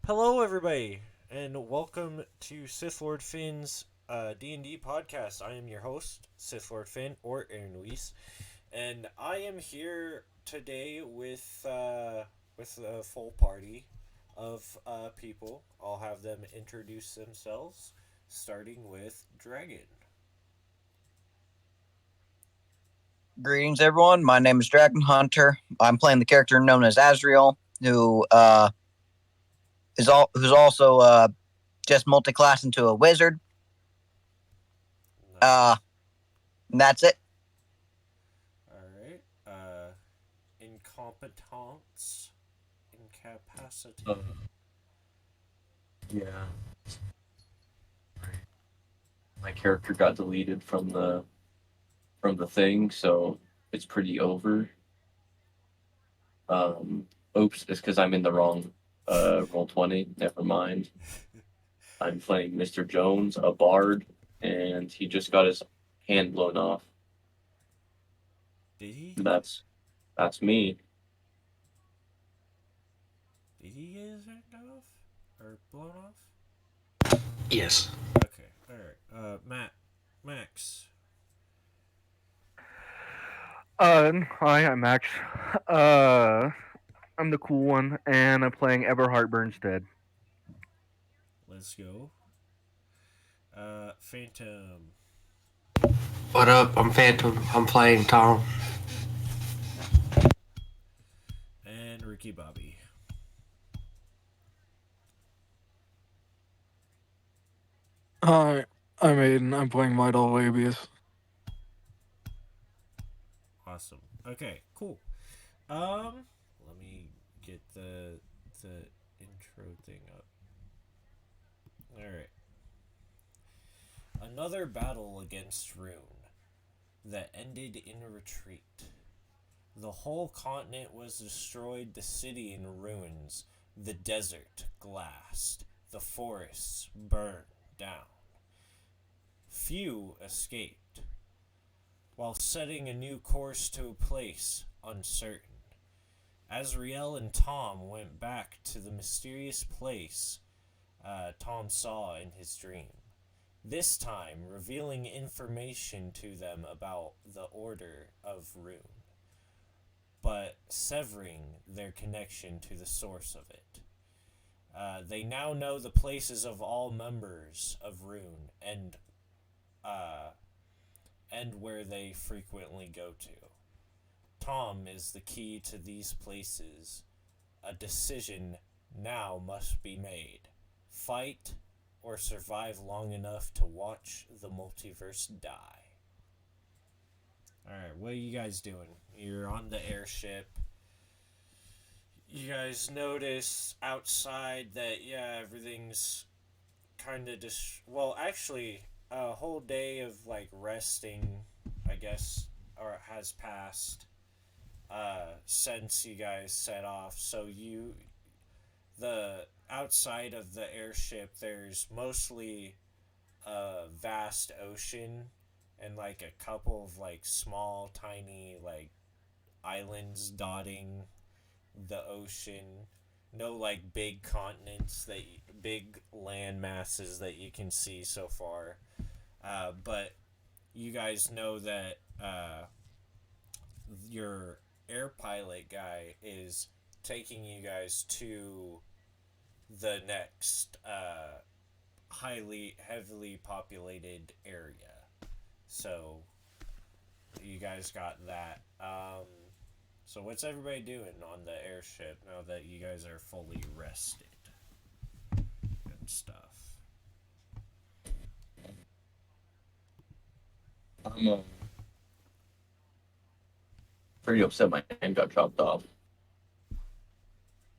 Hello, everybody, and welcome to Sith Lord Finn's D&D podcast. I am your host, Sith Lord Finn, or Aaron Luis, and I am here today with a full party of people. I'll have them introduce themselves, starting with Dragon. Greetings, everyone. My name is Dragon Hunter. I'm playing the character known as Azriel, who's also just multi-class into a wizard. Uh, Nice. and that's it. All right. Incompetence, Uh, incapacity. yeah, my character got deleted from the thing, so it's pretty over. Um, Oops, it's because I'm in the wrong roll 20. Never mind. I'm playing Mr. Jones, a bard, and he just got his hand blown off. Did he? And that's me. Did he get his hand cut off or blown off? Yes. Okay, all right. Max. Hi, I'm Max. Uh, I'm the cool one, and I'm playing Everhart Burnstead. Let's go. Phantom. What up? I'm Phantom. I'm playing Tom. And Ricky Bobby. Hi, I'm Aiden. I'm playing Midal Labius. Awesome. Okay, cool. Let me get the intro thing up. All right. Another battle against Rune that ended in a retreat. The whole continent was destroyed, the city in ruins, the desert glassed, the forests burned down. Few escaped, while setting a new course to a place uncertain. Azriel and Tom went back to the mysterious place Tom saw in his dream, this time revealing information to them about the Order of Rune, but severing their connection to the source of it. They now know the places of all members of Rune uh, and where they frequently go to. Tom is the key to these places. A decision now must be made. Fight or survive long enough to watch the multiverse die. Alright, what are you guys doing? You're on the airship. You guys notice outside that, yeah, everything's kind of well, actually, a whole day of, like, resting, I guess, or has passed since you guys set off. So the outside of the airship, there's mostly a vast ocean and like a couple of like small tiny like islands dotting the ocean. No like big continents, that big land masses that you can see so far. But you guys know that your air pilot guy is taking you guys to the next heavily populated area. So you guys got that. So what's everybody doing on the airship now that you guys are fully rested and stuff? I'm pretty upset my hand got chopped off.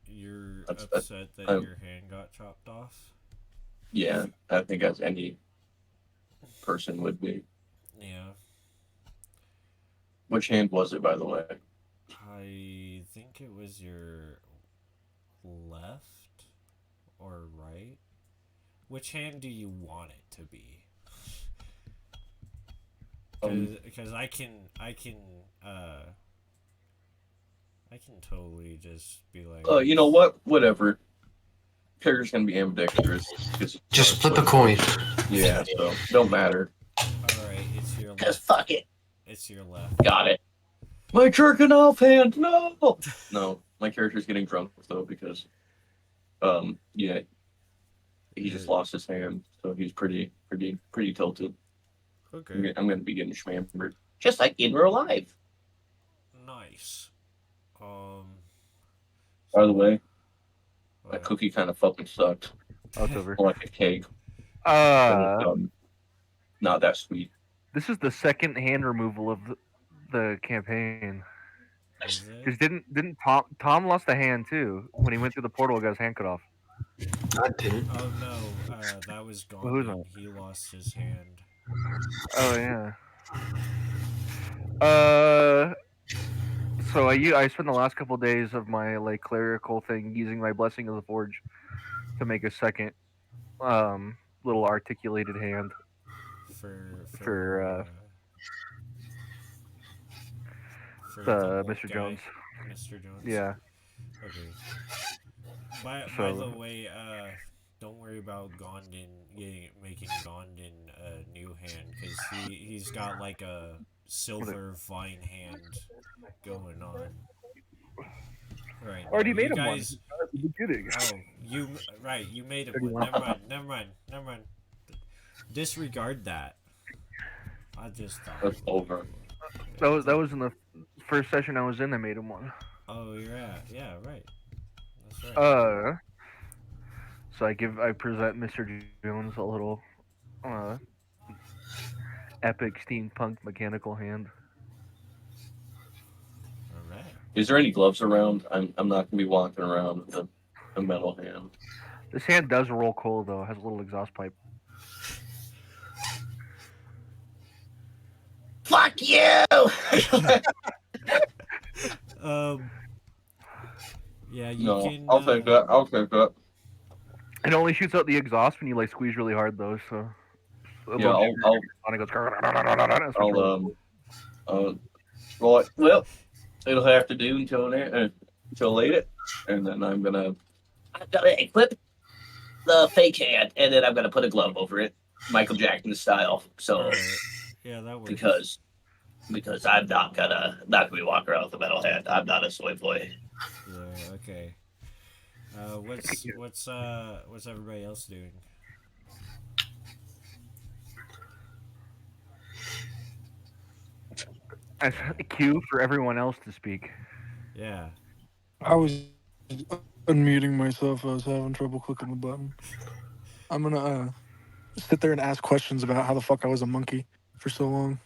You're That's upset that I'm, your hand got chopped off? yeah, I think as any person would be. Yeah. Which hand was it, by the way? I think it was your left or right. Which hand do you want it to be? Because uh I can totally just be like, You know what? Whatever. character's gonna be ambidextrous. Just flip a coin. Yeah, so don't matter. Alright, it's your Cause left. fuck it. It's your left. Got it. My jerking off hand. No. No, my character's getting drunk though because, yeah, he just lost his hand, so he's pretty tilted. Okay. I'm gonna be getting schmammered, just like in real life. Nice. By the way, that What? cookie kind of fucking sucked. Oh, it's over. Like a cake. It was, not that sweet. This is the second hand removal of the campaign. Is it? Because didn't Tom lost a hand too when he went through the portal and got his hand cut off. I didn't. Oh no, that was Well, who's Gone. He lost his hand. Oh yeah. So I spent the last couple days of my like clerical thing using my Blessing of the Forge to make a second little articulated hand. For the wolf Mr. guy? Jones. Mr. Jones. Yeah. Okay. By So- the way, don't worry about Gondon making Gondon a new hand because he's got like a silver vine hand going on. Right. Already now. made You him guys, one. You kidding? Oh, you made it one. Never mind. Disregard that. I just thought. That's over. That was in the first session I was in. I made him one. Oh, you're at. Yeah, right. That's right. So I present Mr. Jones a little epic steampunk mechanical hand. All right. Is there any gloves around? I'm not gonna be walking around with a metal hand. This hand does roll coal though. It has a little exhaust pipe. Fuck you! Yeah, you No, can. I'll take that. I'll take that. It only shoots out the exhaust when you like squeeze really hard though. So Yeah, I'll it goes. right. Well, it'll have to do until later, and then I'm gonna equip the fake hand, and then I'm gonna put a glove over it, Michael Jackson style. So Alright. Yeah, that works. because I'm not gonna be walking around with a metal hand. I'm not a soy boy. Yeah. Okay. What's everybody else doing? As a cue for everyone else to speak. Yeah. I was unmuting myself. I was having trouble clicking the button. I'm gonna sit there and ask questions about how the fuck I was a monkey for so long.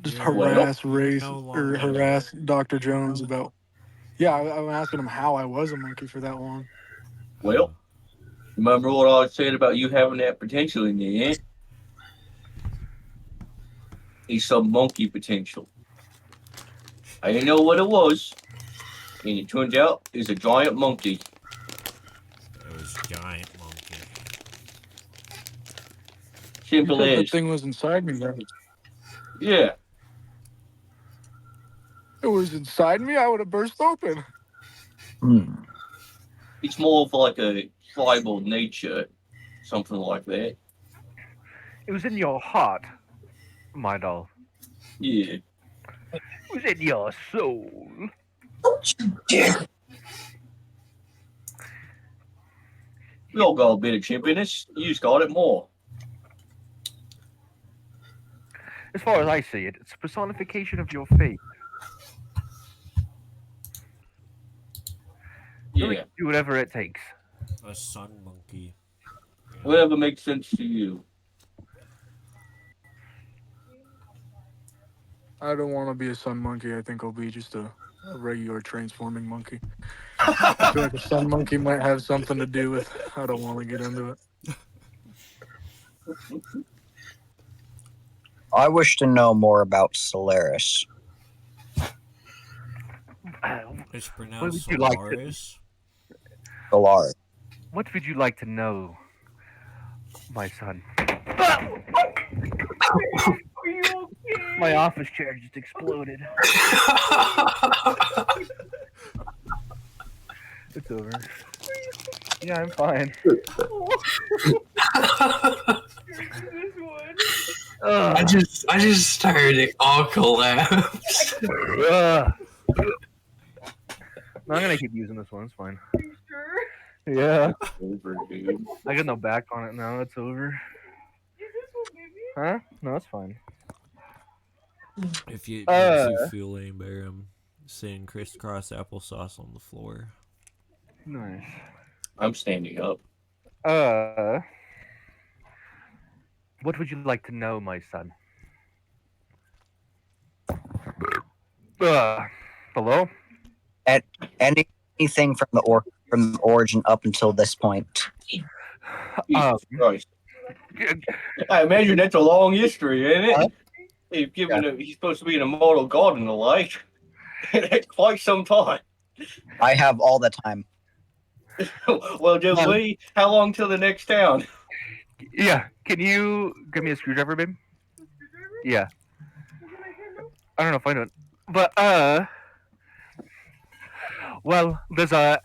Just You're- harass you're race no or longer- harass Dr. Jones about. Yeah, I'm asking him how I was a monkey for that long. Well, remember what I said about you having that potential in you, eh? It's some monkey potential. I didn't know what it was, and it turns out it's a giant monkey. It was giant monkey. You Simple said as. that thing was inside me. Though. Yeah. It was inside me. I would have burst open. It's more of like a tribal nature, something like that. It was in your heart, my doll. Yeah. It was in your soul. We all got a bit of chimp in us. You just got it more. As far as I see it, it's a personification of your faith. Really Yeah. do whatever it takes. A sun monkey. Yeah. Whatever makes sense to you. I don't want to be a sun monkey. I think I'll be just a regular transforming monkey. I feel like a sun monkey might have something to do with. I don't want to get into it. I wish to know more about Solaris. It's pronounced would you like to- Solaris. Solaris. What would you like to know, my son? My office chair just exploded. It's over. Yeah, I'm fine. I just started all collapse. No, I'm gonna keep using this one. It's fine. You sure? Yeah. Over, dude. I got no back on it now. It's over. Huh? No, it's fine. If it Uh, makes you feel any better, I'm saying crisscross applesauce on the floor. Nice. I'm standing up. What would you like to know, my son? Hello? At anything from the origin up until this point. Jesus Christ. g- I imagine that's a long history, ain't Huh? it? He's supposed to be an immortal god and the like. That's quite some time. I have all the time. Well, do Well- we? How long till the next town? yeah, can you give me a screwdriver, babe? Yeah. I don't know if I know it. But, well, there's I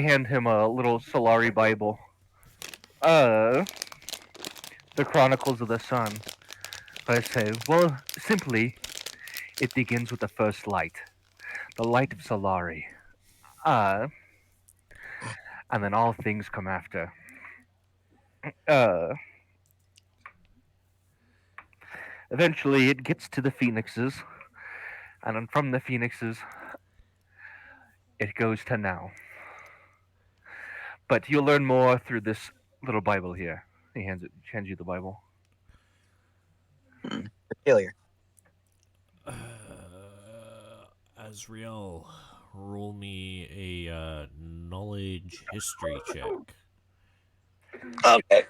hand him a little Solari Bible. The Chronicles of the Sun. I say, well, simply, it begins with the first light. The light of Solari. And then all things come after. Uh, Eventually, it gets to the Phoenixes, and then from the Phoenixes, it goes to now. But you'll learn more through this little Bible here. He hands you the Bible. Peculiar. Azriel, roll me a knowledge history check Okay.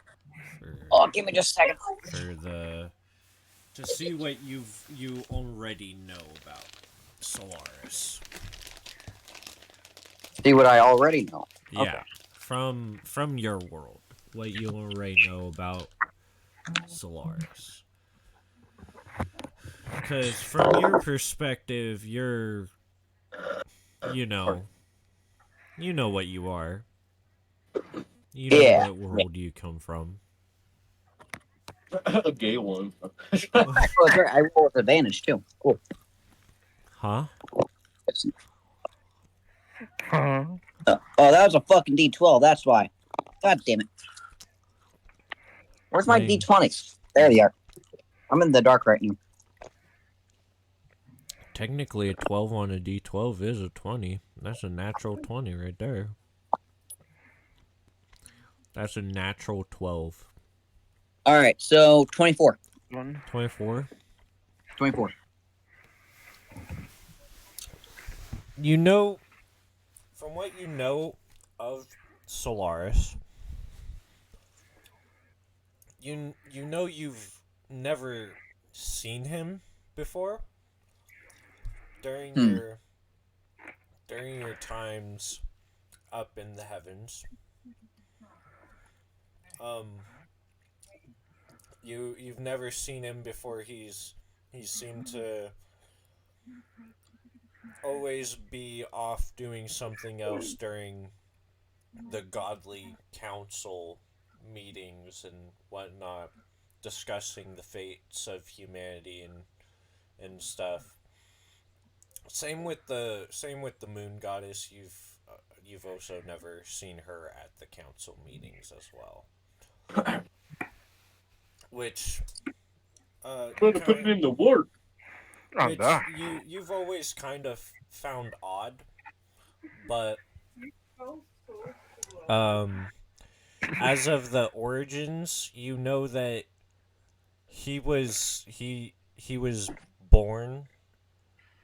for Oh, give me just a second. for the to see what you already know about Solaris. See what I already know. Yeah, from your world, what you already know about Solaris. Because from your perspective, you know what you are. You know Yeah. what world you come from. A gay one. Oh, that's right. I roll with advantage too. Cool. Huh? Oh, that was a fucking D12. That's why. God damn it. Where's my Dang. D20s? There they are. I'm in the dark right now. Technically, a 12 on a D12 is a 20. That's a natural 20 right there. That's a natural 12. All right, so 24. 24? 24. You know, from what you know of Solaris, you know you've never seen him before during your times up in the heavens. You've never seen him before. He's seemed to always be off doing something else during the godly council meetings and whatnot, discussing the fates of humanity and stuff. Same with the moon goddess. You've also never seen her at the council meetings as well. Which Gotta put it in the work. which you've always kind of found odd, but as of the origins, you know that he was born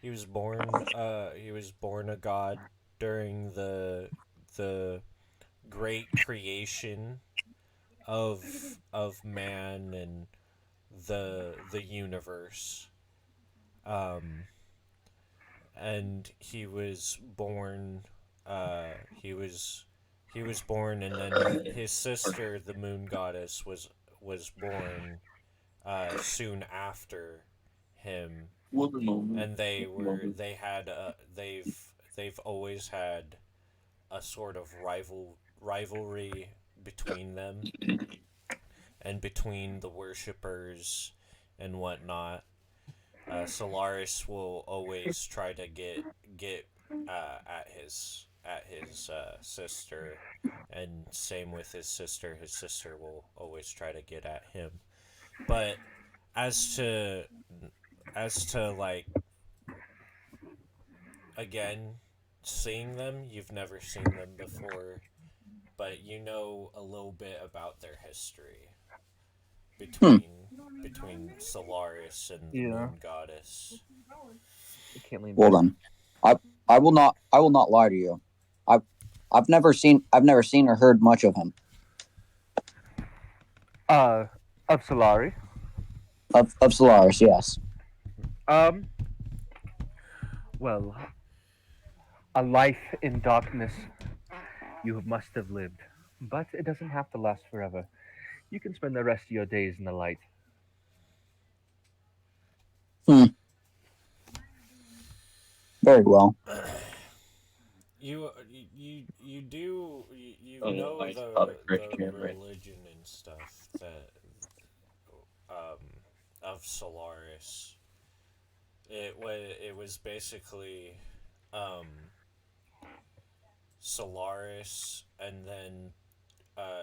he was born a god during the great creation of man and the universe. And he was born he was born, and then his sister, the moon goddess, was born soon after him, and they've always had a sort of rivalry between them and between the worshippers and whatnot. Solaris will always try to get at his sister, and same with his sister. His sister will always try to get at him. But as to like again seeing them, you've never seen them before, but you know a little bit about their history Hmm. between Solaris and the Yeah. Moon Goddess. I can't lean Well back. then, I will not lie to you. I've I've never seen or heard much of him. Of Solari. Of Solaris, yes. Um, well, a life in darkness you must have lived, but it doesn't have to last forever. You can spend the rest of your days in the light. Hmm. Very well. You Oh, know I thought it Chris the Cameron. religion and stuff that um of Solaris. It was basically um Solaris, and then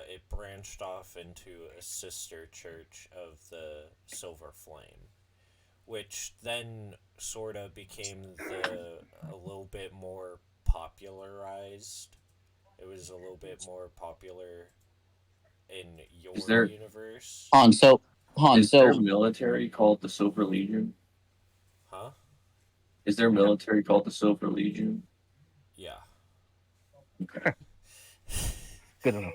it branched off into a sister church of the Silver Flame, which then sort of became a little bit more popularized. It was a little bit more popular in Is your there universe. Han, so Han, is there so military called the Silver Legion? Huh? Is there military called the Silver Legion? Yeah. Okay. Good enough.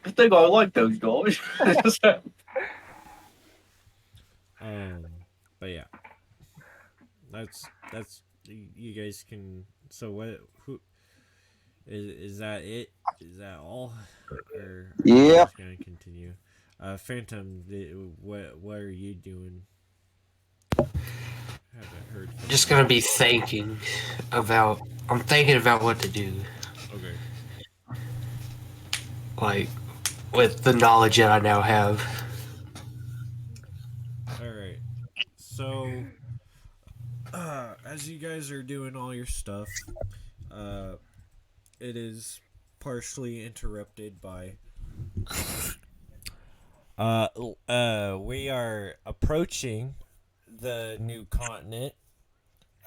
I think I like those guys. Um, but yeah, that's you guys can. So what? Who is that? It is that all, or are you yep. guys gonna continue? Phantom, what are you doing? Haven't heard from Just you. gonna be thinking about. I'm thinking about what to do, Okay. like with the knowledge that I now have. All right. So, as you guys are doing all your stuff, uh, it is partially interrupted by we are approaching the new continent.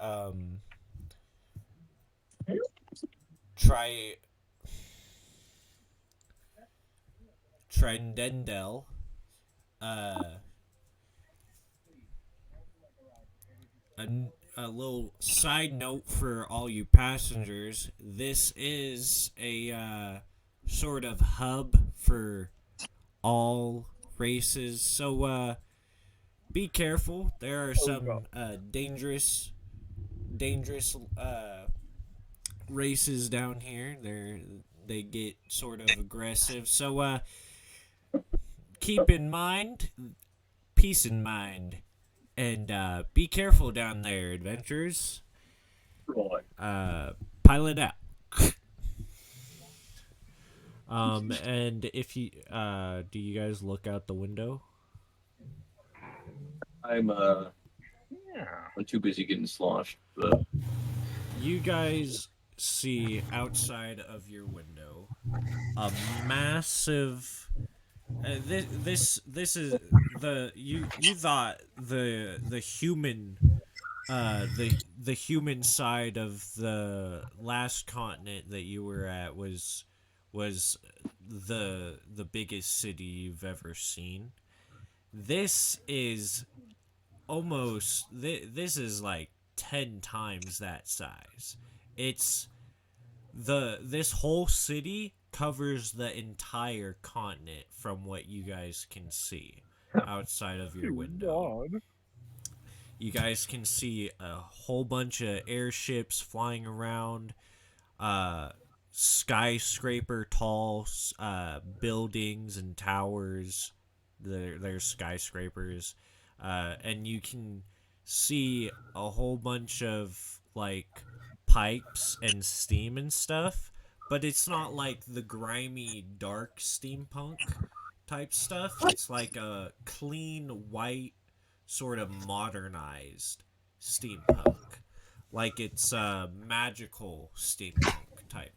Um, try Trendendel. Uh, a, a little side note for all you passengers: this is a sort of hub for all races. So be careful. There are some dangerous races down here. They get sort of aggressive. So keep in mind, peace in mind, and be careful down there, adventurers. Right. Pilot out. And if you do you guys look out the window? I'm Yeah. I'm too busy getting sloshed. But You guys see outside of your window a massive. This is you thought the human the human side of the last continent that you were at was the biggest city you've ever seen. This is this is like 10 times that size. It's this whole city covers the entire continent from what you guys can see outside of your window. God. You guys can see a whole bunch of airships flying around, uh, skyscraper tall buildings and towers. There's skyscrapers, and you can see a whole bunch of like pipes and steam and stuff, but it's not like the grimy, dark steampunk type stuff. It's like a clean, white, sort of modernized steampunk. Like it's magical steampunk type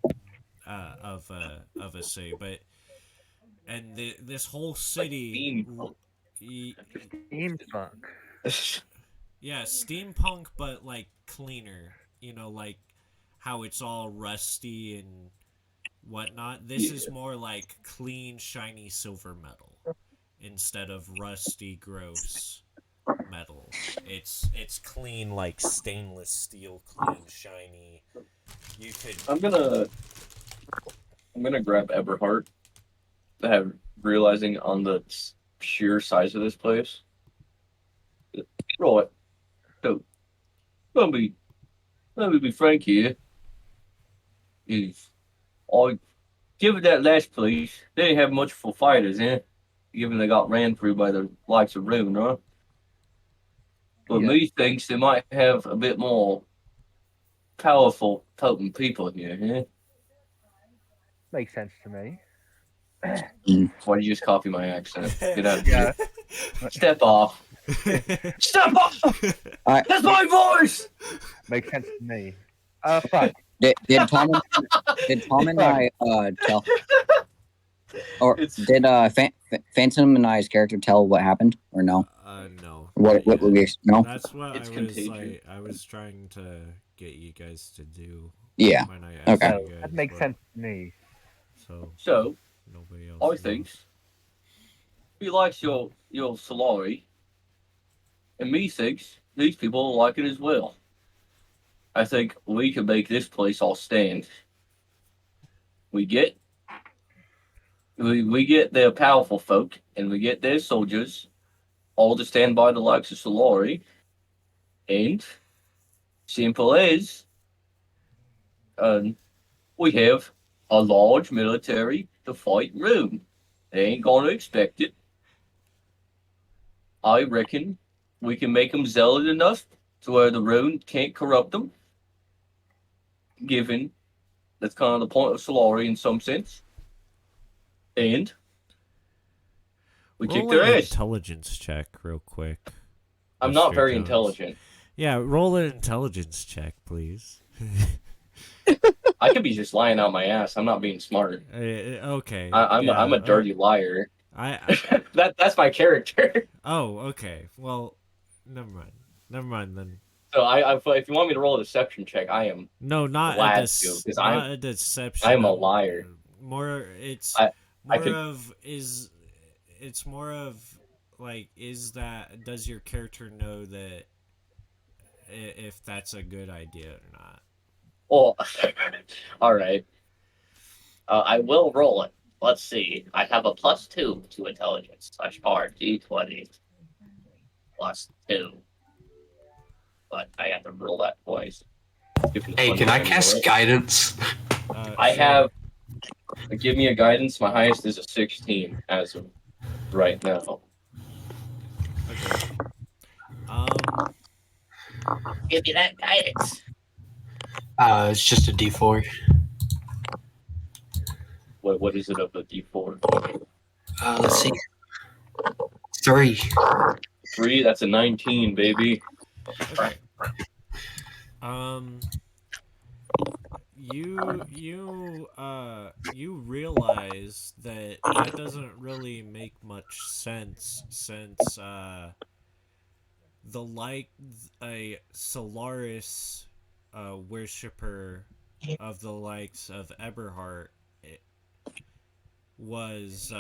of a city, but this whole Like city, steampunk. Steampunk. yeah, steampunk, but like cleaner. You know, like how it's all rusty and whatnot. This is Yeah. more like clean, shiny silver metal instead of rusty, gross metal. It's clean, like stainless steel, clean, shiny. You could. I'm gonna grab Eberhard. Have realizing on the sheer size of this place. Roll it. So let me be frank here. If I given that last place, they didn't have much for fighters, eh? Given they got ran through by the likes of Rune, huh? But Yeah. me thinks they might have a bit more powerful, potent people here, eh? Makes sense to me. Why did you just copy my accent? Get out of Yeah. here. Step off. Step off! I, That's my voice! Makes sense to me. Fuck. did Tom and I tell, or It's- did Phantom and I's character tell what happened, or no? No. What not would yet. we no? That's what It's I was contagion. like. I was trying to get you guys to do Yeah. when I asked Okay. So you guys. that makes but- sense to me. So So, nobody else. I knows. think he likes your Solari, and me thinks these people like it as well. I think we can make this place all stand. We get we get their powerful folk, and we get their soldiers, all to stand by the likes of Solari, and simple as, we have a large military to fight Rune. They ain't gonna expect it. I reckon we can make them zealot enough to where the Rune can't corrupt them, given that's kind of the point of Solari in some sense. And we kick Roll their an ass. intelligence check, real quick. I'm Mr. not very Jones. intelligent. Yeah, roll an intelligence check, please. I could be just lying out my ass. I'm not being smart. Okay. I'm a dirty liar. I That's my character. Oh, okay. Well, never mind. Never mind then. So if you want me to roll a deception check, I am. No, not Glad a to, 'cause not a deception. I'm a liar. More, it's I more could- of is. It's more of like, does your character know that if that's a good idea or not? Well, all right. I will roll it. Let's see. I have a +2 to intelligence. /R D20 +2. But I have to roll that twice. Hey, can I cast guidance? I Sure. have. Give me a guidance. My highest is a 16 as of right now. Okay. Give me that guidance. It's just a D4. What is it of the D4? Let's see. 3. 3. That's a 19, baby. Okay. You realize that doesn't really make much sense since a Solaris worshipper of the likes of Eberhard was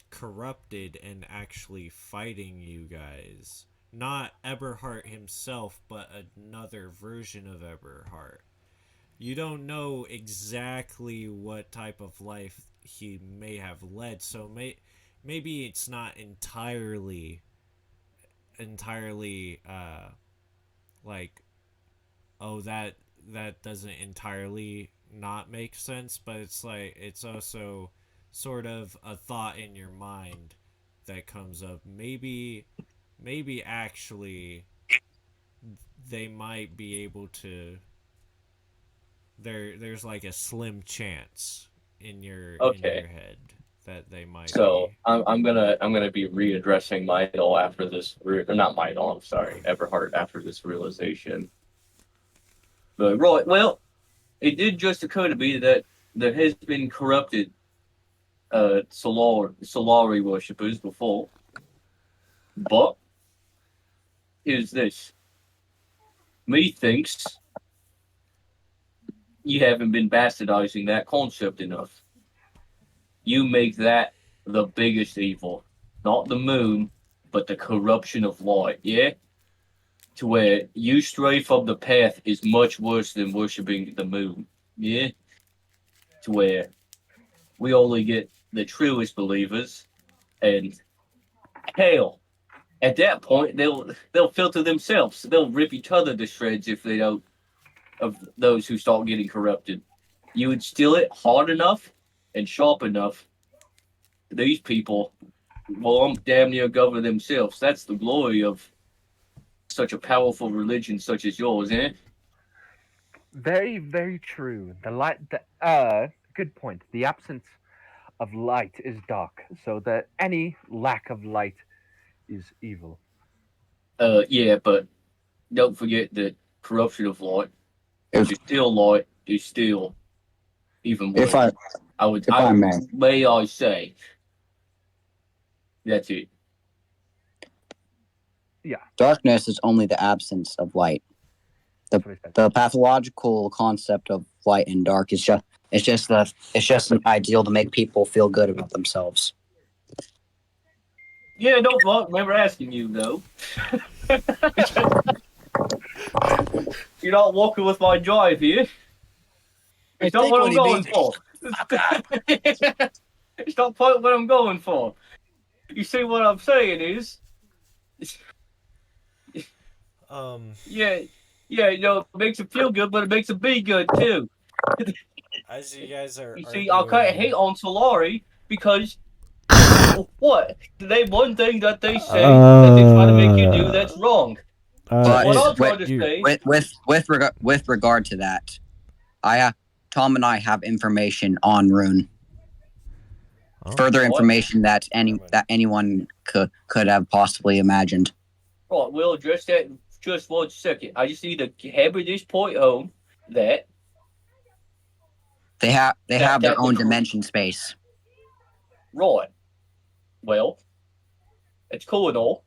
corrupted and actually fighting you guys. Not Eberhard himself, but another version of Eberhard. You don't know exactly what type of life he may have led, so maybe it's not entirely like, oh, that doesn't entirely not make sense, but it's like it's also sort of a thought in your mind that comes up. Maybe actually they might be able to there's like a slim chance in your Okay. head that they might So be. I'm gonna be readdressing Midel after this, or not Midel. I'm sorry, Everhart after this realization. But right, well, it did just occur to me that there has been corrupted Solari worshippers before, but here's this: methinks you haven't been bastardizing that concept enough. You make that the biggest evil, not the moon, but the corruption of light. Yeah. To where you stray from the path is much worse than worshiping the moon. Yeah? To where we only get the truest believers, and hell, at that point they'll filter themselves. They'll rip each other to shreds if they don't of those who start getting corrupted. You would steal it hard enough and sharp enough, these people will damn near govern themselves. That's the glory of such a powerful religion such as yours, eh? Very, very true. The light. Good point. The absence of light is dark, so that any lack of light is evil. Yeah, but don't forget that corruption of light, If to steal light, is still even worse. if I if I may, may I say, that's it. darkness is only the absence of light. That's what I said. The pathological concept of light and dark is just an ideal to make people feel good about themselves. Yeah, don't remember asking you though. You're not walking with my drive here. It's not what I'm going for. It's not quite what I'm going for. You see what I'm saying is, yeah, you know, it makes it feel good, but it makes it be good too. As you guys are You see, I can't arguing, hate on Solari because what? They one thing that they say that they try to make you do that's wrong. But What I'm with trying to you- say, with regard to that, Tom and I have information on Rune. Huh? Further What? information that anyone could have possibly imagined. right, we'll address that in just 1 second. I just need to hammer this point home that They have that their own the- dimension space. right. Well, it's cool and all,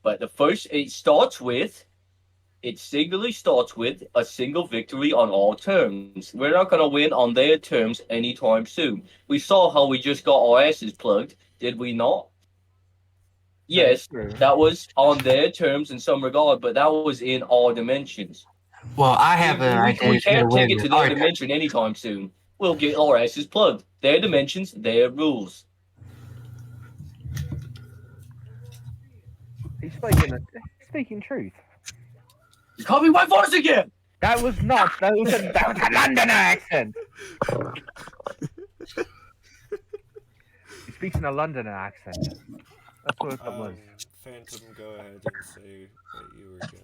but it singularly starts with a single victory on all terms. We're not going to win on their terms anytime soon. We saw how we just got our asses plugged, did we not? Yes, True. that was on their terms in some regard, but that was in our dimensions. Well, I have an We idea if you're can't take winning. it to their dimension anytime soon. We'll get our asses plugged. Their dimensions, their rules. He's speaking truth. You call me my voice again! That was not. That was a London accent. He speaks in a London accent. That's what it was. Phantom, go ahead and say what you were gonna.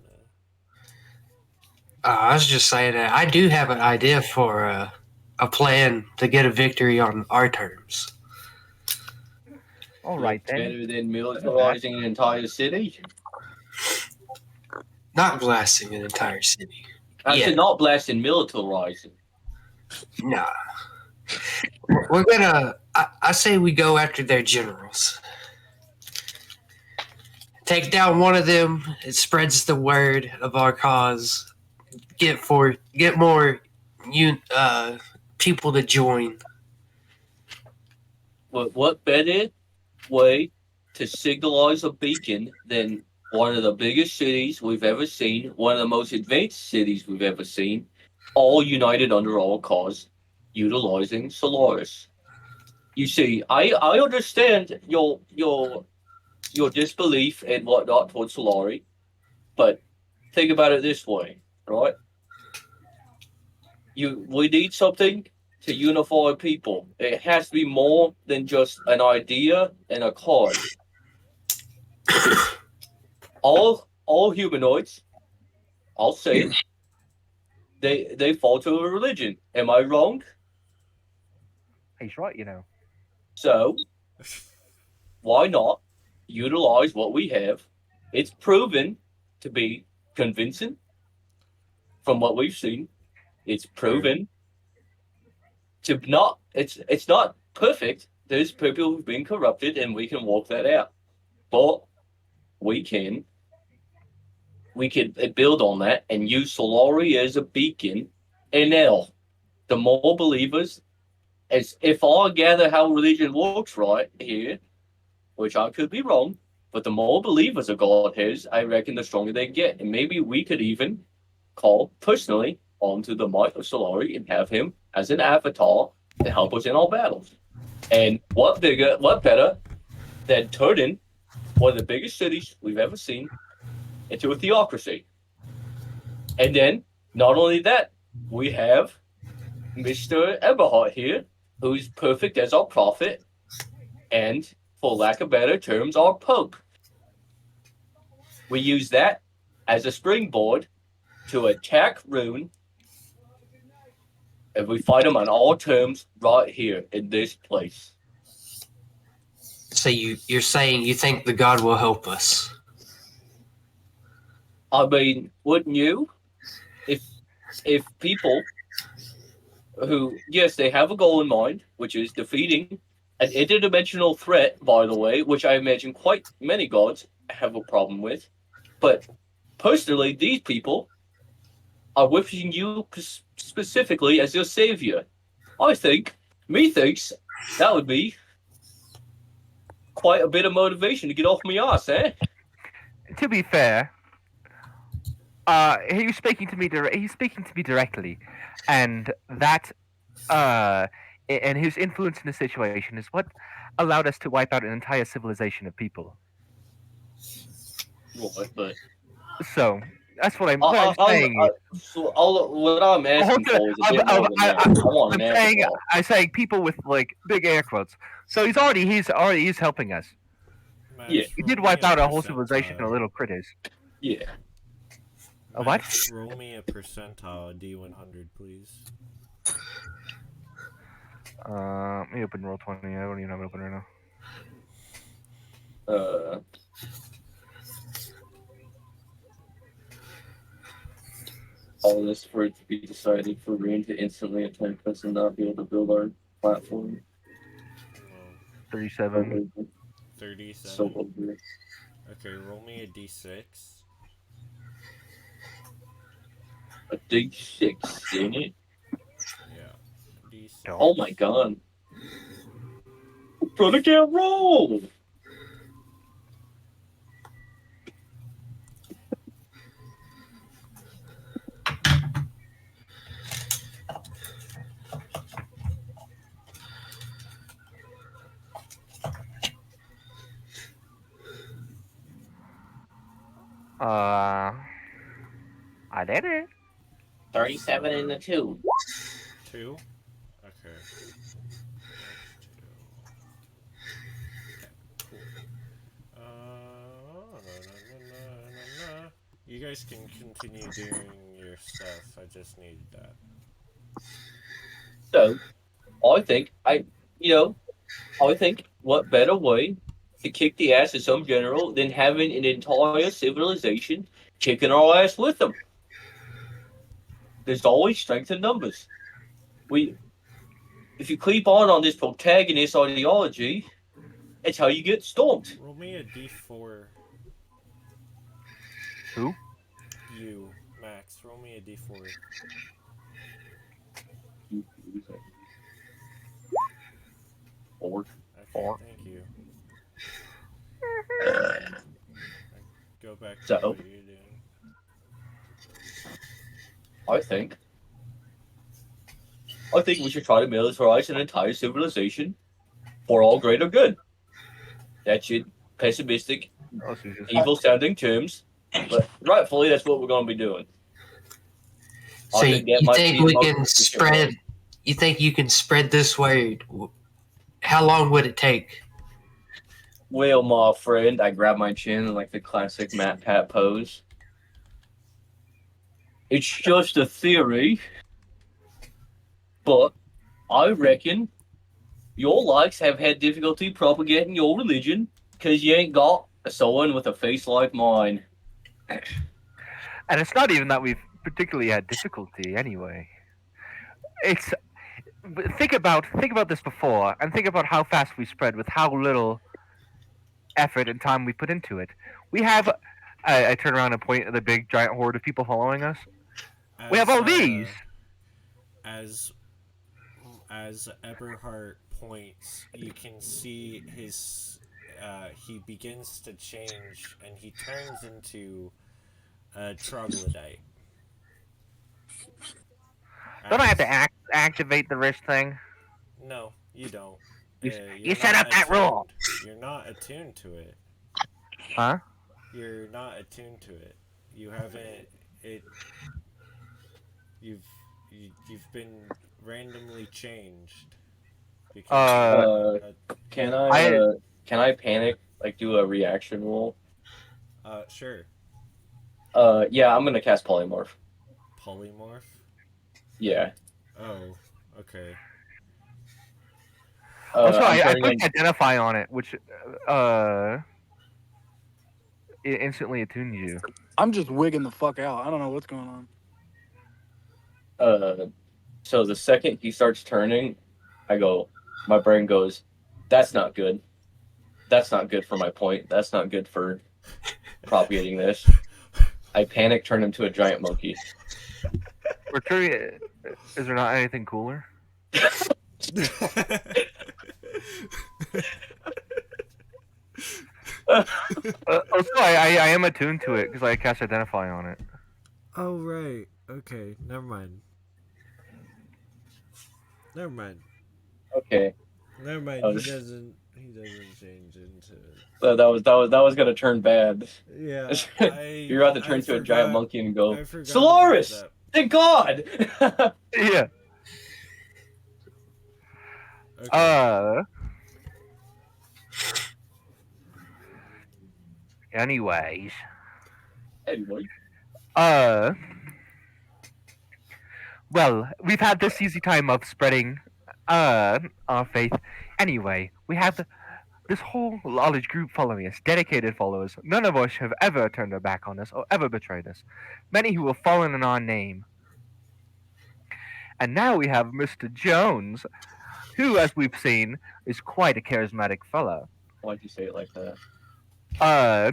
I was just saying that I do have an idea for a plan to get a victory on our terms. All right then. Better than militarizing an entire city? Not blasting an entire city. I Yeah. said not blasting, militarizing. Nah. We're gonna. I say we go after their generals. Take down one of them. It spreads the word of our cause. Get more people to join. What better way to signalize a beacon than one of the biggest cities we've ever seen, one of the most advanced cities we've ever seen, all united under our cause, utilizing Solaris. You see, I understand your disbelief and whatnot towards Solari, but think about it this way, right? We need something to unify people. It has to be more than just an idea and a card. all humanoids, I'll say it, they fall to a religion. Am I wrong? He's right, you know. So why not utilize what we have? It's proven to be convincing from what we've seen. It's True. proven to not. It's not perfect. There's people who've been corrupted, and we can walk that out. But we can we can build on that and use Solari as a beacon. And now, the more believers, as if I gather how religion works right here, which I could be wrong, but the more believers a God has, I reckon the stronger they get. And maybe we could even call personally onto the might of Solari and have him as an avatar to help us in our battles. And what better than turning one of the biggest cities we've ever seen into a theocracy? And then, not only that, we have Mr. Eberhard here, who's perfect as our prophet, and, for lack of better terms, our pope. We use that as a springboard to attack Rune, and we fight him on all terms right here in this place. So you're saying you think the god will help us? I mean, wouldn't you? If people who, yes, they have a goal in mind, which is defeating an interdimensional threat, by the way, which I imagine quite many gods have a problem with. But personally, these people are wishing you specifically as your savior. Methinks that would be quite a bit of motivation to get off my ass, eh? To be fair, he's speaking to me. He's speaking to me directly, and that, and his influence in the situation is what allowed us to wipe out an entire civilization of people. Right, but So that's what I'm saying. what I'm asking for is a bit more than that. I want an I'm saying avatar. I'm saying people with like big air quotes. So he's helping us. Max, Yeah. He roll did me wipe a out a whole civilization of percentile. little critters. Yeah. A what? Max, roll me a percentile D100, please. Let me open roll 20. I don't even have it open right now. All this for it to be decided for Rain to instantly attack us and not be able to build our platform. Well, 37. 37. So over. Okay, roll me a D6. A big 6, ain't it? Yeah, D6. Oh my god. Brother can't roll! I did it. 37 and a 2. 2? Okay. Cool. You guys can continue doing your stuff. I just needed that. So, I think what better way to kick the ass of some general than having an entire civilization kicking our ass with them. There's always strength in numbers. If you keep on this protagonist ideology, it's how you get stormed. Roll me a D4. Who? You, Max. Roll me a D4. 4. Okay, 4. thank you. Go back to So- what you're doing. I think we should try to militarize an entire civilization for all greater good. That should pessimistic, Oh, so just, evil sounding terms, but rightfully that's what we're going to be doing. So I think that you might think be the we most can efficient spread? way. You think you can spread this word? How long would it take? Well, my friend, I grab my chin in like the classic Matt Pat pose. It's just a theory, but I reckon your likes have had difficulty propagating your religion because you ain't got someone with a face like mine. And it's not even that we've particularly had difficulty anyway. It's think about this before, and think about how fast we spread with how little effort and time we put into it. We have. I turn around and point at the big giant horde of people following us. We have As all these. as as Eberhard points, you can see his he begins to change and he turns into a troglodyte. Don't I have to As activate the wrist thing? no, you don't. You You're set not up that rule, attuned. You're not attuned to it. huh? You're not attuned to it. You haven't. It. You've. You've been randomly changed because Uh, you're. Uh, can I I uh can I panic like do a reaction roll? Sure. Yeah, I'm gonna cast polymorph. Polymorph. Yeah. Oh. Okay. also I I'm turning clicked in. identify on it, which uh it instantly attunes you. I'm just wigging the fuck out. I don't know what's going on. Uh, so the second he starts turning, I go. My brain goes, "That's not good. That's not good for my point. That's not good for propagating this." I panic, turn him to a giant monkey. We're turning. Is there not anything cooler? Also, I am attuned to it because I cast identify on it. Oh right. Okay. Never mind. Never mind. Okay. Never mind. Uh, He doesn't. He doesn't change into. that was gonna turn bad. Yeah. You're about to turn I into a giant forgot. monkey and go, I forgot about Solaris! that. Thank God! Yeah. Okay. Uh. Anyways. Anyway, Uh. Well, we've had this easy time of spreading. Our faith. Anyway, we have this whole large group following us, dedicated followers. None of us have ever turned their back on us or ever betrayed us. Many who have fallen in our name. And now we have Mr. Jones, who, as we've seen, is quite a charismatic fellow. why'd you say it like that? Uh,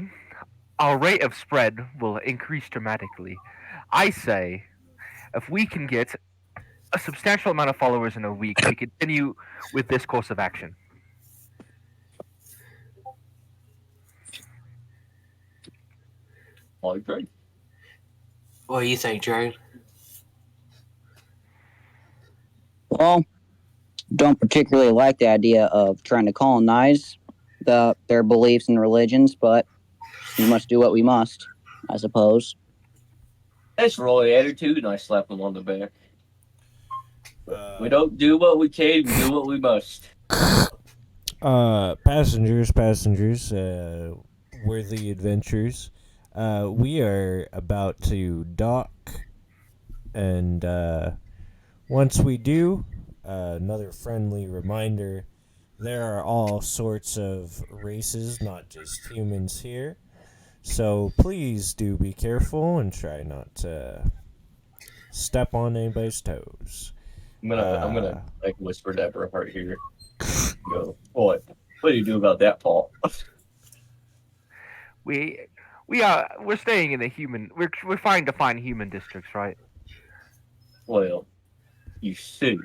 our rate of spread will increase dramatically. I say, if we can get a substantial amount of followers in a week, we continue with this course of action. I agree. What do you think, Jared? Well, don't particularly like the idea of trying to colonize their beliefs and religions, but we must do what we must, I suppose. That's Roy attitude, and I slap him on the back. We Uh, don't do what we can, we do what we must. passengers, worthy adventures. We are about to dock, and once we do, another friendly reminder: there are all sorts of races, not just humans here. So please do be careful and try not to step on anybody's toes. I'm gonna like whisper to Everhart here. Go, what do you do about that, Paul? We're staying in the human. We're trying to find human districts, right? Well, you see,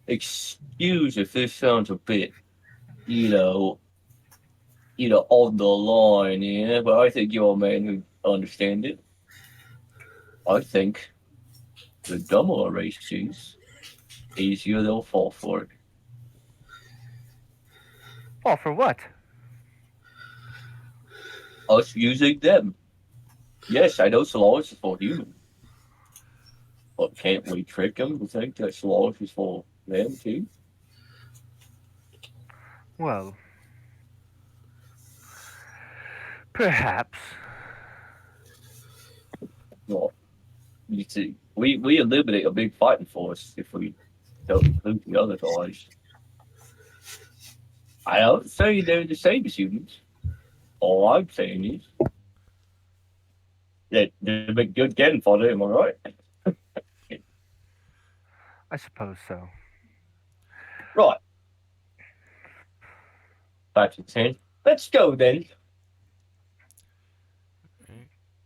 excuse if this sounds a bit, you know, on the line, yeah, but I think you're a man who understand it. I think the dumber races, easier they'll fall for it. Well, for what? Us using them. Yes, I know Solaris is for human, but can't we trick them to think that Solaris is for them too? Well, perhaps. Well, you see, we eliminate a big fighting force if we don't include the other guys. I don't say they're the same as humans. All I'm saying is that they're a good getting fodder, am I right? I suppose so. Right, back to 10. Let's go then.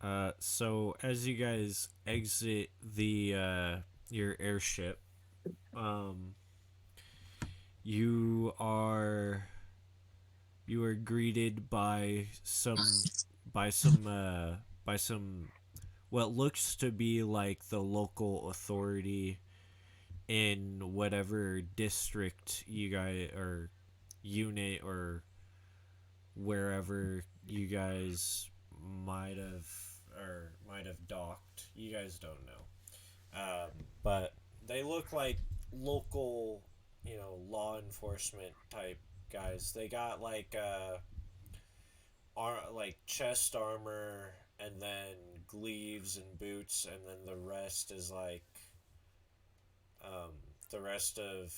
Right. So as you guys exit the your airship, um, you are you are greeted by some by some what looks to be like the local authority in whatever district you guys or unit or wherever you guys might have docked. You guys don't know, but they look like local, law enforcement type guys. They got like chest armor and then greaves and boots, and then um, the rest of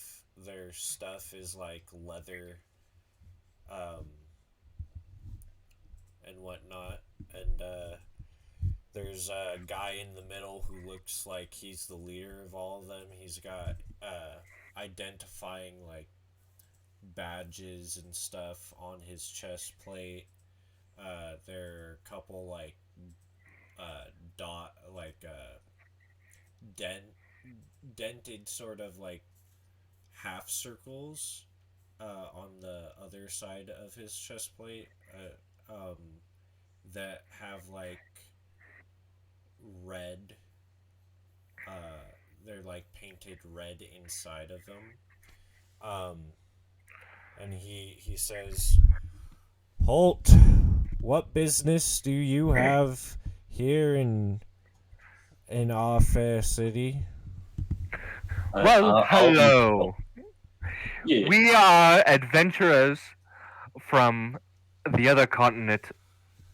their stuff is like leather, um, and whatnot. And there's a guy in the middle who looks like he's the leader of all of them. He's got identifying like badges and stuff on his chest plate. There are a couple like dot like dent dented sort of like half circles on the other side of his chest plate that have like red. They're like painted red inside of them. Um, and he says, "Holt, what business do you have here in our fair city?" Well, I'll be. hello. Yeah. We are adventurers from the other continent.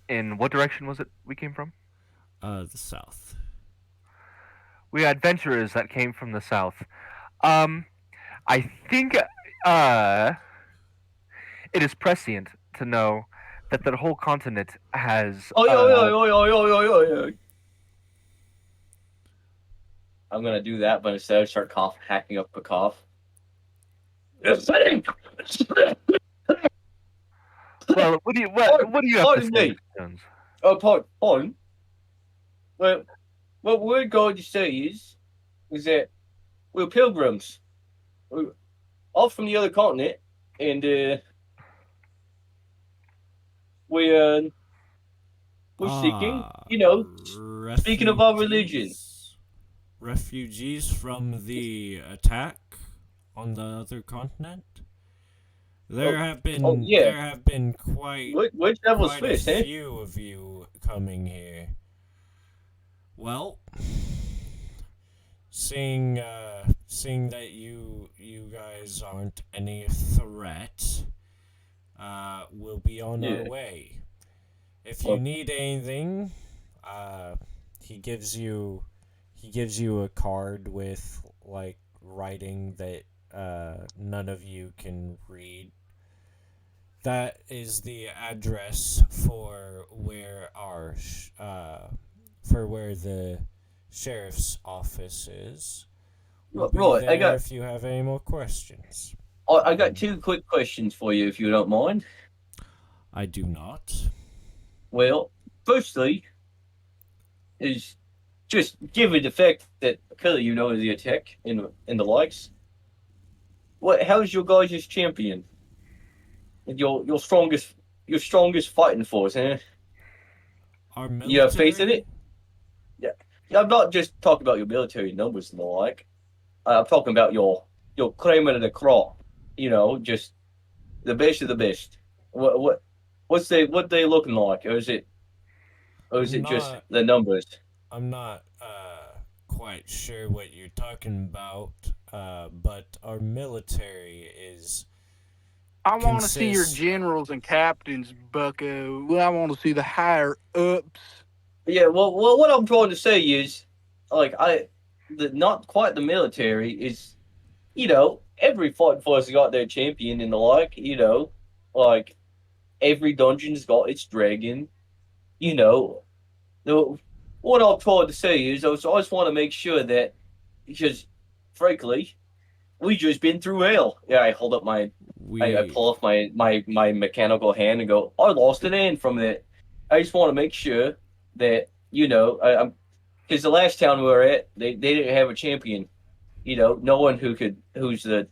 In what direction was it we came from? The south. We are adventurers that came from the south. Um, I think uh, it is prescient to know that the whole continent has. Oi, oi, oi, oi, oi, oi, oi, oi, oi. I'm gonna do that, but instead I start hacking up a cough. Well, what do you have to Pardon say, me. Mr. Jones? Pardon. Well, what we're going to say is that we're pilgrims. We're all from the other continent, and we we're seeking, speaking of our religion. Refugees from the attack on the other continent. Oh, yeah. There have been Which devil's quite a fist, eh? few of you coming here. Well, seeing that you guys aren't any threat, we'll be on our Yeah. way. If you Well, need anything, he gives you a card with like writing that none of you can read. That is the address for where the sheriff's office is. We'll be right. there if you have any more questions. I got two quick questions for you, if you don't mind. I do not. Well, firstly, is just given the fact that clearly you know the attack in the likes. How's your guys' champion? Your strongest fighting force, eh? Our You have faith in military? it? Yeah. I'm not just talking about your military numbers and the like. I'm talking about your cream of the crop. Just the best of the best. What they looking like, or is I'm it just not the numbers? I'm not quite sure what you're talking about, but our military is I want to see your consists generals and captains, Bucko. I want to see the higher ups. Yeah, well, what I'm trying to say is, like, not quite the military is, every fighting force has got their champion and the like, like every dungeon's got its dragon, you know. The, what I'm trying to say is, I just want to make sure that, because, frankly, we just been through hell. Yeah, I hold up I We pull off my mechanical hand and go, I lost an hand from that. I just want to make sure that, I'm because the last town we were at, they didn't have a champion. No one who's the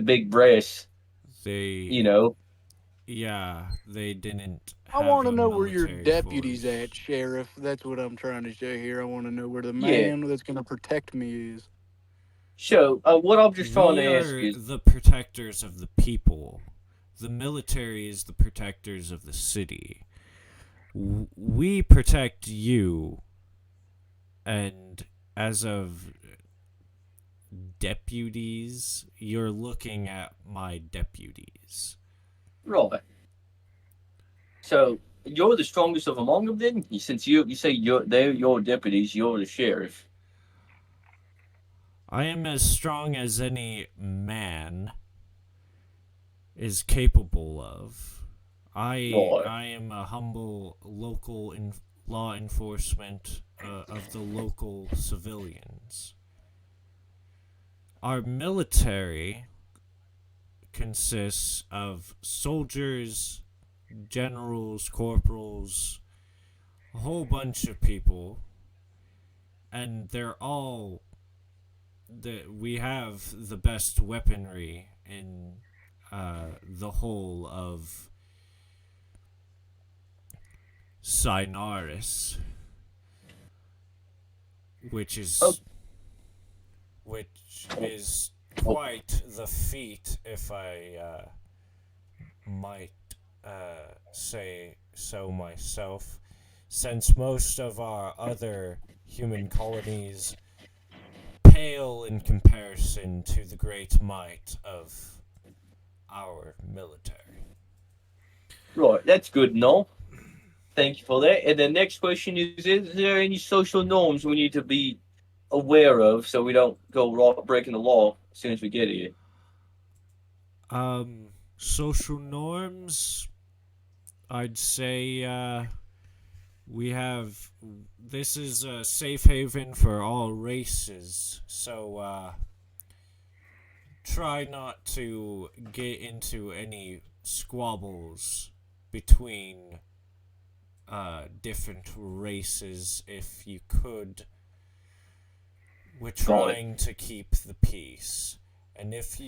big brass. they You know, yeah, they didn't I have want to a know where your military deputy's at, force. Sheriff. That's what I'm trying to say here. I want to know where the yeah. man that's going to protect me is. So what I'm just trying We to ask are is, the protectors of the people. The military is the protectors of the city. We protect you, and as of deputies, you're looking at my deputies. right. So you're the strongest of among them, then, since you say they're your deputies, you're the sheriff. I am as strong as any man is capable of. Right. I am a humble local law enforcement of the local civilians. Our military consists of soldiers, generals, corporals, a whole bunch of people, and we have the best weaponry in the whole of Cynaris, which Oh, is which is quite the feat, if I might say so myself, since most of our other human colonies pale in comparison to the great might of our military. right. That's good, no? Thank you for that. And the next question is there any social norms we need to be aware of so we don't go breaking the law as soon as we get here? Social norms, I'd say, we have. This is a safe haven for all races, so, try not to get into any squabbles between, different races if you could. We're Got it. trying to keep the peace, and if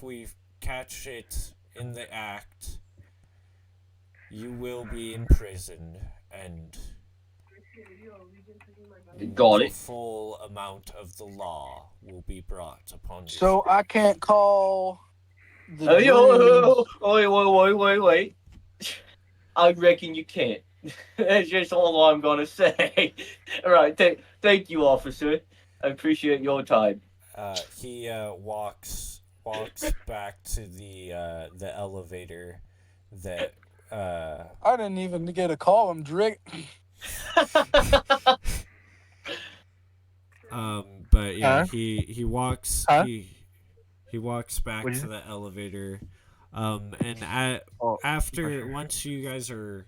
we catch it in the act, you will be imprisoned, and Got the it. full amount of the law will be brought upon you. So I can't call the Oh, druids. wait. I reckon you can't. That's just all I'm gonna say. All right. Thank you, officer. I appreciate your time. He walks back to the elevator that I didn't even get to call him Drake. but yeah, Huh? he walks Huh? he walks back What is to it? the elevator, and Oh, for after sure. once you guys are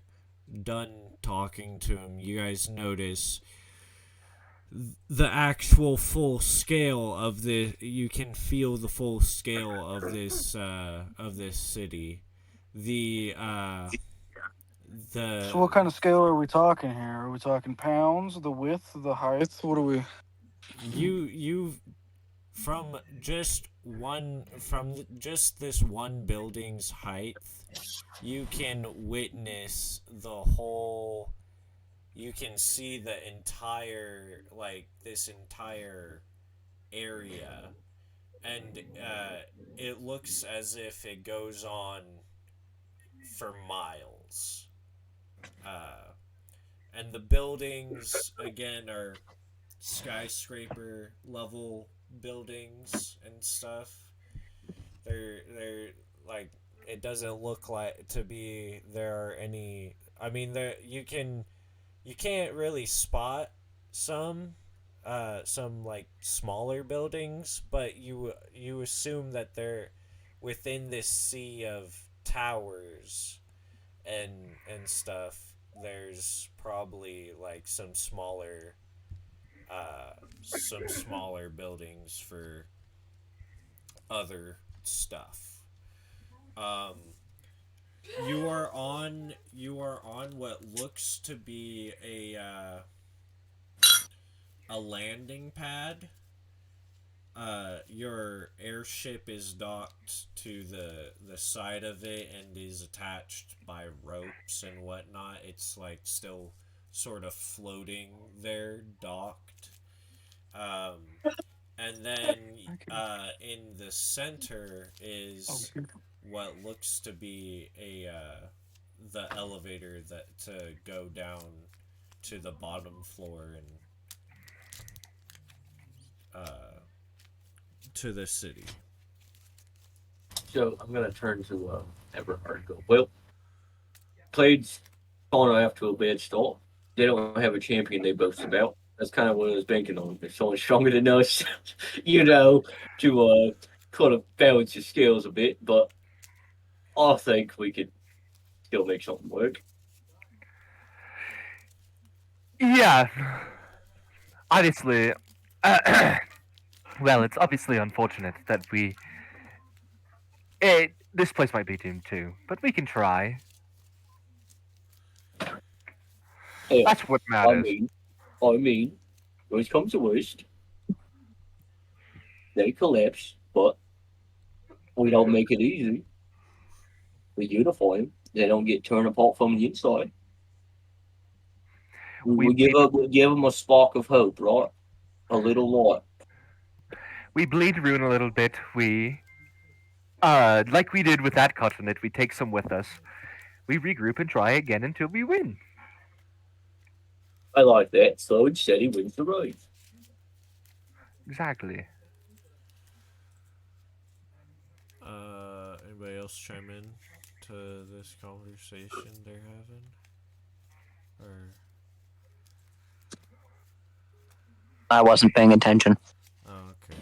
done talking to him, you guys notice the actual full scale of the. You can feel the full scale of this city. The So the what kind of scale are we talking here? Are we talking pounds, the width, the height? What are we? you from just this one building's height, you can witness the whole. You can see the entire, like, this entire area, and it looks as if it goes on for miles. Uh, and the buildings again are skyscraper level buildings and stuff. They're like, it doesn't look like to be there are any. I mean, there you can you can't really spot some like smaller buildings, but you assume that they're within this sea of towers and stuff. There's probably like some smaller buildings for other stuff. Um, you are on what looks to be a landing pad. Your airship is docked to the side of it and is attached by ropes and whatnot. It's like still sort of floating there, docked. Um, and then in the center is what looks to be a the elevator that to go down to the bottom floor and uh, to the city. So I'm gonna turn to Everhard and go. Well, Clade's falling off to a bad start. They don't have a champion they boast about. That's kind of what I was banking on. There's someone stronger than us, you know, to kind of balance the scales a bit. But I think we could still make something work. Yeah. Obviously, well, it's obviously unfortunate that this place might be doomed too, but we can try. Yeah, That's what I matters. mean, I mean, worst comes to worst, they collapse, but we don't make it easy. We unify them. They don't get torn apart from the inside. We, We we give bleed, up. We give them a spark of hope, right? A little light. we bleed Rune a little bit. Like we did with that continent, we take some with us. We regroup and try again until we win. I like that. Slow and steady wins the race. Exactly. Anybody else chime in to this conversation they're having? Or I wasn't paying attention. oh, okay.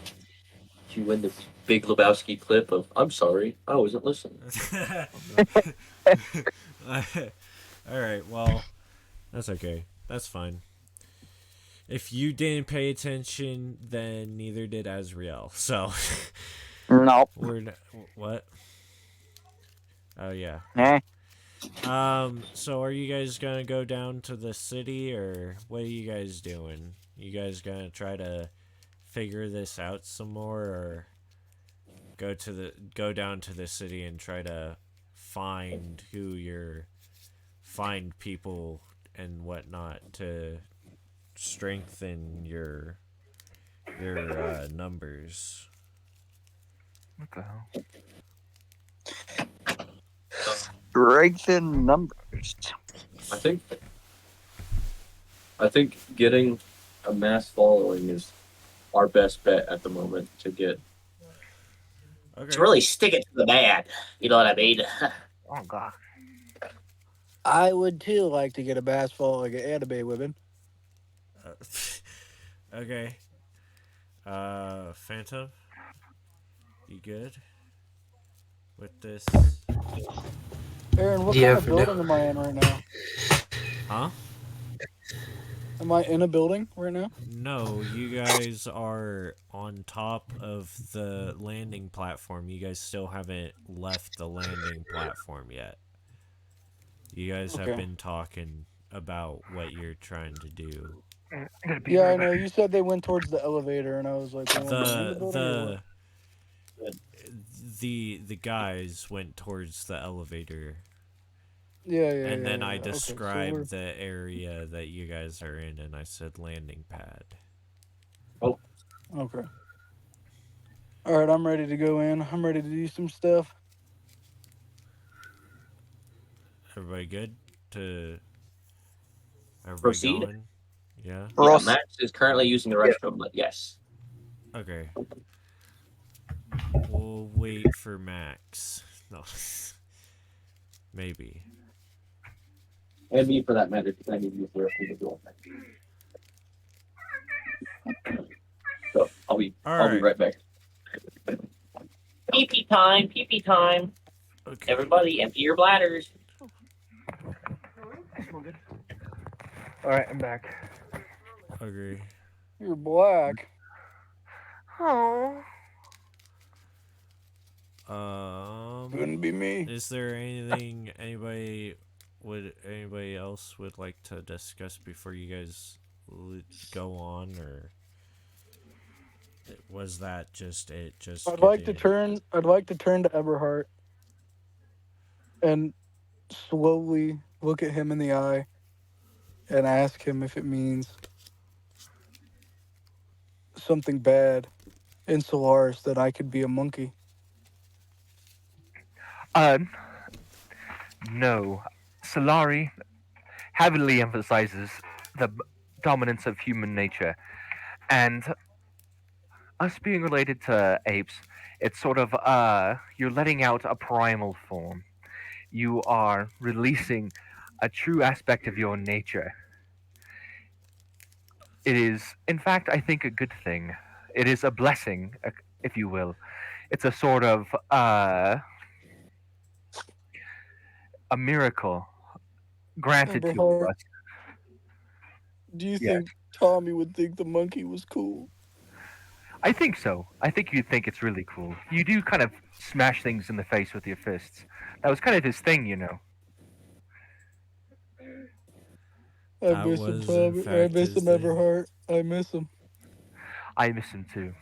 You win the Big Lebowski clip of "I'm sorry, I wasn't listening." All right. Well, that's okay. That's fine. If you didn't pay attention, then neither did Azriel. So Nope. what? Oh yeah. Eh? So are you guys gonna go down to the city, or what are you guys doing? You guys gonna try to figure this out some more, or go down to the city and try to find people and whatnot to strengthen your numbers? What the hell? Strengthen numbers. I think getting a mass following is our best bet at the moment to get. Okay. To really stick it to the man. You know what I mean? Oh god. I would too like to get a bass fall like an anime women. Uh, okay. Phantom, you good with this? Aaron, what Yeah, kind of for now. building am I in right now? Huh? Am I in a building right now? No, you guys are on top of the landing platform. You guys still haven't left the landing platform yet. You guys have Okay. been talking about what you're trying to do. I'm gonna be Yeah, I right know. back. You said they went towards the elevator, and I was like, well, am I in the The building or what? the guys went towards the elevator, Yeah, and then I Okay, so described the area that you guys are in, and I said landing pad. okay. All right, I'm ready to go in. I'm ready to do some stuff. Everybody good? To everybody Proceed. going? Yeah. Yeah, Ross. Max is currently using the restroom, but yes. Okay. We'll wait for Max. No. Maybe. And me for that matter, because I need to use the rest of the door. So All I'll be right. right back. Pee pee time, pee pee time. Okay. Everybody, empty your bladders. All right, I'm back. Agree. You're black. Oh. Couldn't be me. Is there anything anybody else would like to discuss before you guys go on, or was that just it? Just I'd like to getting turn. I'd like to turn to Eberhard and slowly look at him in the eye and ask him if it means something bad in Solaris that I could be a monkey. Uh, no. Solari heavily emphasizes the dominance of human nature, and us being related to apes, it's sort of you're letting out a primal form. You are releasing a true aspect of your nature. It is, in fact, I think a good thing. It is a blessing, if you will. It's a sort of a miracle granted to Eberhard, us. do you Yes, think Tommy would think the monkey was cool? I think so. I think you think it's really cool. You do kind of smash things in the face with your fists. That was kind of his thing, you know. I that miss him, was in Tommy. I fact miss his him, thing. Eberhard. I miss him. I miss him too.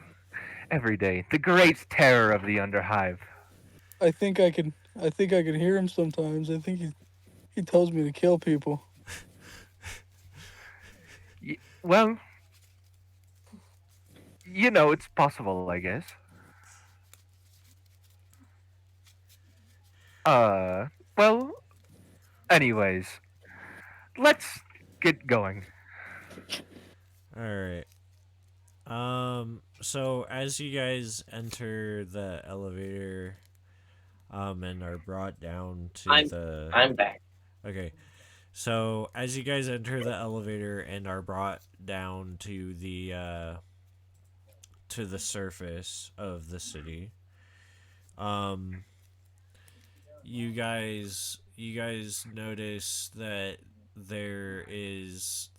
Every day. The great terror of the Underhive. I think I can. I think I can hear him sometimes. I think he tells me to kill people. Well, you know, it's possible, I guess. Uh, well, anyways, let's get going. All right. So as you guys enter the elevator, and are brought down to I'm the I'm back. okay. So as you guys enter the elevator and are brought down to the surface of the city, um, you guys notice that there's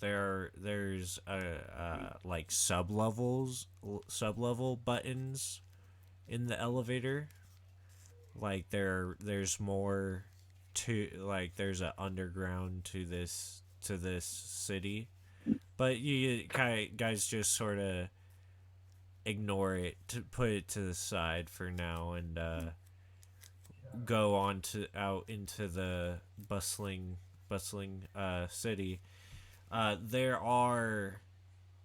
like sub level buttons in the elevator. Like there's more to, like, there's an underground to this city, but you guys just sort of ignore it, to put it to the side for now, and go on to out into the bustling city. There are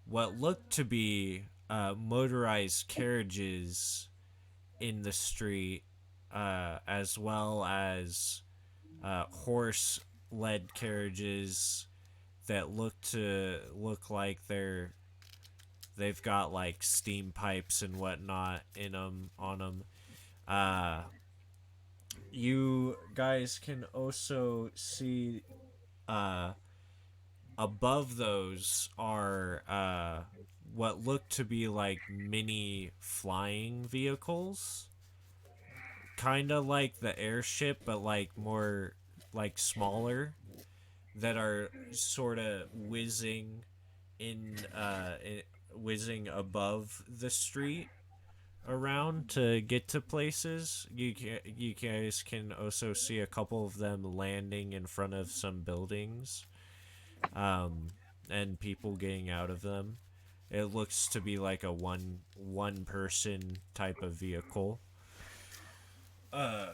what look to be motorized carriages in the street, as well as horse-led carriages that look like they've got like steam pipes and whatnot in them on them. Uh, you guys can also see uh, above those are what look to be like mini flying vehicles, kind of like the airship, but like more like smaller, that are sort of whizzing above the street around to get to places. You guys can also see a couple of them landing in front of some buildings, um, and people getting out of them. It looks to be like a one person type of vehicle. Uh,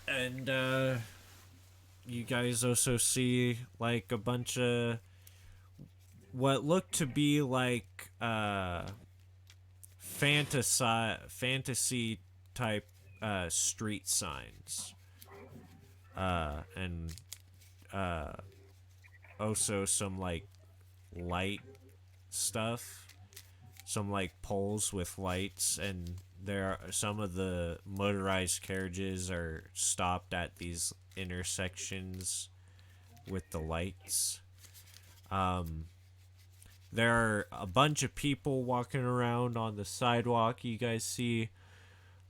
and you guys also see like a bunch of what look to be like fantasy type street signs, and uh, also some like light stuff, some like poles with lights, and there are some of the motorized carriages are stopped at these intersections with the lights. There are a bunch of people walking around on the sidewalk. You guys see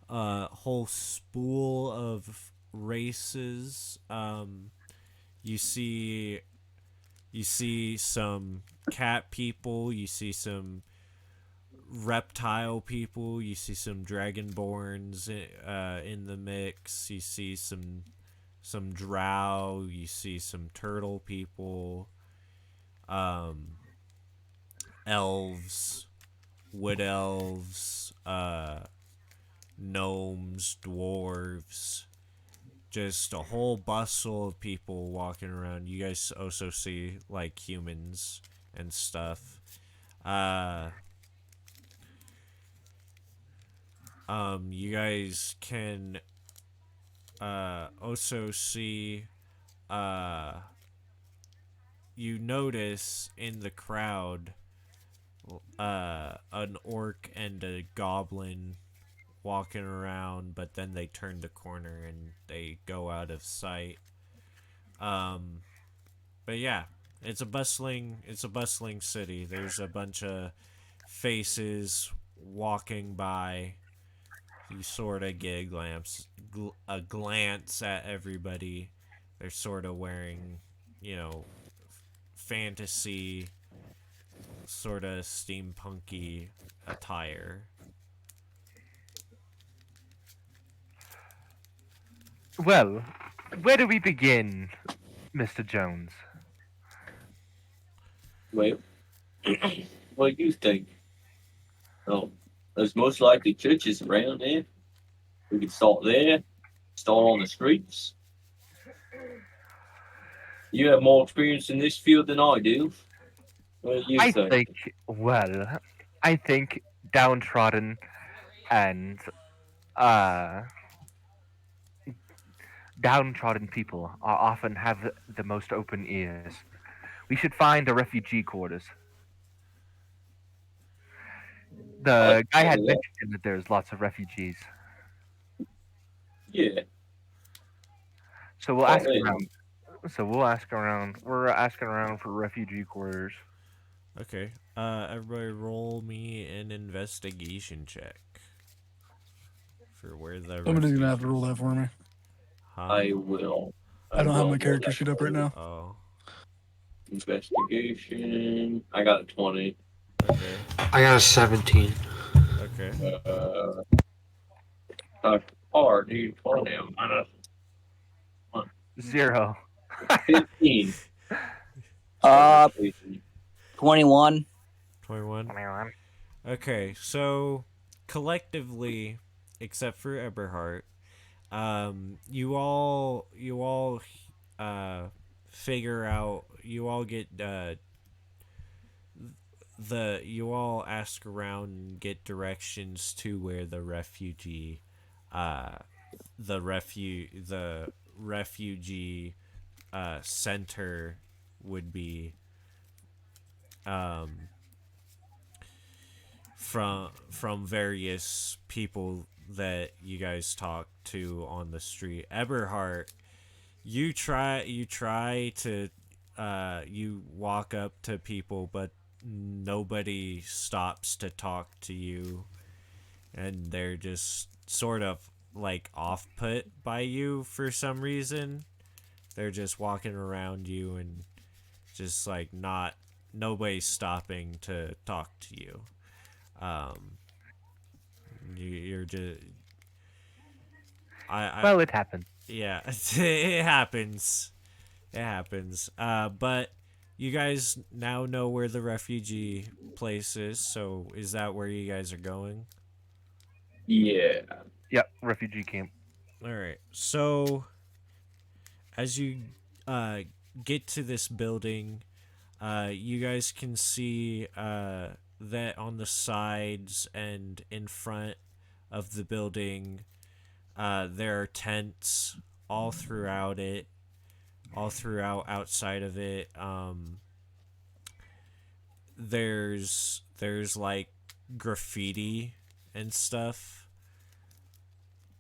a whole spool of races. You see some cat people. You see some reptile people. You see some dragonborns in the mix. You see some drow. You see some turtle people. Elves, wood elves, gnomes, dwarves, just a whole bustle of people walking around. You guys also see like humans and stuff. You guys can also see you notice in the crowd an orc and a goblin walking around, but then they turn the corner and they go out of sight. But yeah, it's a bustling city. There's a bunch of faces walking by. You sort of get a glance at everybody. They're sort of wearing, fantasy, sort of steampunky attire. Well, where do we begin, Mr. Jones? Well, what do you think? Oh, there's most likely churches around there. We could start there, start on the streets. You have more experience in this field than I do. What do you I think? think, well, I think downtrodden and uh downtrodden people are often have the most open ears. We should find a refugee quarters. I like The the guy sound had of that. mentioned that there's lots of refugees, Yeah, so we'll start ask there. around. So we'll ask around. We're asking around for refugee quarters. Okay. Everybody roll me an investigation check for where the Somebody's gonna have to roll refugees. that for me. Huh? I will. I I don't have will my roll character that sheet up for right you. now. Oh. Investigation. I got a 20. Okay. I got a 17. Okay. Hard, dude. 20. I'm on a 0. 15. Uh, 21. 21. Okay. So collectively, except for Eberhard, you all figure out. You all get you all ask around and get directions to where the refugee uh the refugee center would be, um from various people that you guys talk to on the street. Eberhard, you try to you walk up to people, but nobody stops to talk to you, and they're just sort of like off put by you for some reason. They're just walking around you and just like not nobody's stopping to talk to you. Um, you're just I Well, it happened. yeah, it happens. It happens. But you guys now know where the refugee place is, so is that where you guys are going? Yeah. Yep, refugee camp. All right. So as you uh, get to this building, you guys can see that on the sides and in front of the building, there are tents all throughout it, all throughout outside of it. There's like graffiti and stuff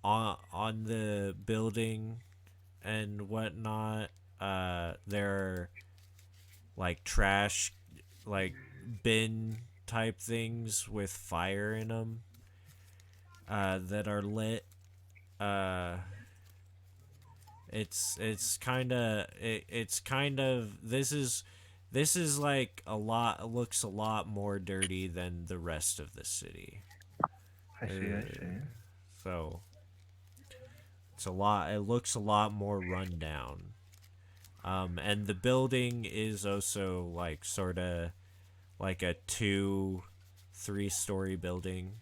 on the building and whatnot. there are like trash, like bin type things with fire in them that are lit. Uh, it's kind of this is like a lot looks a lot more dirty than the rest of the city. I see. I see. So it's a lot. It looks a lot more run down. And the building is also like sort of like a 2, 3 story building.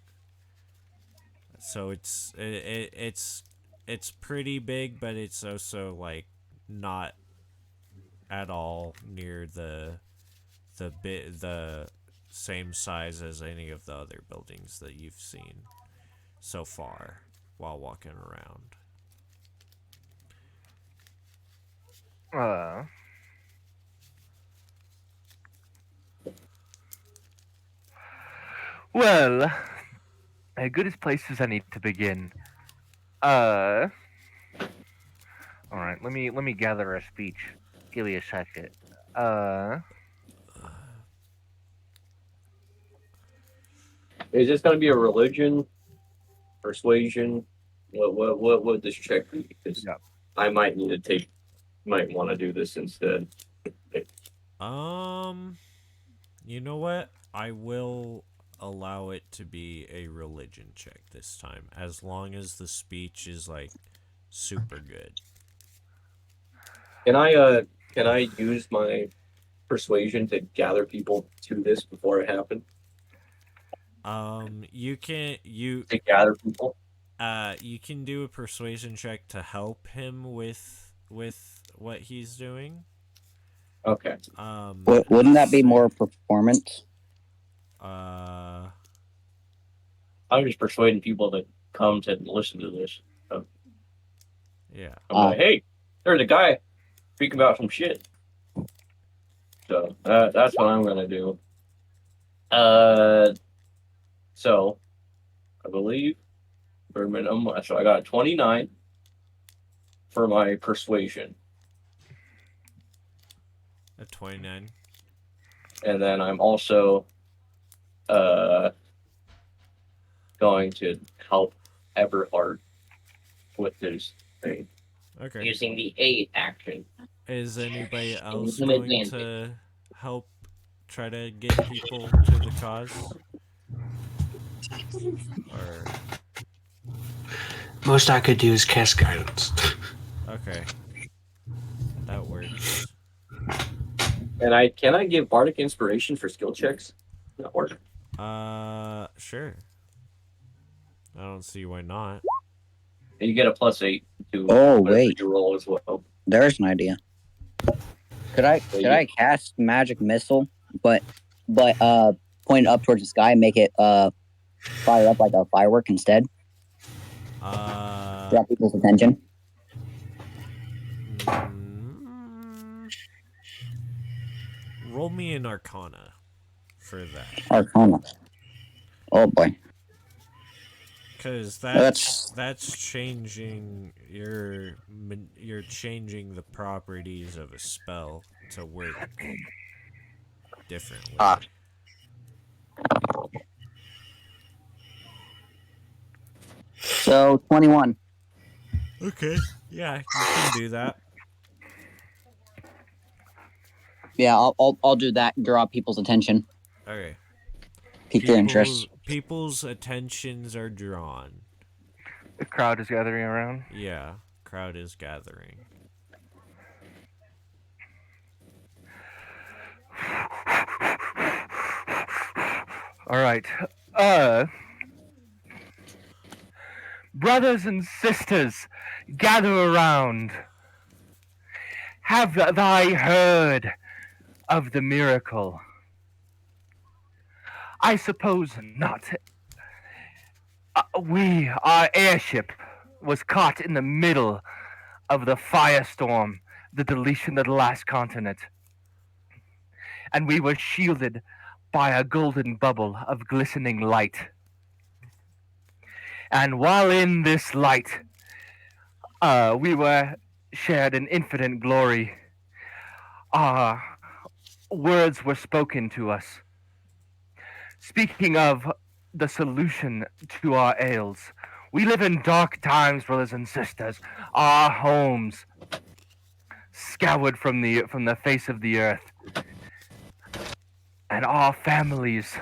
So it's pretty big, but it's also like not at all near the same size as any of the other buildings that you've seen so far while walking around. Uh, well, as good as place as I need to begin. Uh, all right. Let me gather a speech. Give me a second. Is this going to be a religion, persuasion? What would this check be? Because Yeah. I might want to do this instead. You know what? I will allow it to be a religion check this time, as long as the speech is like super good. Can I use my persuasion to gather people to this before it happened? You can To gather people. you can do a persuasion check to help him with what he's doing. Okay. Wouldn't that be more performance? I'm just persuading people to come to listen to this. Yeah. I'm like, hey, there's a guy speaking about some shit. So that's what I'm gonna do. So I believe for a minimum, so I got 29 for my persuasion, A 29. and then I'm also going to help Everhard with his thing Okay. using the aid action. Is anybody else Some going advantage. to help try to get people to the cause? Or Most I could do is cast guidance. okay. That works. And can I give bardic inspiration for skill checks? That work. Sure. I don't see why not. And you get a +8 to Oh, whatever wait. you roll as well. There's an idea. Could I cast magic missile, but point up towards the sky and make it fire up like a firework instead? Draw people's attention. Roll me an Arcana for that. Arcana. Oh boy. Because that's changing you're changing the properties of a spell to work differently. So 21. Okay. Yeah, you can do that. Yeah, I'll do that and draw people's attention. Okay. Pique their interest. People's attentions are drawn. The crowd is gathering around. Yeah, crowd is gathering. All right. Brothers and sisters, gather around. Have thy heard of the miracle? I suppose not. Our airship was caught in the middle of the firestorm, the deletion of the last continent. And we were shielded by a golden bubble of glistening light. And while in this light, we were shared an infinite glory. words were spoken to us. Speaking of the solution to our ails, we live in dark times, brothers and sisters. Our homes scoured from the face of the earth, and our families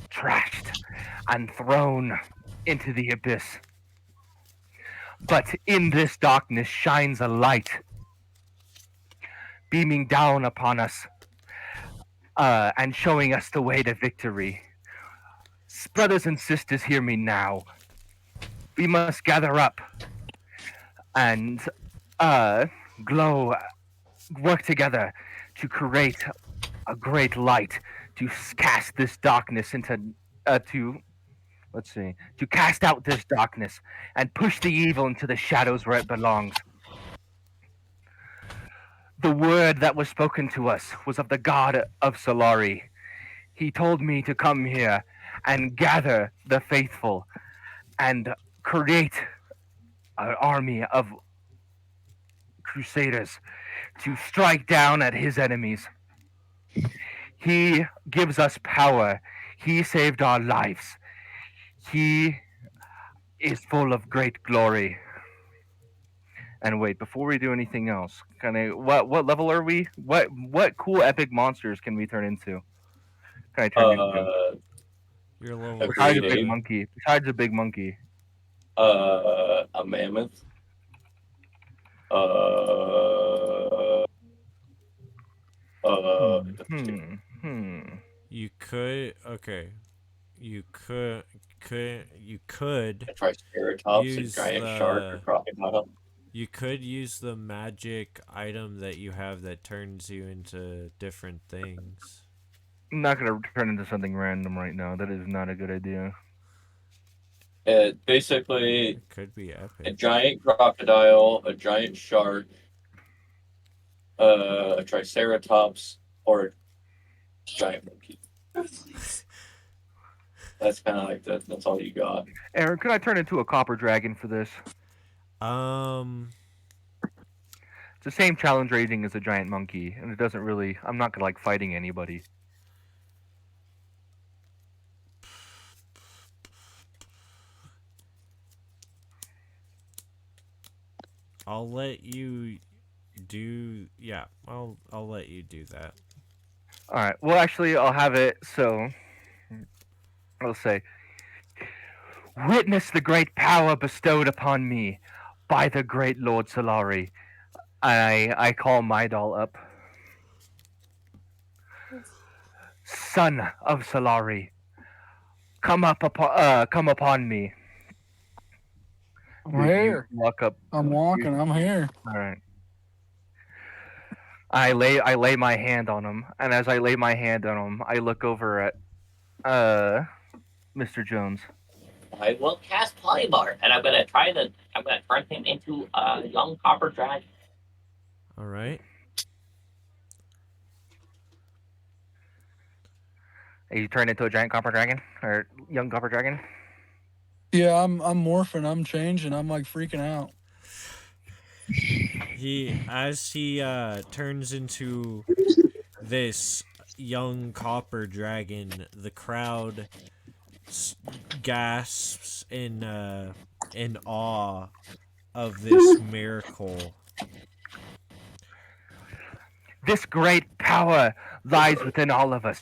trashed and thrown into the abyss. But in this darkness shines a light, beaming down upon us, and showing us the way to victory. Brothers and sisters, hear me now. We must gather up and glow, work together to create a great light to cast this darkness into to let's see, to cast out this darkness and push the evil into the shadows where it belongs. The word that was spoken to us was of the god of Solari. He told me to come here and gather the faithful and create an army of crusaders to strike down at his enemies. He gives us power. He saved our lives. He is full of great glory. And wait, before we do anything else, kind of what level are we? What cool epic monsters can we turn into? Can I turn into? You're level A Besides a great big ape. 7. monkey. Besides a big monkey. A mammoth. You could okay. You could A triceratops, a use giant shark, a the crocodile. you could use the magic item that you have that turns you into different things. I'm not gonna turn into something random right now. That is not a good idea. Basically, It could be a epic. giant crocodile, a giant shark, a triceratops, or a giant monkey. That's kind of like that. That's all you got. Aaron, could I turn into a copper dragon for this? Um It's the same challenge rating as a giant monkey, and it doesn't really. I'm not gonna like fighting anybody. I'll let you do yeah, I'll let you do that. All right. Well, actually, I'll have it. So I'll say, witness the great power bestowed upon me by the great Lord Solari. I call my doll up. Son of Solari, come upon me. I'm You here. walk up. I'm walking. I'm here. All right. I lay my hand on him, and as I lay my hand on him, I look over at Mr. Jones. I will cast Polymorph, and I'm gonna turn him into a young copper dragon. All right. Are you turned into a giant copper dragon or young copper dragon? Yeah, I'm morphing. I'm changing. I'm like freaking out. He turns into this young copper dragon, the crowd gasps in awe of this miracle. This great power lies within all of us.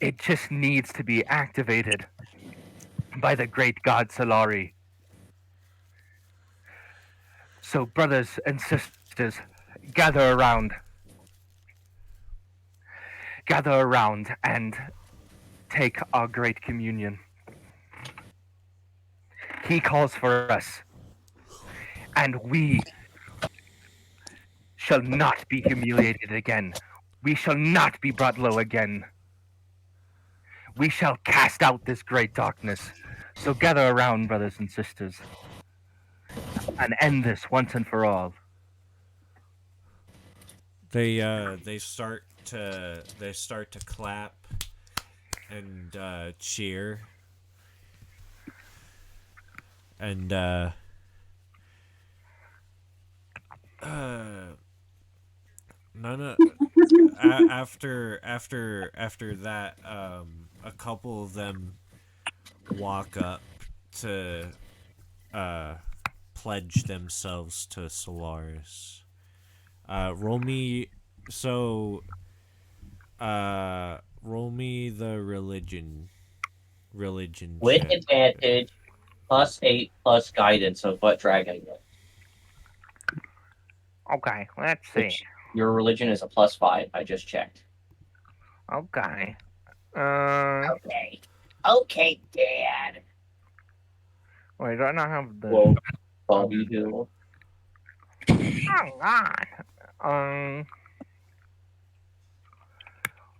It just needs to be activated by the great god Solari. So, brothers and sisters, gather around. Gather around and take our great communion. He calls for us, and we shall not be humiliated again. We shall not be brought low again. We shall cast out this great darkness. So gather around, brothers and sisters, and end this once and for all. They start to clap and cheer and none of after that, a couple of them walk up to uh, pledge themselves to Solaris. Roll me so roll me the religion With check. advantage, +8 plus guidance of what dragon, Okay, let's see. which your religion is a +5. I just checked. Okay. Okay. Okay, Dad. Wait, do I not have the? Well, Bobby Hill. Oh God. Um,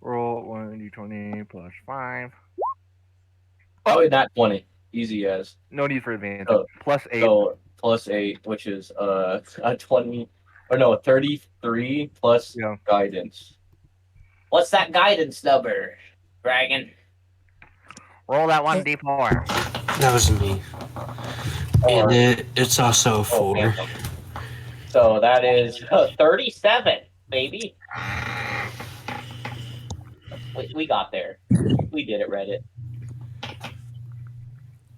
roll 1d20 plus 5. Oh, not 20. Easy as. No need for advantage. So, Plus 8. so +8, which is a 20, or no, 33 plus Yeah. guidance. What's that guidance number, Dragon? Roll that 1d4. That was me. Or And it's also a 4. family. So that is 37, baby. We got there. We did it, Reddit.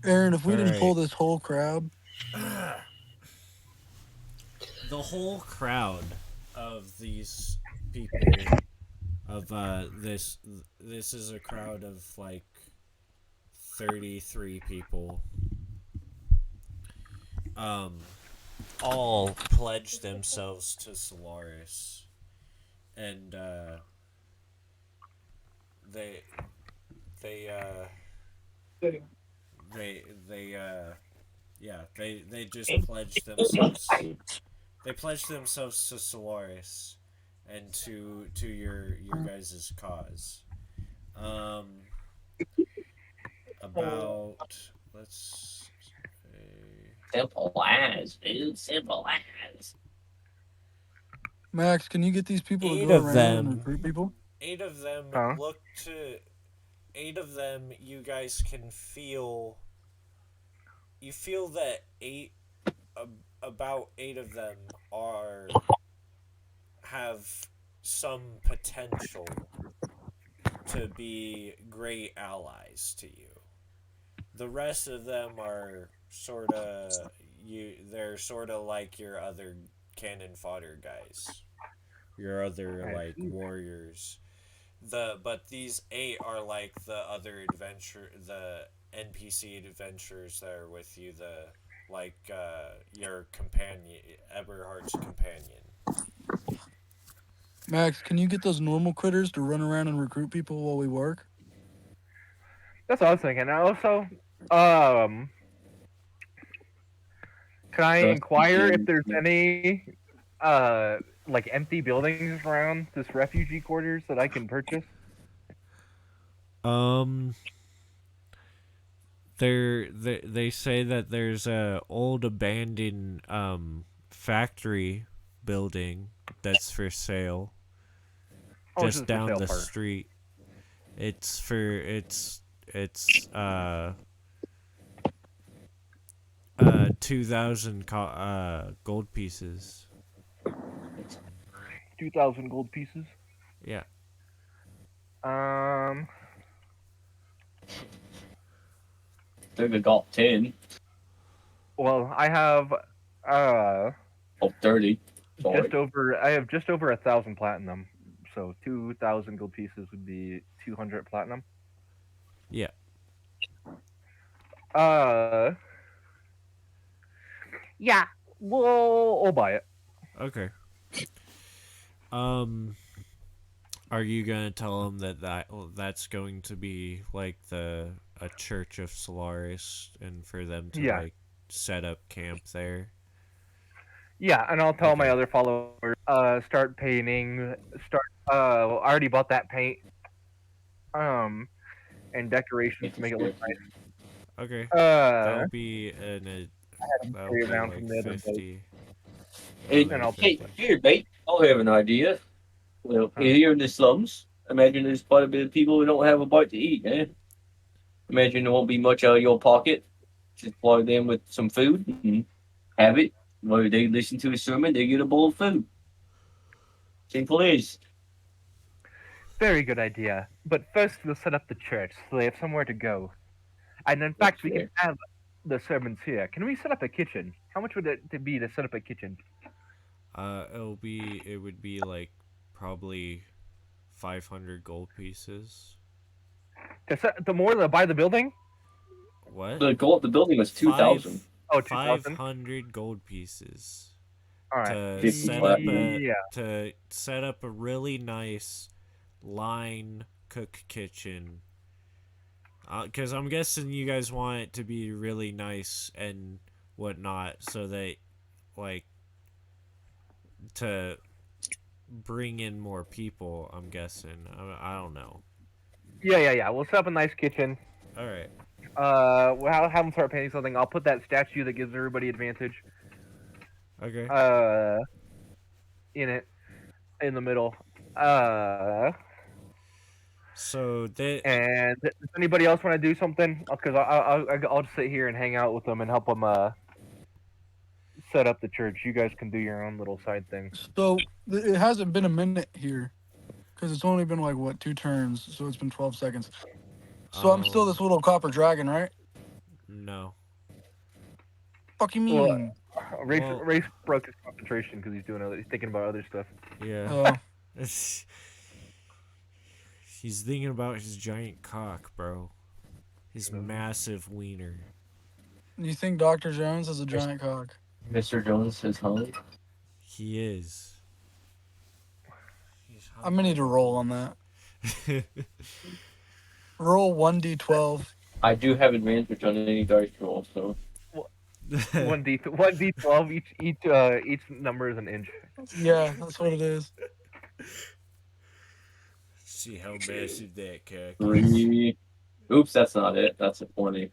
Aaron, if we didn't Alright. pull this whole crowd, The whole crowd of these people of this is a crowd of like 33 people, all pledged themselves to Solaris, and they they they just pledged themselves. They pledged themselves to Solaris and to your guys' cause. About let's say Simple as, dude. Simple as. Max, can you get these people to Eight go of around them. and recruit people? 8 of them Huh? look to 8 of them you guys can feel. You feel that about 8 of them have some potential to be great allies to you. The rest of them are sort of they're sort of like your other cannon fodder guys. Your other I like see. warriors. But these 8 are like the NPC adventurers that are with you, the like your companion, Eberhard's companion. Max, can you get those normal critters to run around and recruit people while we work? That's what I was thinking. Also, um, can I inquire if there's any like empty buildings around this refugee quarters that I can purchase? They say that there's a old abandoned factory building that's for sale Oh, it's just just for down sale the part. street. It's 2,000 gold pieces. 2,000 gold pieces. Yeah. Um, They got 10. well, I have Oh, 30. Sorry. I have just over 1,000 platinum. So 2,000 gold pieces would be 200 platinum. Yeah. Yeah, we'll buy it. Okay. Are you gonna tell them that's going to be like a church of Solaris, and for them to Yeah. like set up camp there? Yeah, and I'll tell my Okay. other followers, start painting, I already bought that paint, and decorations to make it look nice. Okay. I That'll be that'll carry be around like from the other boat, 50. Hey, and I'll hey, 50. here, mate. I have an idea. Well, Huh. here in the slums, imagine there's quite a bit of people who don't have a bite to eat, eh? Imagine there won't be much out of your pocket. Just plug them with some food and have it. While they listen to a sermon, they get a bowl of food. Please. Very good idea. But first, we'll set up the church so they have somewhere to go. And in fact, we Okay. can have the servants here. Can we set up a kitchen? How much would it be to set up a kitchen? It would be like probably 500 gold pieces. The more to buy the building? What? The building was 2,000. Oh, 2,000? 500 gold pieces All right. to 50 set up platinum. a really nice line cook kitchen. Because I'm guessing you guys want it to be really nice and whatnot, so that like to bring in more people. I'm guessing. I don't know. Yeah. We'll set up a nice kitchen. All right. We'll have them start painting something. I'll put that statue that gives everybody advantage. Okay. In it, in the middle. So that And does anybody else want to do something? Because I'll just sit here and hang out with them and help them set up the church. You guys can do your own little side thing. So it hasn't been a minute here, because it's only been like what 2 turns, so it's been 12 seconds. So I'm still this little copper dragon, right? no. Fuck you Well, mean? Race broke his concentration because he's thinking about other stuff. Yeah. He's thinking about his giant cock, bro. His massive wiener. You think Dr. Jones has a giant cock? Mr. Jones is home. He is. I'm gonna need to roll on that. Roll 1d12. I do have advantage on any dice roll, so 1d12 each number is an inch. Yeah, that's what it is. See how massive that cock is. 3. Oops, that's not it. That's a 20.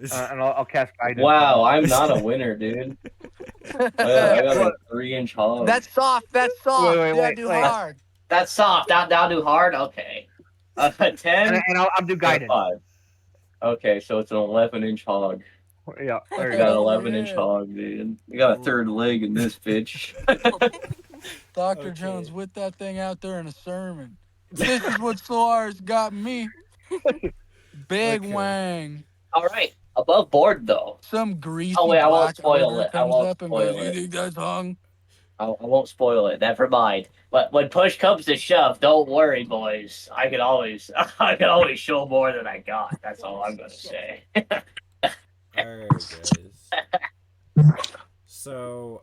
And I'll cast guidance. Wow, I'm not a winner, dude. I got a 3-inch hog. That's soft. That's soft. Wait, do wait. hard. That's soft. That'll do hard. Okay. 10. And I'll do guidance. 5. Okay, so it's an 11-inch hog. Yeah, there We you got an go. 11-inch hog, dude. We got a third leg in this bitch. Dr. Okay. Jones with that thing out there in a sermon. This is what Solaris got me. Big Okay. wang. All right. Above board, though. Some greasy Oh, wait, I won't black spoil odor it. I comes won't up and spoil goes, you it. think that's hung? I won't spoil it. Never mind. But when push comes to shove, don't worry, boys. I can always show more than I got. That's all I'm gonna say. Alright, guys. So,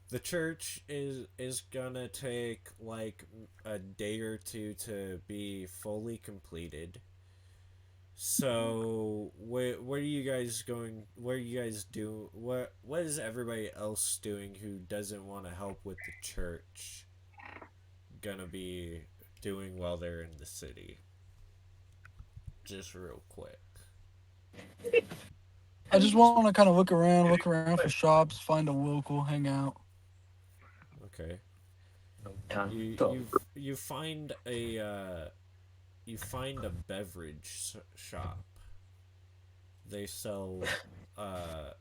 the church is gonna take like a day or two to be fully completed. So, what are you guys going? What are you guys do? What is everybody else doing who doesn't want to help with the church? Gonna be doing while they're in the city? Just real quick. I just want to kind of look around for shops, find a local, hang out. Okay. Time. You find a beverage shop. They sell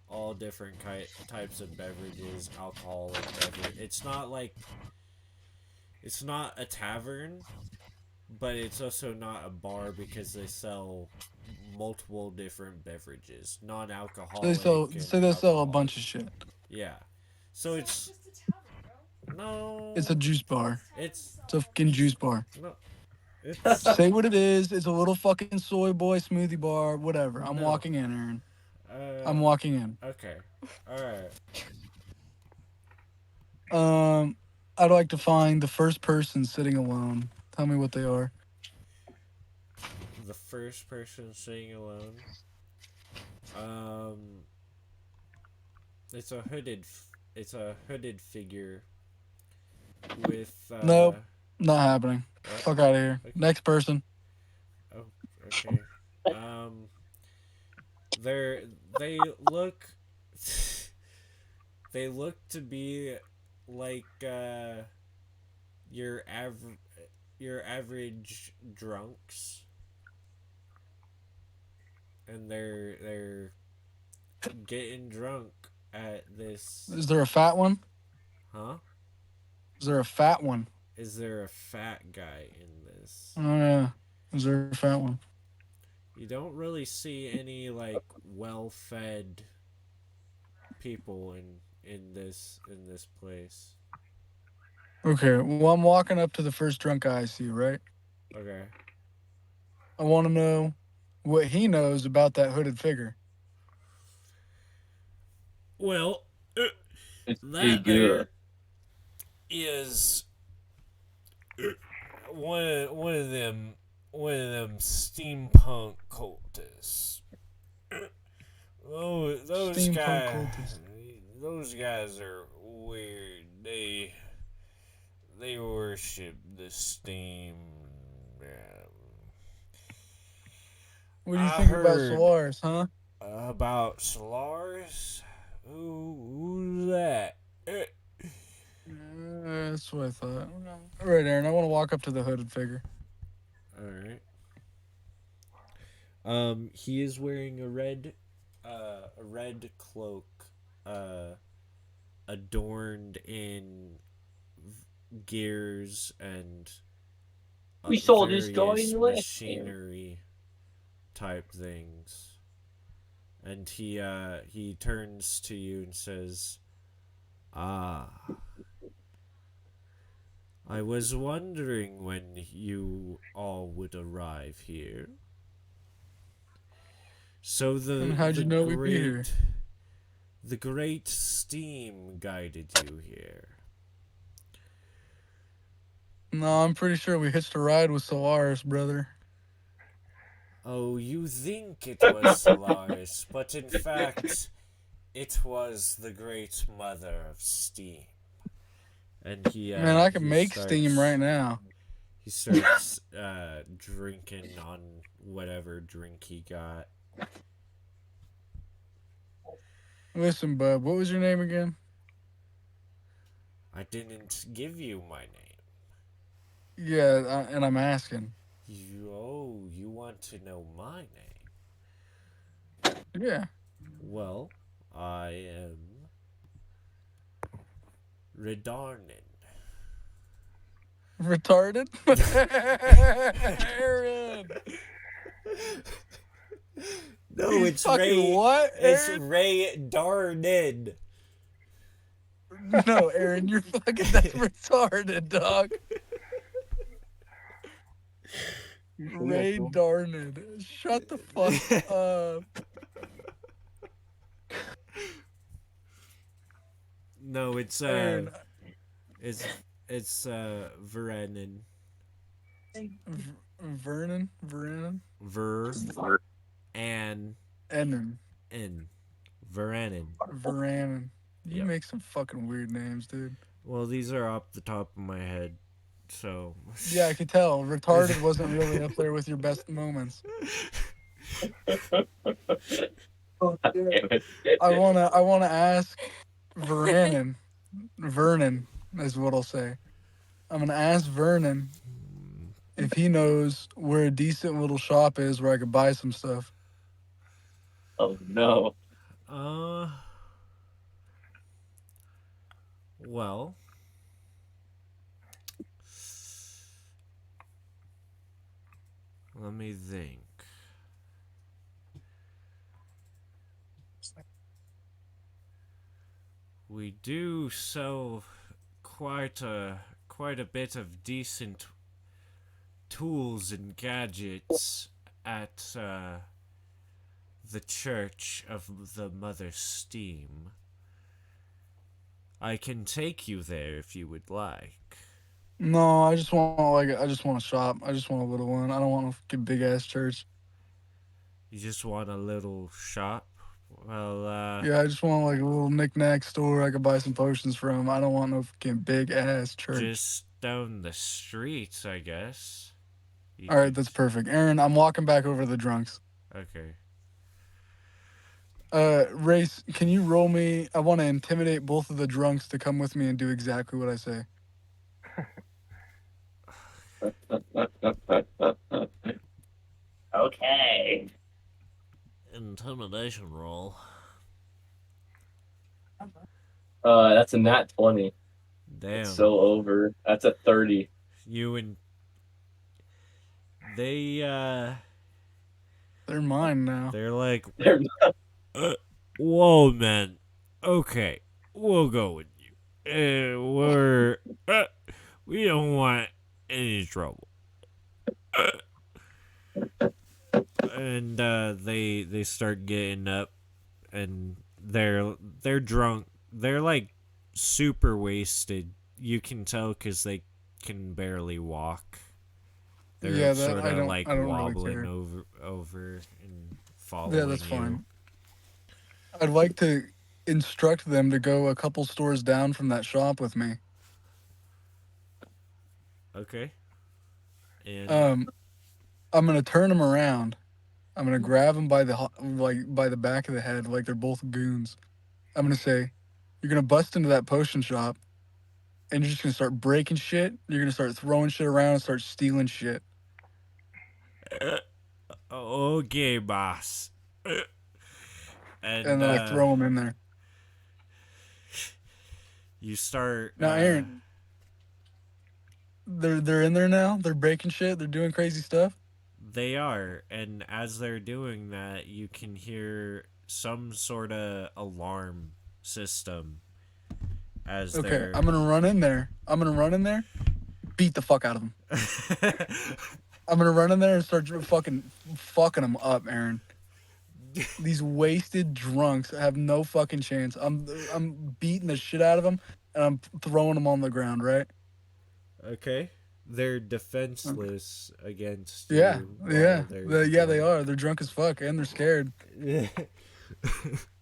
all different types of beverages, alcoholic beverage. It's not a tavern, but it's also not a bar because they sell multiple different beverages, non-alcoholic. They sell a bunch of shit. Yeah. So it's no. It's a juice bar. It's a fucking juice bar. no. It's Say what it is. It's a little fucking soy boy smoothie bar. Whatever. I'm No. walking in, Aaron. I'm walking in. Okay. All right. I'd like to find the first person sitting alone. Tell me what they are. The first person sitting alone. It's a hooded figure with. Nope. Not happening. Fuck out of here. Okay. Next person. Oh, okay. They look. They look to be like your average drunks, and they're getting drunk at this. Is there a fat one? Huh? there a fat one? Is there a fat guy in this? Oh yeah. Is there a fat one? You don't really see any like well-fed people in this place. Okay. Well, I'm walking up to the first drunk guy I see. Right. Okay. I want to know what he knows about that hooded figure. Well, It's pretty that good. there is one of them steampunk cultists. Those Steampunk guys cultist. those guys are weird. They worship the steam. What do you I think about heard Solaris, huh? about Solaris. Who's that? That's what I thought. All right, Aaron. I want to walk up to the hooded figure. All right. He is wearing a red cloak, adorned in gears and We saw this guy in various the last game. machinery type things. And he turns to you and says, "Ah, I was wondering when you all would arrive here. So And how'd you know we'd be here? the great steam guided you here. No, I'm pretty sure we hitched a ride with Solaris, brother. Oh, you think it was Solaris, but in fact, it was the great mother of steam." And Man, I can he make steam right now. He starts drinking on whatever drink he got. Listen, bub, what was your name again? I didn't give you my name. Yeah, and I'm asking. You want to know my name? Yeah. Well, I am Redarnin. Retarded? Aaron! No, He's it's fucking Ray. what, It's Aaron? Ray Darnin. No, Aaron, you're fucking that's retarded, dog. Ray Darned. Shut the fuck up. No, it's Aaron, it's Verenin. Vernon? Ver and Enon. N. Verenin. Veranin. You Yep. make some fucking weird names, dude. Well, these are off the top of my head, so. Yeah, I could tell. Retarded wasn't really up there with your best moments. I wanna ask Vernon is what I'll say. I'm gonna ask Vernon if he knows where a decent little shop is where I could buy some stuff. Oh no. Well. Let me think. We do sell quite a bit of decent tools and gadgets at the Church of the Mother Steam. I can take you there if you would like. No, I just want a shop. I just want a little one. I don't want a fucking big ass church. You just want a little shop? Well, Yeah, I just want like a little knick-knack store I could buy some potions from. I don't want no fucking big ass church. just down the street, I guess. All right, that's perfect. Aaron, I'm walking back over to the drunks. Okay. Race, can you roll me? I want to intimidate both of the drunks to come with me and do exactly what I say. Okay. Intimidation roll. That's a nat 20. It's damn. so over. That's a 30. You and they They're mine now. they're like, They're whoa, man. Okay, we'll go with you. We're we don't want any trouble. And they start getting up, and they're drunk. They're like super wasted. You can tell because they can barely walk. They're Yeah, that sort of like I don't really wobbling care. over and Yeah, that's following you. fine. I'd like to instruct them to go a couple stores down from that shop with me. Okay. And Um, I'm gonna turn them around. I'm gonna grab them by the by the back of the head, like they're both goons. I'm gonna say, "You're gonna bust into that potion shop, and you're just gonna start breaking shit. You're gonna start throwing shit around and start stealing shit, okay, boss. and And then I throw them in there." you start Now, Aaron, they're in there now. They're breaking shit. They're doing crazy stuff. they are, and as they're doing that, you can hear some sort of alarm system as Okay, they're I'm gonna run in there. I'm gonna run in there, beat the fuck out of them. I'm gonna run in there and start fucking them up, Aaron. These wasted drunks have no fucking chance. I'm beating the shit out of them, and I'm throwing them on the ground. Right? Okay. They're defenseless against Yeah, you while yeah, they're yeah. They drunk. are. They're drunk as fuck, and they're scared. Yeah.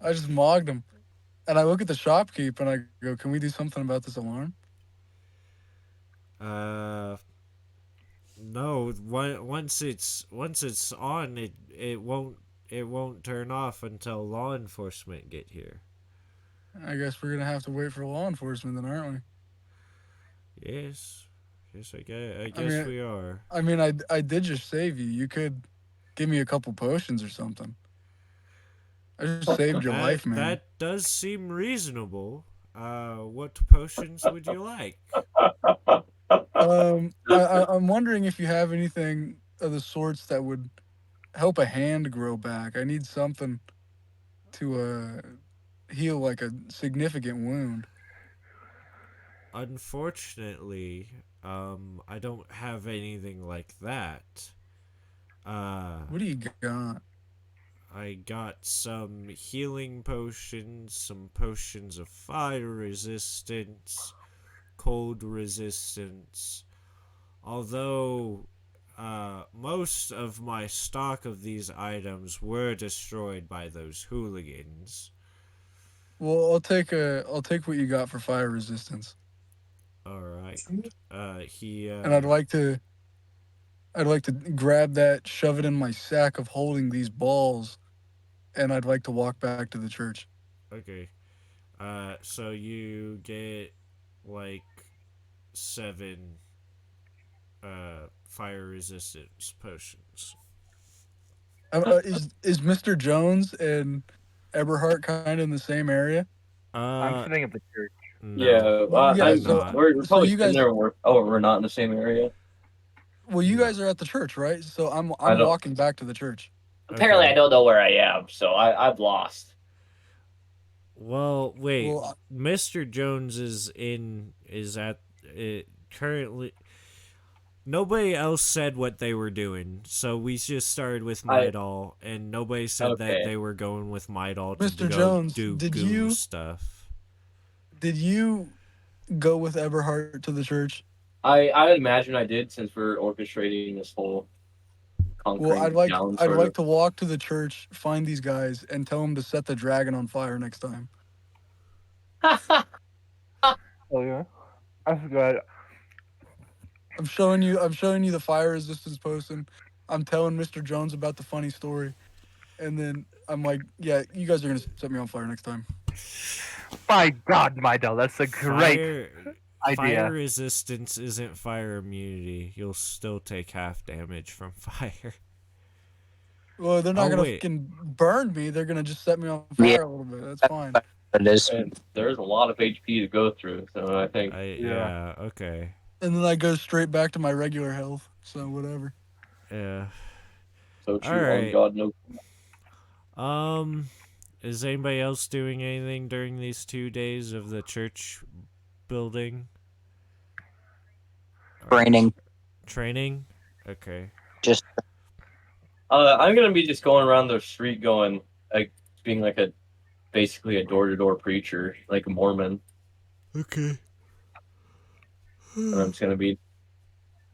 I just mogged them, and I look at the shopkeep and I go, "Can we do something about this alarm?" uh no, once it's on, it won't turn off until law enforcement get here. I guess we're gonna have to wait for law enforcement, then, aren't we? Yes. Yes, I I guess mean, we are. I did just save you. You could give me a couple potions or something. I just saved your That life, man. that does seem reasonable. What potions would you like? I'm wondering if you have anything of the sorts that would help a hand grow back. I need something to heal like a significant wound. Unfortunately, I don't have anything like that. Uh, What do you got? I got some healing potions, some potions of fire resistance, cold resistance. Although, most of my stock of these items were destroyed by those hooligans. Well, I'll take what you got for fire resistance, All right. He and I'd like to grab that, shove it in my sack of holding these balls, and I'd like to walk back to the church. okay. So you get like 7 fire resistance potions. Is Mr. Jones and Eberhart kind of in the same area? I'm Uh, sitting at the church. yeah. no, Yeah, they're I'm. so not. We're so probably you sitting guys, there. And we're not in the same area. well, you No. guys are at the church, right? So I I'm don't. walking back to the church. Apparently, I Okay. don't know where I am, so I've lost. Well, wait. Well, Mr. Jones is at it currently. Nobody else said what they were doing, so we just started with I Midal, and nobody said that okay. they were going with Midal to Mr. go Jones, do goon stuff. did you go with Eberhart to the church? I would imagine I did since we're orchestrating this whole Well, conquering down I'd sort like of. to walk to the church, find these guys, and tell them to set the dragon on fire next time. Oh yeah, I forgot. I'm showing you the fire resistance potion. I'm telling Mr. Jones about the funny story, and then I'm like, yeah, you guys are gonna set me on fire next time. By God, Midel, that's a great Fire idea. resistance isn't fire immunity. You'll still take half damage from fire. Well, they're not Oh gonna wait. fucking burn me. They're gonna just set me on Yeah, fire a little bit. That's fine. It is. and there's a lot of HP to go through. So I think Yeah. Okay. And then I go straight back to my regular health. So whatever. Yeah. so All true on right. God knows. Um, is anybody else doing anything during these 2 days of the church building? Training. Training? Okay. Just I'm gonna be just going around the street, going like being like a basically a door-to-door preacher, like a Mormon, Okay. and I'm just gonna be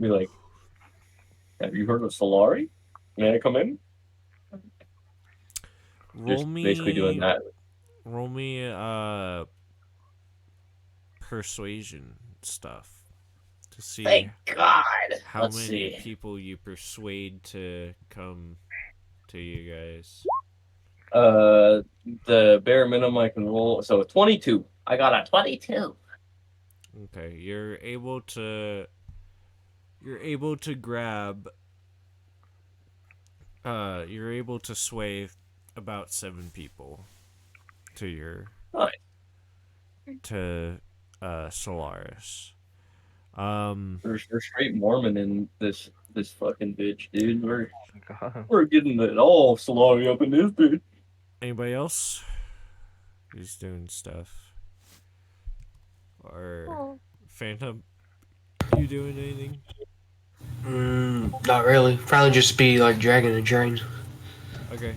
like, "Have you heard of Solari? May I come in?" Roll Just basically doing me that. roll me persuasion stuff to see Thank God. how Let's many see. people you persuade to come to you guys. The bare minimum I can roll. So 22. I got a 22. Okay, you're able to grab you're able to sway about 7 people to your Nice. to Solaris. We're straight Mormon in this fucking bitch, dude. God. We're getting it all Solari up in this bitch. Anybody else who's doing stuff? Or Phantom, you doing anything? Not really. Probably just be like dragging a drain. Okay.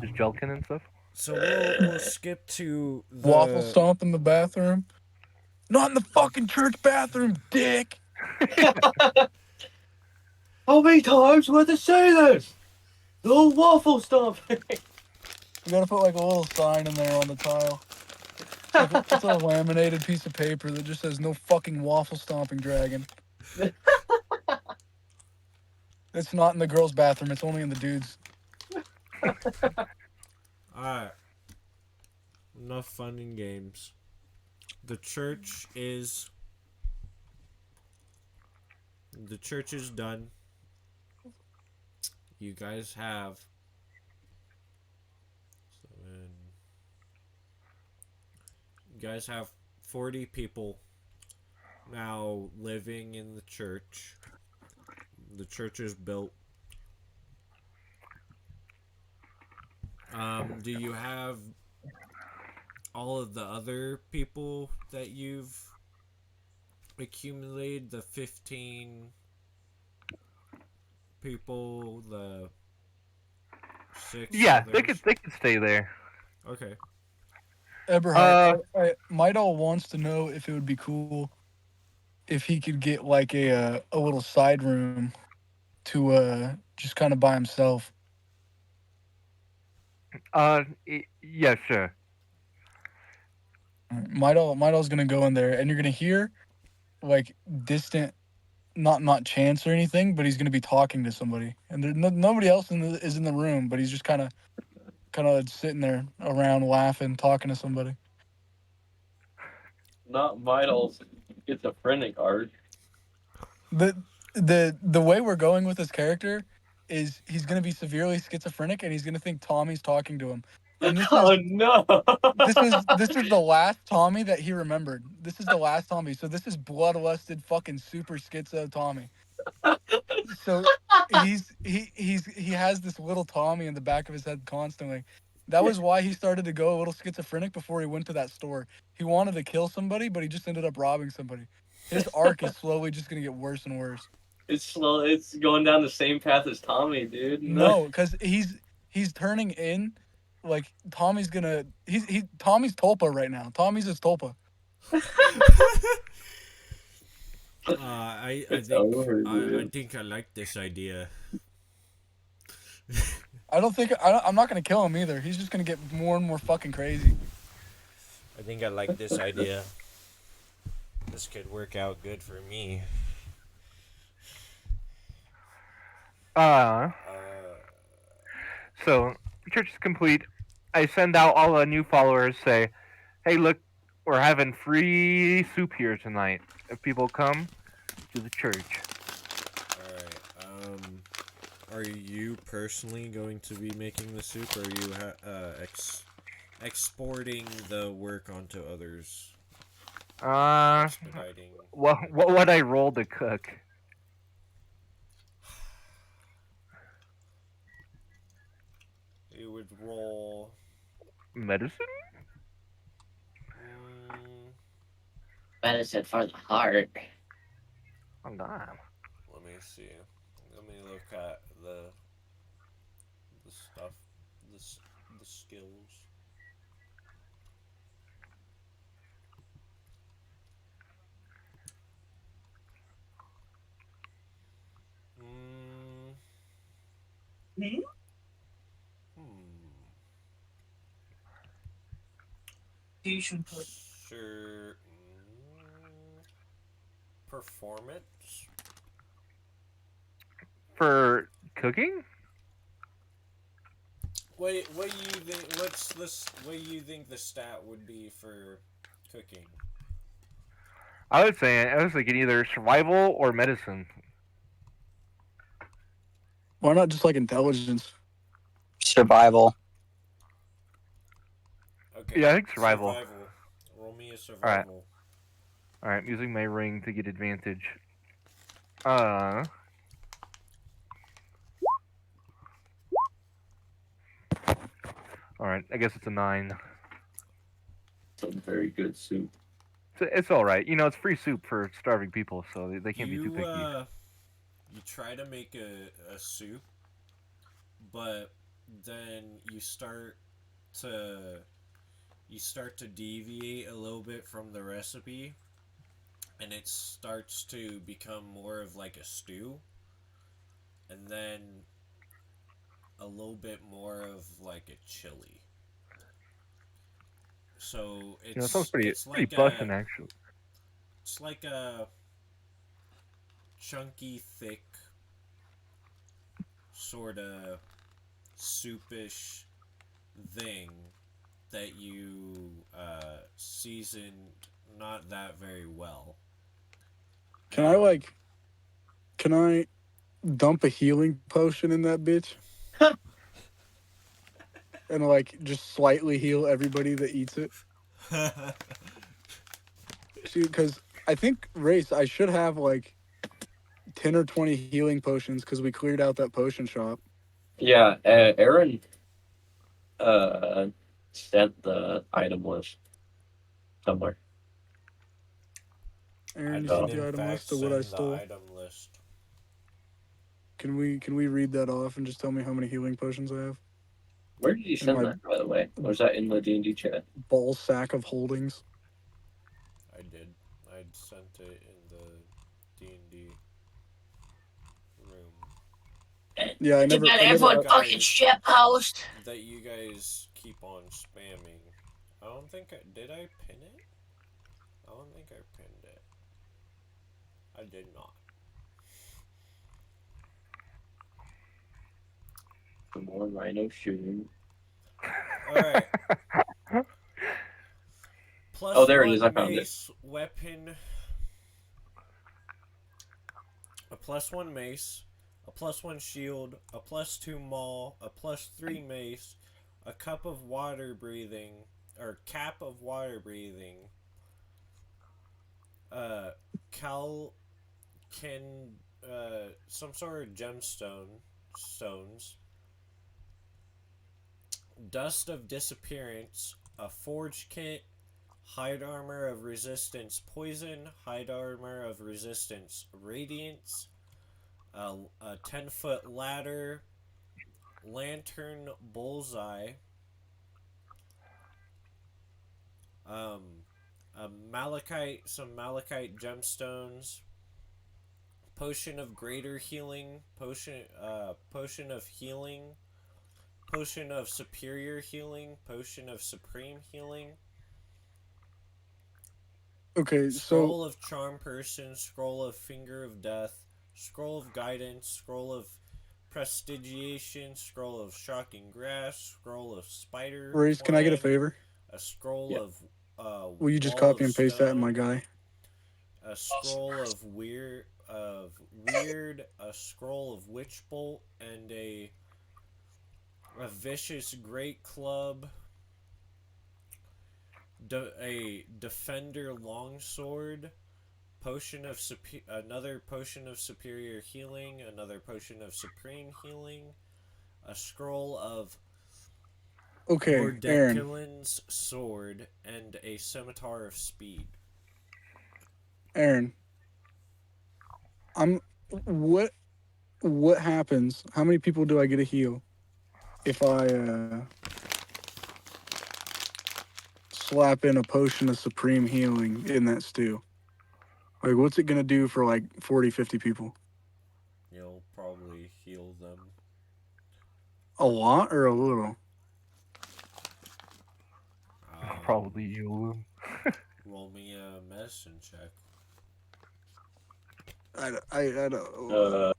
Just Jelkin and stuff. So we'll skip to Waffle the stomp in the bathroom. Not in the fucking church bathroom, dick. How many times do I have to say this? No waffle stuff. You gotta put like a little sign in there on the tile. It's a laminated piece of paper that just says no fucking waffle stomping dragon. It's not in the girls' bathroom, it's only in the dudes. Alright. Enough fun and games. The church is done. You guys have 7. You guys have 40 people now living in the church. The church is built. Do you have all of the other people that you've accumulated? The 15 people, the 6 Yeah, others? they could stay there. Okay. Eberhard, Midal wants to know if it would be cool if he could get like a little side room to just kind of by himself. Yeah, sure. Midal's gonna go in there, and you're gonna hear like distant, not chants or anything, but he's gonna be talking to somebody, and nobody else is in the room, but he's just kind of sitting there around laughing, talking to somebody. Not Vitals. Schizophrenic art. The way we're going with this character is he's gonna be severely schizophrenic, and he's gonna think Tommy's talking to him, and Oh no. this is the last Tommy that he remembered. This is the last Tommy. So this is bloodlusted fucking super schizo Tommy. So he has this little Tommy in the back of his head constantly. That was why he started to go a little schizophrenic before he went to that store. He wanted to kill somebody, but he just ended up robbing somebody. His arc is slowly just gonna get worse and worse. It's slow. It's going down the same path as Tommy, dude. No, because he's turning in like Tommy's gonna Tommy's Tulpa right now. Tommy's his Tulpa. I It's think over, I dude. think I like this idea. I'm not gonna kill him either. He's just gonna get more and more fucking crazy. I think I like this idea. This could work out good for me. Uh, so church is complete. I send out all the new followers. Say, hey, look, we're having free soup here tonight. If people come to the church. Alright, are you personally going to be making the soup, or are you exporting the work onto others, Uh, expediting. what would I roll to cook? You would roll. Medicine? Mm, Medicine for the heart. Oh god. let me see. Let me look at the stuff, the skills. Mm, hmm. Sure. Performance. For cooking? What do you think? What's this? What do you think the stat would be for cooking? I was thinking either survival or medicine. Why not just like intelligence? Survival. Okay, Yeah, I think survival. survival. Roll me a Alright. survival. Alright, I'm using my ring to get advantage. Uh Alright, I guess it's a 9. Some very good soup. It's alright. You know, it's free soup for starving people, so they can't be too You picky. you try to make a soup, but then to you start to deviate a little bit from the recipe, and it starts to become more of like a stew, and then a little bit more of like a chili. So You know, it sounds pretty it's pretty like bussin' actually. a chunky, thick, sort of soupish thing that you seasoned not that very well. Can I like? Can I dump a healing potion in that bitch and like just slightly heal everybody that eats it? See, because I think race I should have like 10 or 20 healing potions because we cleared out that potion shop. Yeah, Aaron uh sent the item list somewhere. I Aaron, you did sent So the in item fact list to what I send the stole. item list. Can we read that off and just tell me how many healing potions I have where did you in send my that, by the way? Was that in the D&D chat? ball sack of holdings? I did. I sent it in the D&D room. Yeah, I Too never. bad I never. everyone fucking shit post. That you guys keep on spamming. I don't think did I pin it? I don't think I pinned it. I did not. Some more rhino shooting. All right. Oh, Plus there it is. I one found it. mace weapon. A plus one mace. A plus one shield. A plus two maul. A plus three mace. A cup of water breathing. Or cap of water breathing. Uh, cal can some sort of gemstone stones. Dust of disappearance. A forge kit. Hide armor of resistance poison. Hide armor of resistance radiance. A 10-foot ladder. Lantern bullseye. Um, some malachite gemstones. Potion of greater healing. Potion of healing. Potion of superior healing. Potion of supreme healing. Okay, so Scroll of charm person. Scroll of finger of death. Scroll of guidance. Scroll of prestigiation. Scroll of shocking grass. Scroll of spider Race, can I get a climb. favor? A scroll Yeah. of Will you just wall copy of and paste that in my stone. guy? A scroll of weird. A scroll of witch bolt, and a vicious great club. a defender longsword, another potion of superior healing, another potion of supreme healing, a scroll of Okay, Aaron. Vordeculin's sword, and a scimitar of speed. Aaron. I'm what what happens? How many people do I get to heal if I slap in a potion of supreme healing in that stew? Like, what's it gonna do for like 40, 50 people? You'll probably heal them. A lot or a little? Probably you. Roll me a medicine check. I don't. Uh,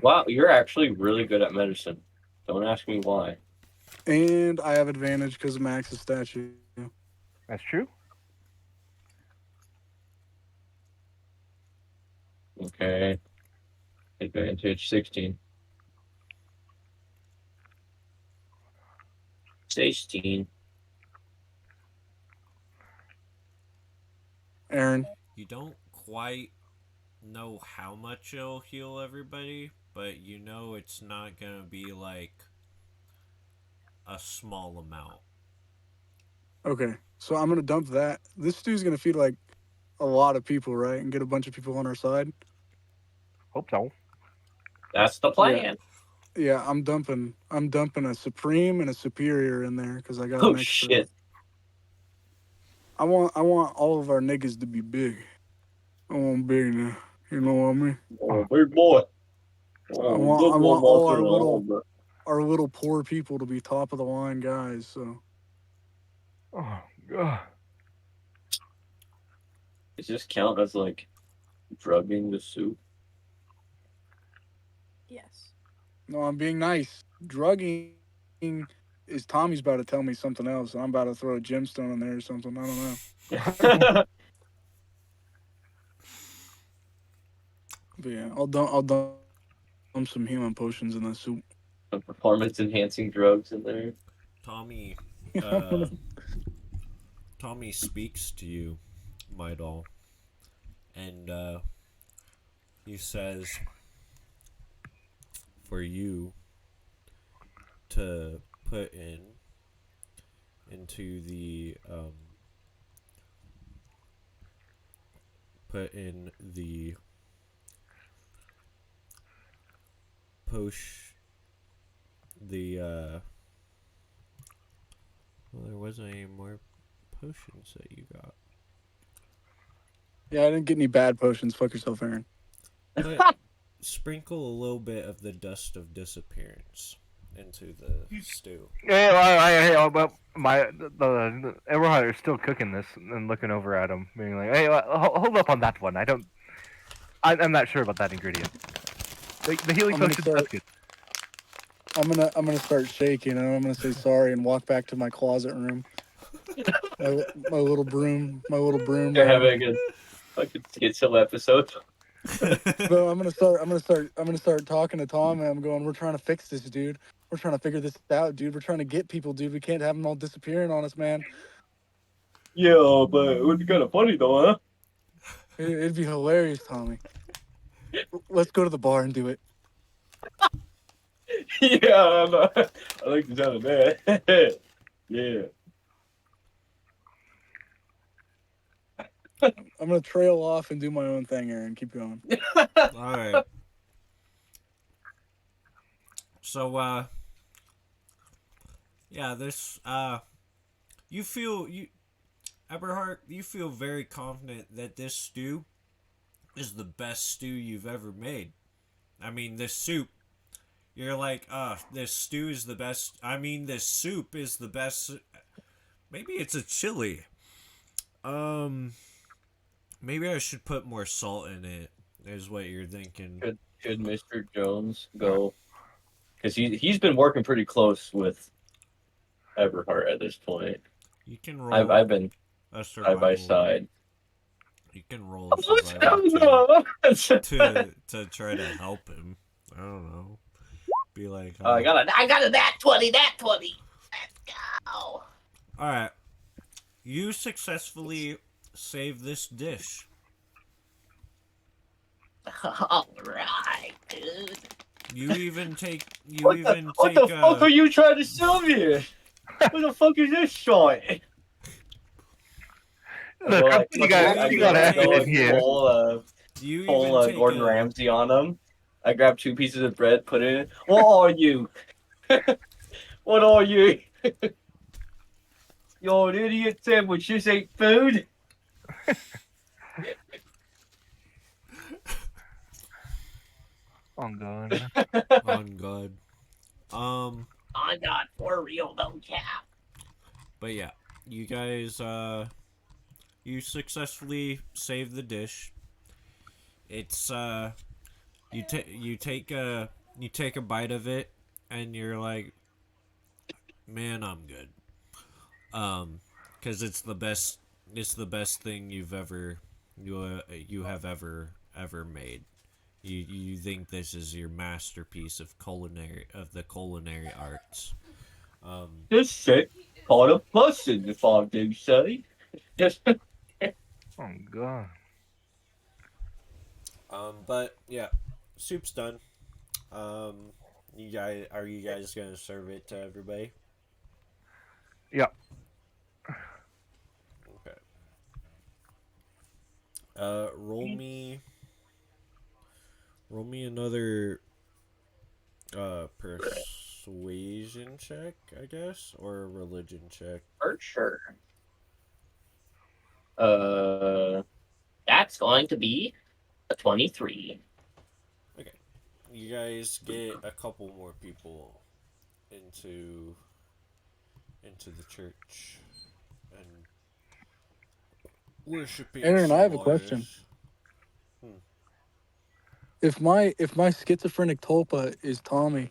wow, you're actually really good at medicine. Don't ask me why. And I have advantage because of Max's statue. That's true. Okay. Advantage 16. 16. Aaron. You don't quite know how much it'll heal everybody, but you know it's not gonna be like a small amount. Okay, so I'm gonna dump that. This stew's gonna feed like a lot of people, right? And get a bunch of people on our side. Hope so. That's the Yeah. plan. Yeah, I'm dumping. I'm dumping a supreme and a superior in there because I got Oh, an extra. shit. I want all of our niggas to be big. I want big now. You know what I mean? Oh, big boy. I Oh, want good I boy, want all monster. Oh, our little poor people to be top of the line guys. So Oh, God. does this count as like drugging the soup? Yes. no, I'm being nice. Drugging is Tommy's about to tell me something else. I'm about to throw a gemstone in there or something. I don't know. But yeah, I'll dump some healing potions in the soup. Some performance enhancing drugs in there. Tommy, I'm uh, gonna- Tommy speaks to you, my doll, and he says, "For you to put into the put in the push the well, there wasn't any more potions that you got. yeah, I didn't get any bad potions. Fuck yourself, Aaron. Put sprinkle a little bit of the dust of disappearance into the stew. Well, the Everhard is still cooking this and looking over at him, being like, "Hey, hold up on that one. I'm not sure about that ingredient. The healing I'm gonna potion, start- that's good." I'm gonna start shaking and I'm gonna say sorry and walk back to my closet room. My little broom. They're having a fucking schizo episode. So I'm gonna start talking to Tom and I'm going, we're trying to fix this, dude. We're trying to figure this out, dude. We're trying to get people, dude. We can't have them all disappearing on us, man. Yeah, but it would be kind of funny though, huh? It'd be hilarious, Tommy. Let's go to the bar and do it. Yeah, I like the sound of that. Yeah. I'm gonna trail off and do my own thing, Aaron. Keep going. All right. So yeah, this Eberhard, you feel very confident that this stew is the best stew you've ever made. I mean, this soup, you're like, this stew is the best. I mean, this soup is the best. Maybe it's a chili. Maybe I should put more salt in it, is what you're thinking. Should Mr. Jones go? Because he's been working pretty close with Eberhard at this point. You can roll I've been a side by survival. side. You can roll a survival to try to help him. I don't know. Be like, I got a nat 20, nat 20. Let's go. all right. You successfully save this dish. All right, dude. You even take. You What even the take. fuck are you trying to sell me? What the fuck is this shit? The company got you you got even added take- in here. You Full even take Gordon a. Ramsay on them. I grabbed 2 pieces of bread, put it in. What are you? What are you? You're an idiot sandwich. This ain't food. Oh god. On God. I'm not for real though, cap. But yeah, you guys. You successfully save the dish. It's you take a bite of it, and you're like, man, I'm good. Because it's the best thing you have ever made. You think this is your masterpiece of the culinary arts. This shit called a bussin', if I do say. Just Oh god. But yeah, soup's done. Are you guys gonna serve it to everybody? Yeah. Okay. Roll me another persuasion check, I guess, or a religion check. for sure. That's going to be a 23. Okay. You guys get a couple more people into the church and worshiping Aaron, I have a question. Solaris. If my schizophrenic tulpa is Tommy,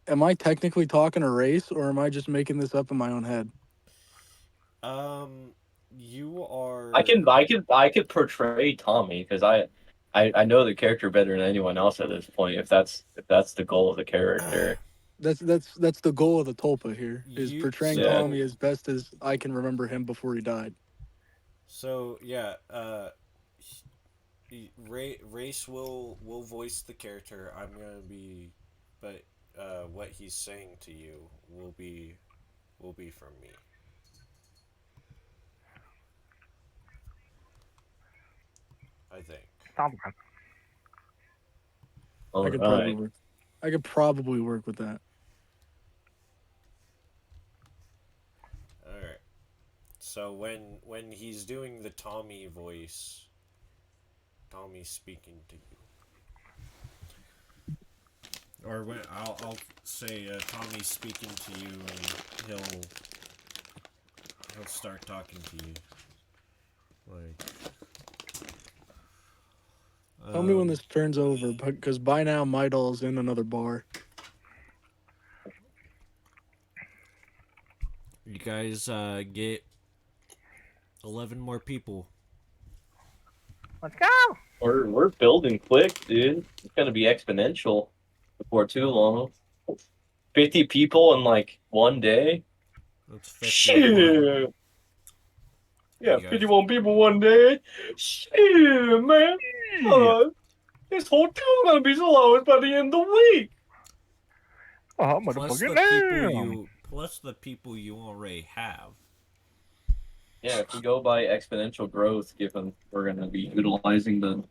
am I technically talking a race, or am I just making this up in my own head? You are. I can portray Tommy because I know the character better than anyone else at this point. If that's the goal of the character. That's the goal of the tulpa here, is You portraying so- Tommy as best as I can remember him before he died. So yeah, Race will voice the character. I'm gonna be, but what he's saying to you will be from me. I think. All I could right. probably work with that. All right. So when he's doing the Tommy voice, Tommy's speaking to you. Or when I'll say Tommy's speaking to you, and he'll start talking to you. Like, Tell me when this turns over, because by now my doll's in another bar. you guys get 11 more people. Let's go. We're building quick, dude. It's gonna be exponential before too long. 50 people in like one day. That's 51. Shit. Yeah, You guys- 51 people one day. Shit, man. This whole town gonna be Solaris by the end of the week. Oh, plus the motherfucker. people you already have. Yeah, if we go by exponential growth, given we're gonna be utilizing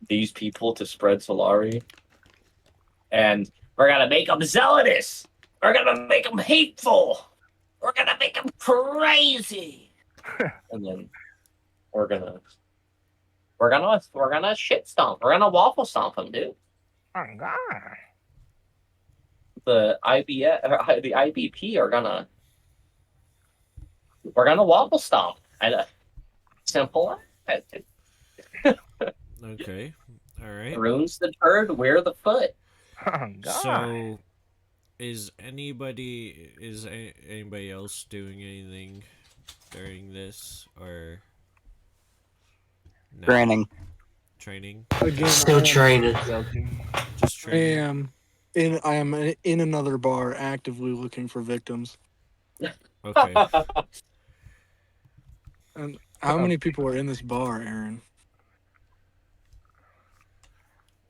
these people to spread Solari, and we're gonna make them zealous. We're gonna make them hateful. We're gonna make them crazy. And then we're gonna shit stomp. We're gonna waffle stomp them, dude. Oh god. The IBP are gonna we're gonna waffle stomp. And simple. Okay. All right. Runes the turd, wear the foot. Oh god. So, is anybody else doing anything during this, or no? Training. Training? Again, Still training. Just I training. am in another bar, actively looking for victims. Okay. And how many people are in this bar, Aaron?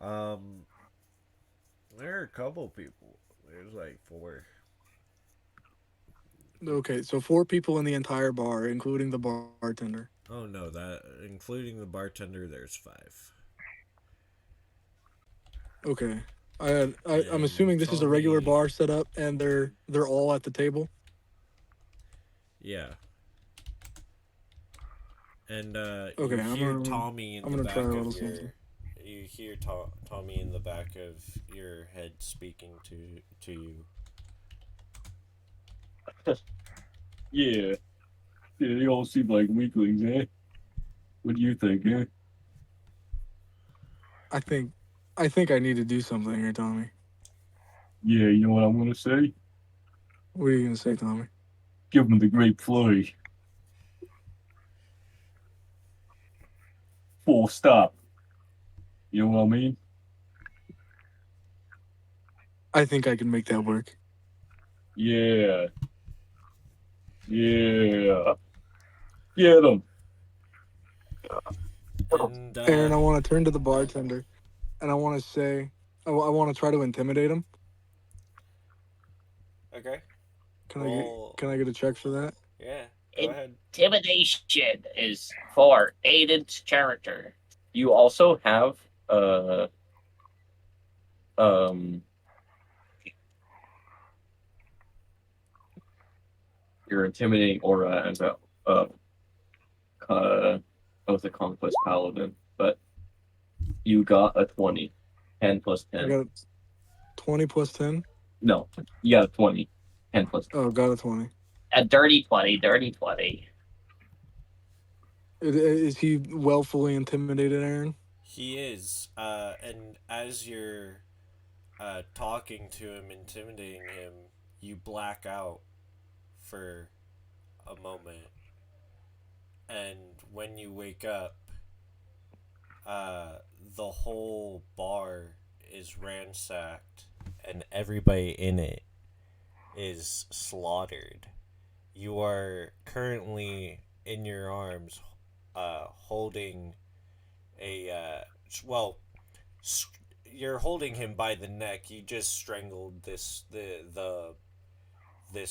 Um, there are a couple people. There's like four. Okay, so 4 people in the entire bar, including the bartender. Oh no, that including the bartender, there's five. Okay. I'm And assuming this is a regular Tommy, bar setup, and they're all at the table. yeah. And you Okay, hear Tommy in I'm the gonna try a back of little something. your. You hear Tommy in the back of your head speaking to you. Yeah. Yeah, they all seem like weaklings, eh? What do you think, eh? I think I think I need to do something here, Tommy. Yeah, you know what I'm gonna say? What are you gonna say, Tommy? Give them the great flurry. Full stop. You know what I mean? I think I can make that work. Yeah. Yeah. Get them. And Aaron, I want to turn to the bartender, and I want to say, I want to try to intimidate him. okay, Can I get roll. can I get a check for that? Yeah, go ahead. Intimidation is for Aiden's character. You also have um your intimidating aura as a as a conquest paladin, but you got a 20. 10 plus I 10. got 20 plus 10. No, you got a 20. 10 plus 10. Oh, got a 20. A dirty 20, dirty 20. Is he well fully intimidated, Aaron? He is. And as you're talking to him, intimidating him, you black out for a moment, and when you wake up, the whole bar is ransacked, and everybody in it is slaughtered. You are currently in your arms, holding a well, you're holding him by the neck. You just strangled this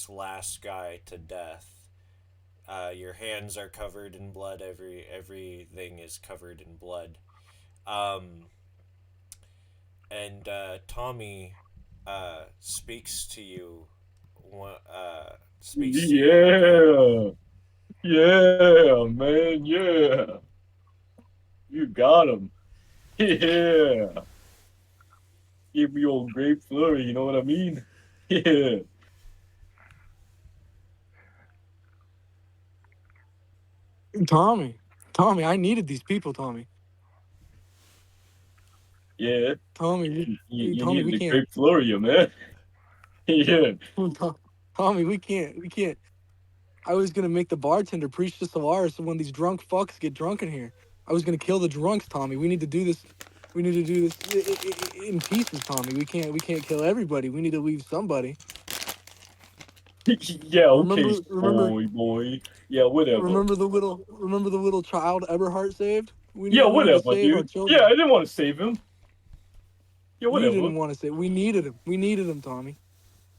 last guy to death. Your hands are covered in blood. Everything is covered in blood. Um, and Tommy speaks to you. Speaks to you again. Yeah. Yeah, man. Yeah. You got him. Yeah. Give me old grape flurry, you know what I mean? Yeah. Tommy, I needed these people, Tommy. Yeah. You Tommy, needed we the can't. grape flurry, man. Yeah. Tommy, we can't. I was gonna make the bartender preach to Solaris when these drunk fucks get drunk in here. I was gonna kill the drunks, Tommy. We need to do this. We need to do this in pieces, Tommy. We can't kill everybody. We need to leave somebody. Yeah, okay, Remember, remember, boy. Yeah, whatever. remember the little child Eberhard saved. Yeah, We need to whatever, save our dude. Yeah, I children. didn't want to save him. Yeah, You whatever. didn't want to save. We needed him. We needed him, Tommy.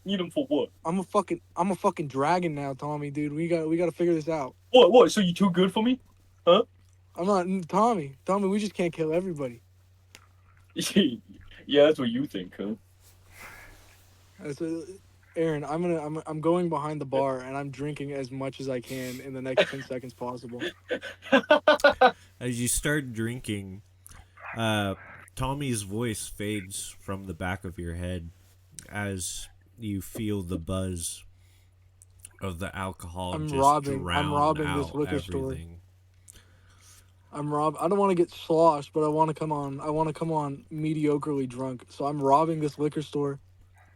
Need him for what? I'm a fucking dragon now, Tommy, dude. We got to figure this out. What? So you too good for me? Huh? I'm not Tommy. Tommy, we just can't kill everybody. Yeah, that's what you think, huh? Aaron, I'm going behind the bar and I'm drinking as much as I can in the next 10 seconds possible. As you start drinking, Tommy's voice fades from the back of your head as you feel the buzz of the alcohol I'm just I'm drown robbing this out liquor store. everything. I don't want to get sloshed, but I want to come on mediocrely drunk. So I'm robbing this liquor store.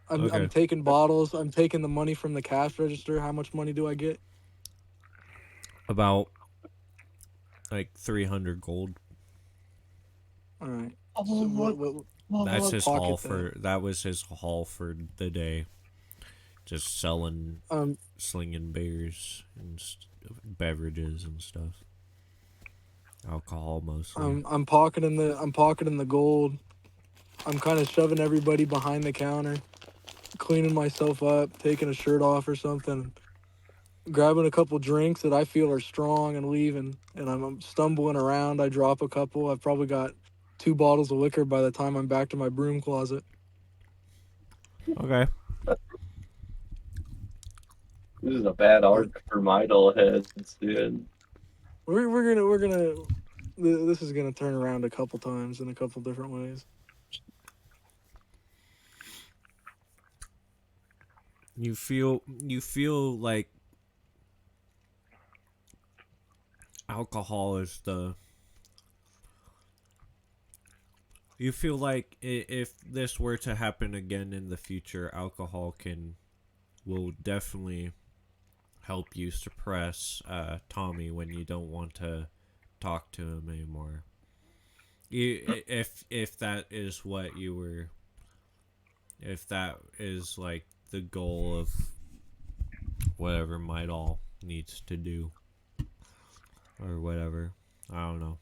I'm Okay. taking bottles. I'm taking the money from the cash register. How much money do I get? About like 300 gold. All right. So That's his haul pocket that. that was his haul for the day. Just selling, Um slinging bears and beverages and stuff. Alcohol mostly. I'm pocketing the gold. I'm kind of shoving everybody behind the counter, cleaning myself up, taking a shirt off or something, grabbing a couple drinks that I feel are strong and leaving. And I'm stumbling around. I drop a couple. I've probably got 2 bottles of liquor by the time I'm back to my broom closet. Okay. This is a bad arc for my dull heads, dude. We're gonna this is gonna turn around a couple times in a couple different ways. You feel like alcohol is the. You feel like if this were to happen again in the future, alcohol will definitely help you suppress Tommy when you don't want to talk to him anymore. If that is what you were, if that is like the goal of whatever Might All needs to do or whatever, I don't know.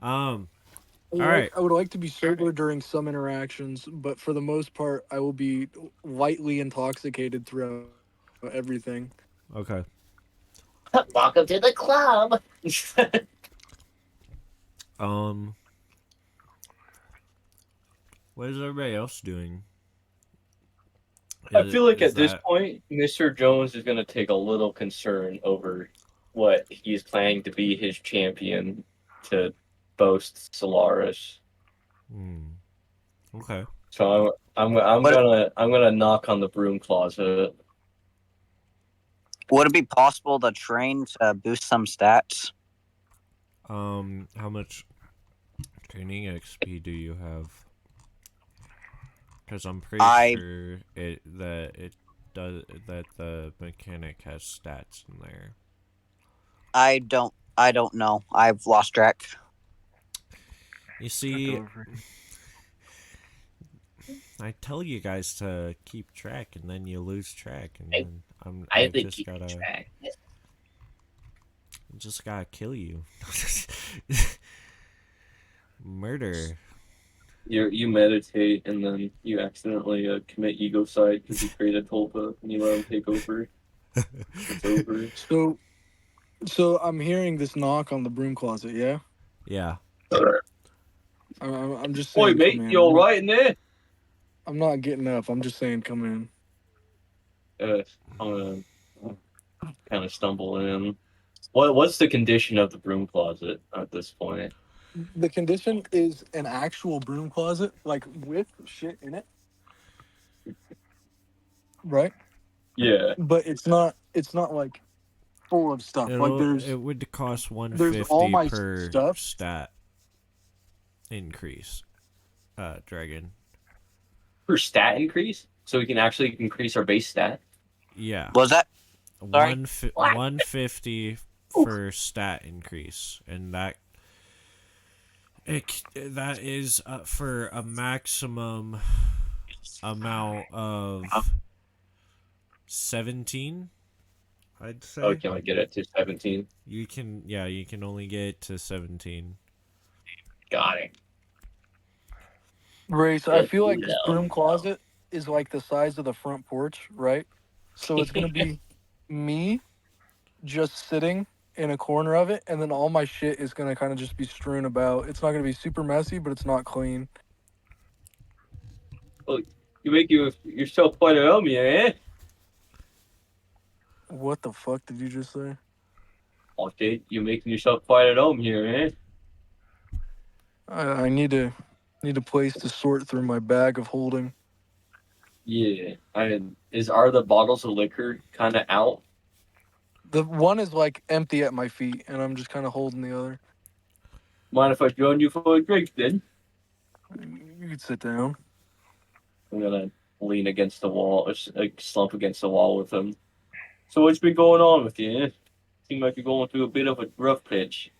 All right. I would like to be sober during some interactions, but for the most part, I will be lightly intoxicated throughout everything. Okay. Welcome to the club. Um. What is everybody else doing? I feel like Is at this that point, Mr. Jones is going to take a little concern over what he's planning to be his champion to boast Solaris. Okay. So I'm gonna knock on the broom closet. Would it be possible to train to boost some stats? How much training XP do you have? Because I'm pretty sure it does that the mechanic has stats in there. I don't know. I've lost track. You see, I tell you guys to keep track, and then you lose track, and then I been just keeping gotta track. kill you. Murder. You meditate and then you accidentally commit egocide because you create a tulpa and you let him take over. It's over. So I'm hearing this knock on the broom closet. Yeah, Yeah. I'm just Oi, saying, come mate, in. you all right in there? I'm not getting up. I'm just saying, come in. I'm gonna kind of stumble in. What's the condition of the broom closet at this point? The condition is an actual broom closet, like with shit in it, right? Yeah. But it's not. It's not like full of stuff. Like It would cost there's all 150 my per stuff. stat increase. Dragon. For stat increase, so we can actually increase our base stat. Yeah. Was that? Sorry. 150 for stat increase, and that is for a maximum amount of 17. I'd say. Oh, can I get it to 17? You can only get it to 17. Got it. Race. I feel like this broom closet is like the size of the front porch, right? So it's gonna be me just sitting in a corner of it, and then all my shit is gonna kind of just be strewn about. It's not gonna be super messy, but it's not clean. Well, you make yourself quite at home, eh? What the fuck did you just say? Okay, you're making yourself quite at home here, eh? I need a place to sort through my bag of holding. Yeah. Are the bottles of liquor kind of out? The one is like empty at my feet, and I'm just kind of holding the other. Mind if I join you for a drink, then? You could sit down. I'm gonna lean against the wall, like slump against the wall with him. So what's been going on with you? Eh? Seem like you're going through a bit of a rough pitch.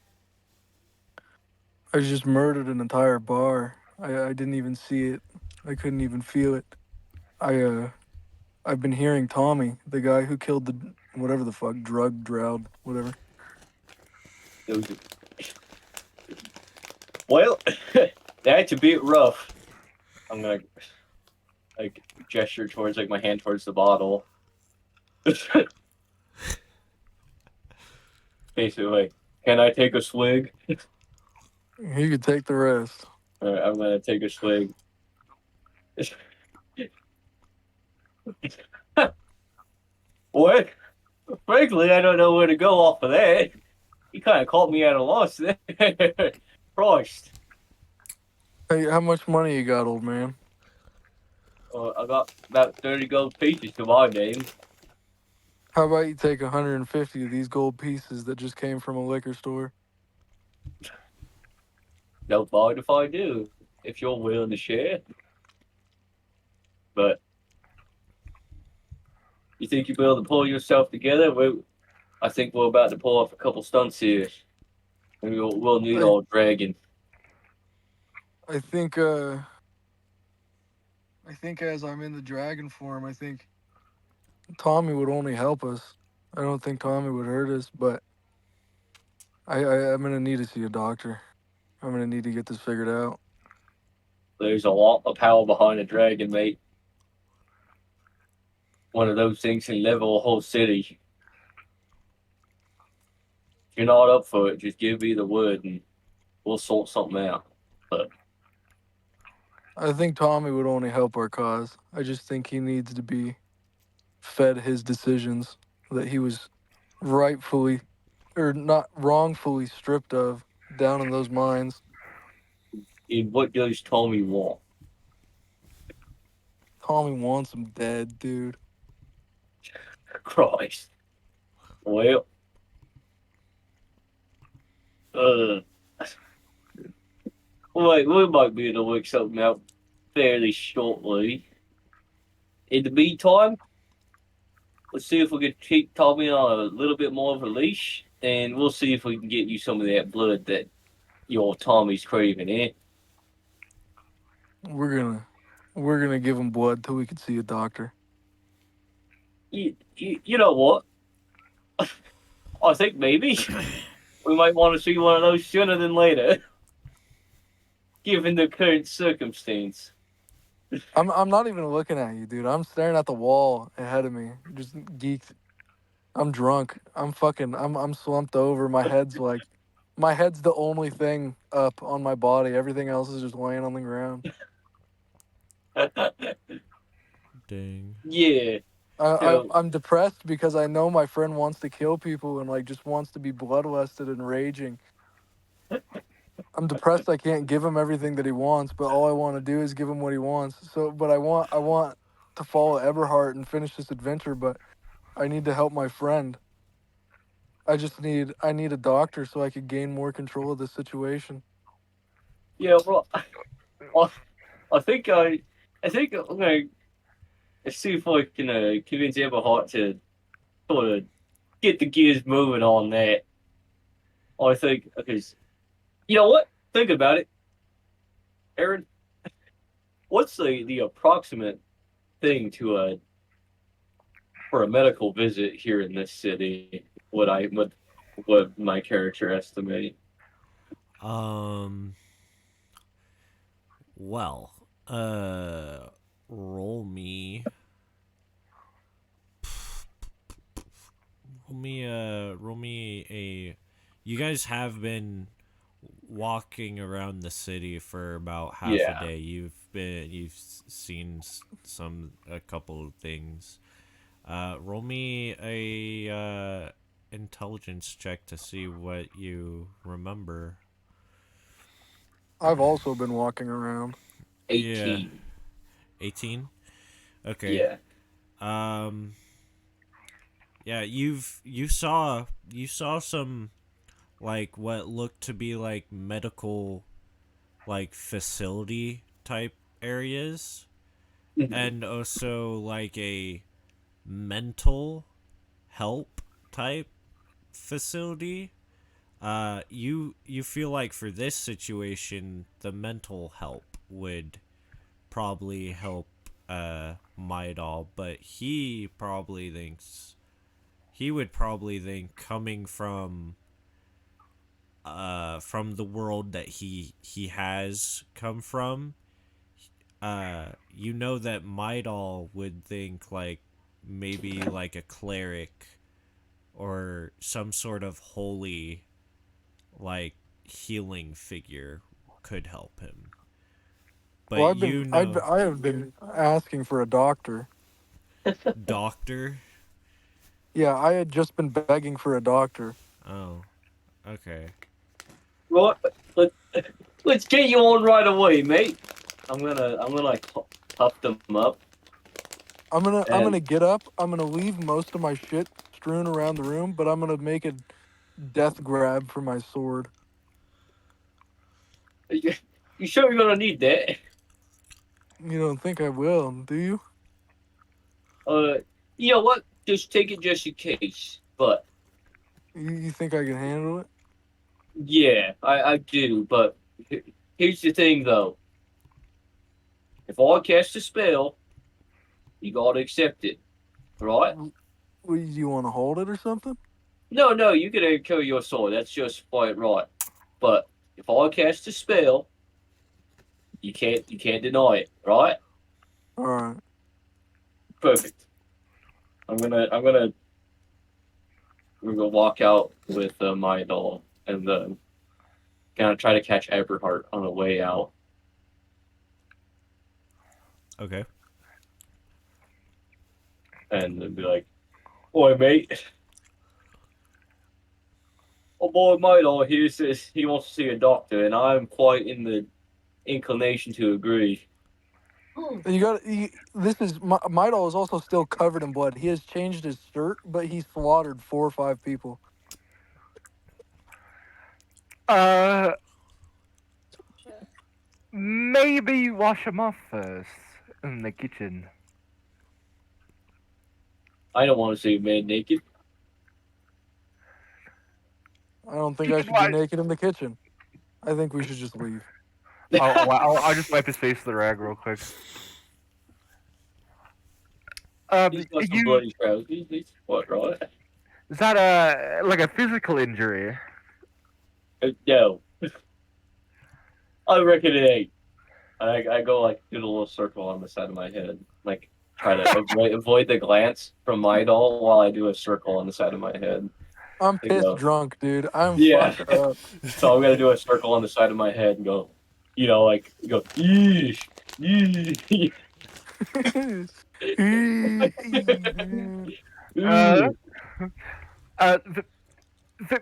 I just murdered an entire bar. I didn't even see it. I couldn't even feel it. I've been hearing Tommy, the guy who killed whatever the fuck, drug drought, whatever. Those are- Well, that's a bit rough. I'm gonna like gesture towards like my hand towards the bottle. Basically, can I take a swig? He could take the rest. Alright, I'm gonna take a swig. What? Frankly, I don't know where to go off of that. You kind of caught me at a loss there. Christ. Hey, how much money you got, old man? I got about 30 gold pieces to my name. How about you take 150 of these gold pieces that just came from a liquor store? Don't mind if I do, if you're willing to share. But you think you'll be able to pull yourself together? I think we're about to pull off a couple stunts here. And we'll need I our dragon. I think as I'm in the dragon form, I think Tommy would only help us. I don't think Tommy would hurt us, but I'm gonna need to see a doctor. I'm gonna need to get this figured out. There's a lot of power behind a dragon, mate. One of those things can level a whole city. If you're not up for it, just give me the word and we'll sort something out. But I think Tommy would only help our cause. I just think he needs to be fed his decisions that he was rightfully or not wrongfully stripped of down in those mines. what does Tommy want? Tommy wants him dead, dude. Christ. Well, uh, wait, we might be able to work something out fairly shortly. In the meantime, let's see if we can keep Tommy on a little bit more of a leash, and we'll see if we can get you some of that blood that your Tommy's craving, eh? We're gonna give him blood till we can see a doctor. You know what? I think maybe we might want to see one of those sooner than later, given the current circumstance. I'm not even looking at you, dude. I'm staring at the wall ahead of me. Just geeked. I'm drunk. I'm slumped over. My head's the only thing up on my body. Everything else is just laying on the ground. Dang. Yeah. I So I'm depressed because I know my friend wants to kill people and like just wants to be bloodlusted and raging. I'm depressed I can't give him everything that he wants, but all I want to do is give him what he wants. So but I want to follow Eberhard and finish this adventure, but I need to help my friend. I need a doctor so I could gain more control of the situation. yeah, well, I, I think I'm gonna see if I can convince Everhart to sort of get the gears moving on that. I think because you know what? Think about it, Aaron. What's the approximate thing to for a medical visit here in this city? What my character estimate? Um. Well. Roll me. Roll me a. You guys have been walking around the city for about half a Yeah. day. You've seen a couple of things. Roll me a intelligence check to see what you remember. I've also been walking around. Yeah, 18. 18. Okay. Yeah. Um. Yeah, you saw some like what looked to be like medical like facility type areas, Mhm. and also like a mental help type facility. You feel like for this situation the mental help would probably help Midal, but he probably thinks he would probably think coming from the world that he has come from, you know that Midal would think like maybe like a cleric or some sort of holy like healing figure could help him. But Well, you know, I have been asking for a doctor. doctor. Yeah, I had just been begging for a doctor. Oh, okay. Right, let, let's get you on right away, mate. I'm gonna like puff them up I'm and gonna get up. I'm gonna leave most of my shit strewn around the room, but I'm gonna make a death grab for my sword. you sure you're gonna need that? You don't think I will, do you? Uh, you know what? Just take it just in case. But You think I can handle it? yeah, I do. But here's the thing, though. If I cast a spell, you gotta accept it, right? Do you want to hold it or something? No, no, you can kill your sword. That's just quite right. But if I cast a spell, you can't deny it, right? All right. Perfect. We're gonna walk out with my doll and gonna try to catch Everhart on the way out. Okay. And then be like, "Boy, mate, oh boy, my doll here says he wants to see a doctor, and I'm quite in the inclination to agree." And you got this is Midal is also still covered in blood. He has changed his shirt, but he slaughtered 4 or 5 people. Uh, maybe wash him off first in the kitchen. I don't want to see a man naked. I don't think You I can should be wash. naked in the kitchen. I think we should just leave. I'll just wipe his face with the rag real quick. He's got some You bloody trousers. He's what, right? is that a like a physical injury? No, I reckon it ain't. I go like do the little circle on the side of my head, like try to avoid the glance from my doll while I do a circle on the side of my head. I'm And pissed go, drunk, dude. I'm yeah. fucked up. So I'm gonna do a circle on the side of my head and go, like go, yeesh, yeesh. Uh, Ooh. uh,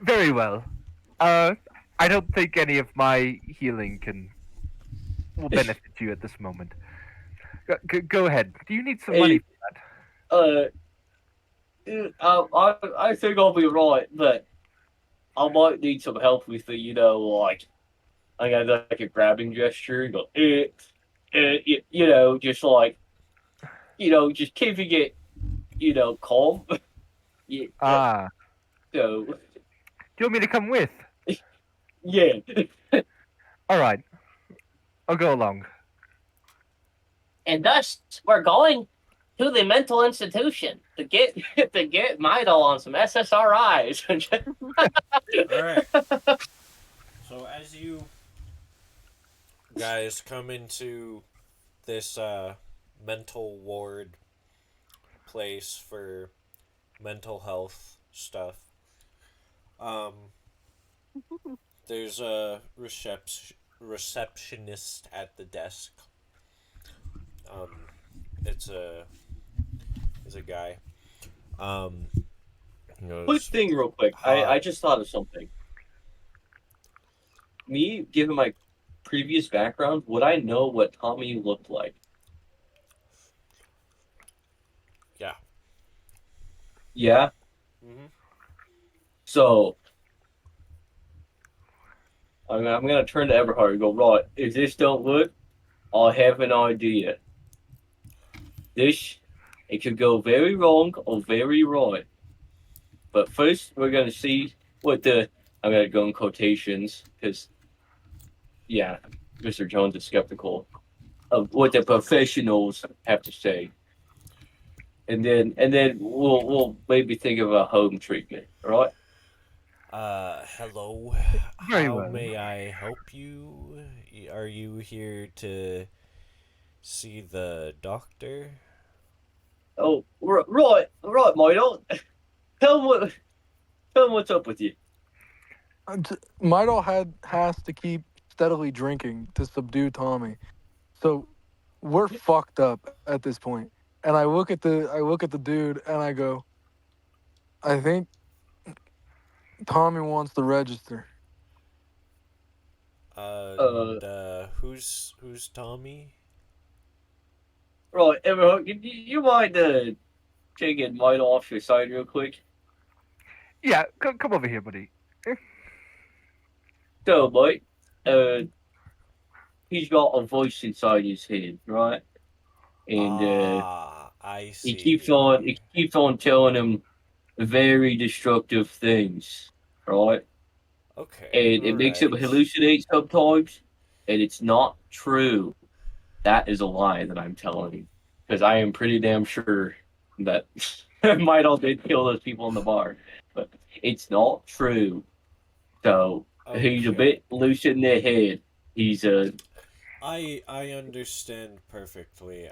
very well. Uh, I don't think any of my healing will benefit you at this moment. Go ahead. Do you need some money Hey, for that? uh, I think I'll be right, but I might need some help with the, like I got like a grabbing gesture, and go, just like, just keeping it, calm. Yeah, Ah, so do you want me to come with? yeah. All right, I'll go along. And thus, we're going to the mental institution to get to get Midal on some SSRIs. All right. So as you guys come into this mental ward place for mental health stuff, um, there's a receptionist at the desk. Um, it's a guy. Um, he Quick goes, thing, real quick. "Hi." I just thought of something. Me, given my previous background, would I know what Tommy looked like? Yeah. Yeah. Mm-hmm. So I'm gonna turn to Everhard and go, right, if this don't work, I have an idea. This, it could go very wrong or very right. But first, we're gonna see what I'm gonna go in quotations because, yeah, Mr. Jones is skeptical of what the professionals have to say. and then we'll maybe think of a home treatment, all right? Hello. Very How well. may I help you? Are you here to see the doctor? Oh, right, Michael. Tell him what tell him what's up with you. Midal has to keep steadily drinking to subdue Tommy. So we're fucked up at this point. And I look at the dude and I go, I think Tommy wants to register. Uh, And who's Tommy? right, everyone, you mind taking Michael off your side real quick? Yeah, come over here, buddy. So, Mike, uh, he's got a voice inside his head, right? And I he keeps on see. he keeps on telling him very destructive things, right? Okay, And all it makes him right. hallucinate sometimes, and it's not true. That is a lie that I'm telling you, because I am pretty damn sure that Midal did kill those people in the bar, but it's not true. So he's a Okay. bit loose in the head. He's a I understand perfectly.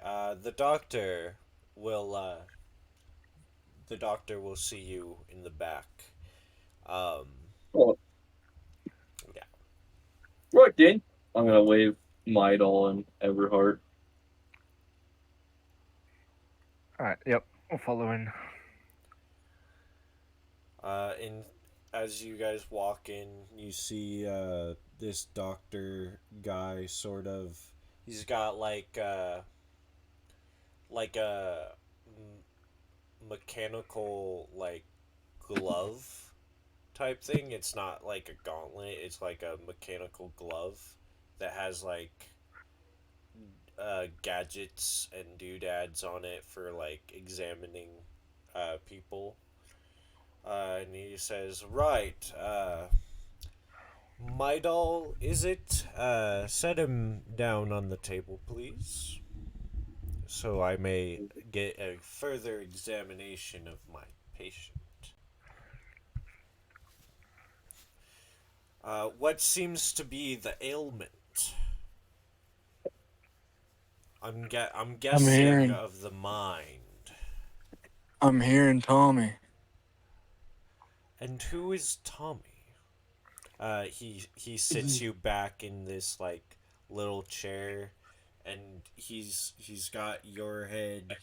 Will the doctor will see you in the back. Um oh, yeah. right then. I'm gonna wave Midal and Everhart. All right. Yep. We'll follow in. In As you guys walk in, you see this doctor guy sort of. He's got like a mechanical like glove type thing. It's not like a gauntlet. It's like a mechanical glove that has like gadgets and doodads on it for like examining people. And he says, "Right, my doll, is it? Set him down on the table, please, so I may get a further examination of my patient." What seems to be the ailment? I'm I'm guessing hearing of the mind. I'm hearing Tommy. And who is Tommy? He sits you back in this like little chair, and he's got your head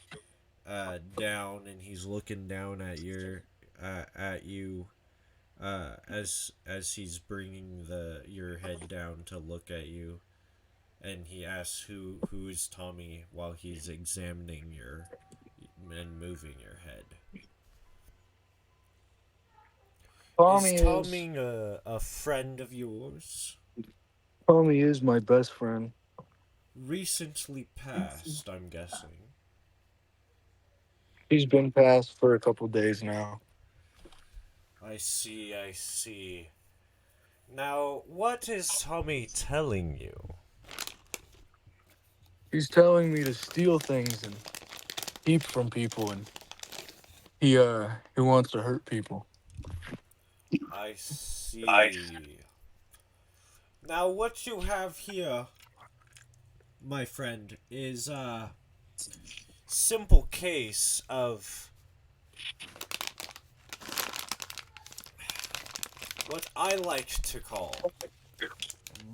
down, and he's looking down at you as he's bringing the your head down to look at you, and he asks who is Tommy while he's examining your and moving your head. Is Tommy is Tommy a friend of yours? Tommy is my best friend. Recently passed, I'm guessing. He's been passed for a couple days now. I see. Now, what is Tommy telling you? He's telling me to steal things and keep from people, and he wants to hurt people. I see. Now, what you have here, my friend, is a simple case of what I like to call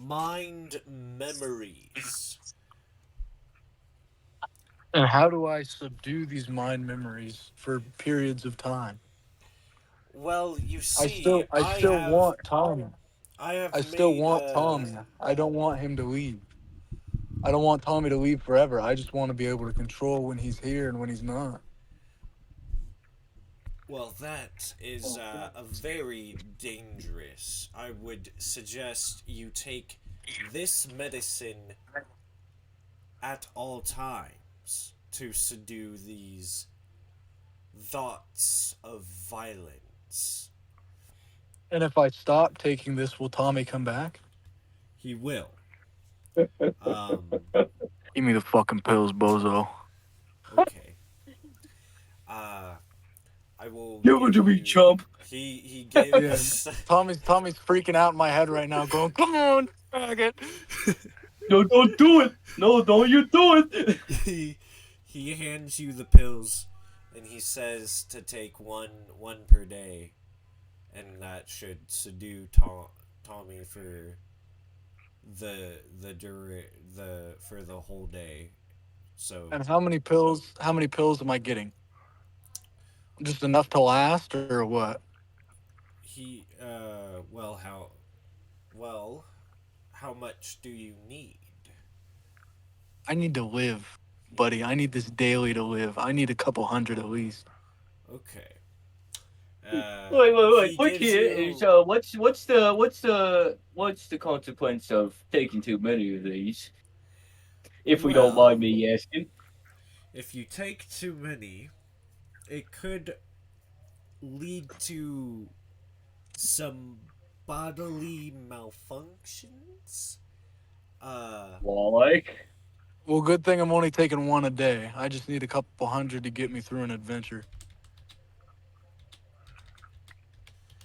mind memories. And how do I subdue these mind memories for periods of time? Well, you I see, still I still want Tommy. I I have still made want Tommy. I don't want him to leave. I don't want Tommy to leave forever. I just want to be able to control when he's here and when he's not. well, that is a very dangerous. I would suggest you take this medicine at all times to subdue these thoughts of violence. And if I stop taking this, will Tommy come back? He will. Um, Give me the fucking pills, bozo. okay. I will Give it give to me, you. chump. He Yeah. gives. Tommy's freaking out in my head right now, going, "Come on, faggot." No, don't do it. No, don't you do it. he hands you the pills, and he says to take one per day, and that should subdue Tommy for the for the whole day. So And how many pills? How many pills am I getting? Just enough to last, or what? he well how much do you need? I need to live, buddy. I need this daily to live. I need a couple hundred at least. Okay. Wait. He Look gives here. you. So what's the consequence of taking too many of these? If we don't mind Well, me asking. if you take too many, it could lead to some bodily malfunctions. Uh, Like, Well, good thing I'm only taking one a day. I just need a couple hundred to get me through an adventure.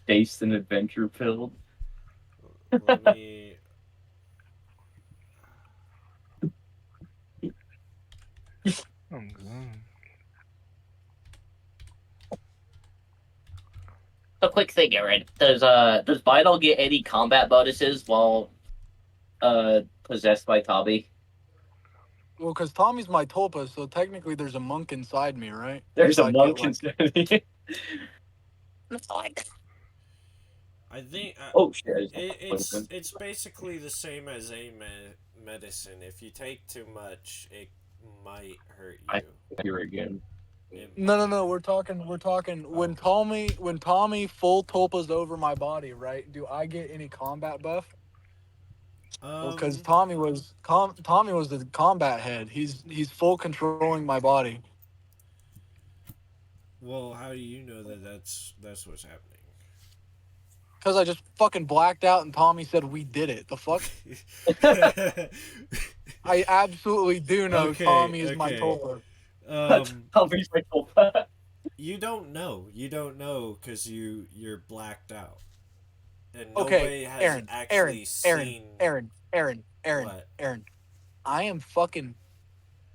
taste an adventure pill. let me. Oh, God. A quick thing, Aaron. Does Vidal get any combat bonuses while possessed by Tommy? Well, because Tommy's my tulpa, so technically there's a monk inside me, right? There's So a I'd get monk like, in. I think Oh shit! I just it's basically the same as a medicine. If you take too much, it might hurt I you. hear again. It no, might. no. We're talking. Oh. When Tommy full tulpas over my body, right? Do I get any combat buff? Well, because Um. Tommy was the combat head. He's full controlling my body. Well, how do you know that that's what's happening? Because I just fucking blacked out and Tommy said we did it. The fuck? I absolutely do know Okay. Tommy is my Okay. tulpa. Um. Tommy's my fault. You don't know. You don't know because you're blacked out, and Okay, nobody has Aaron, Aaron, actually Aaron, seen Aaron, Aaron, Aaron, what. Aaron. I am fucking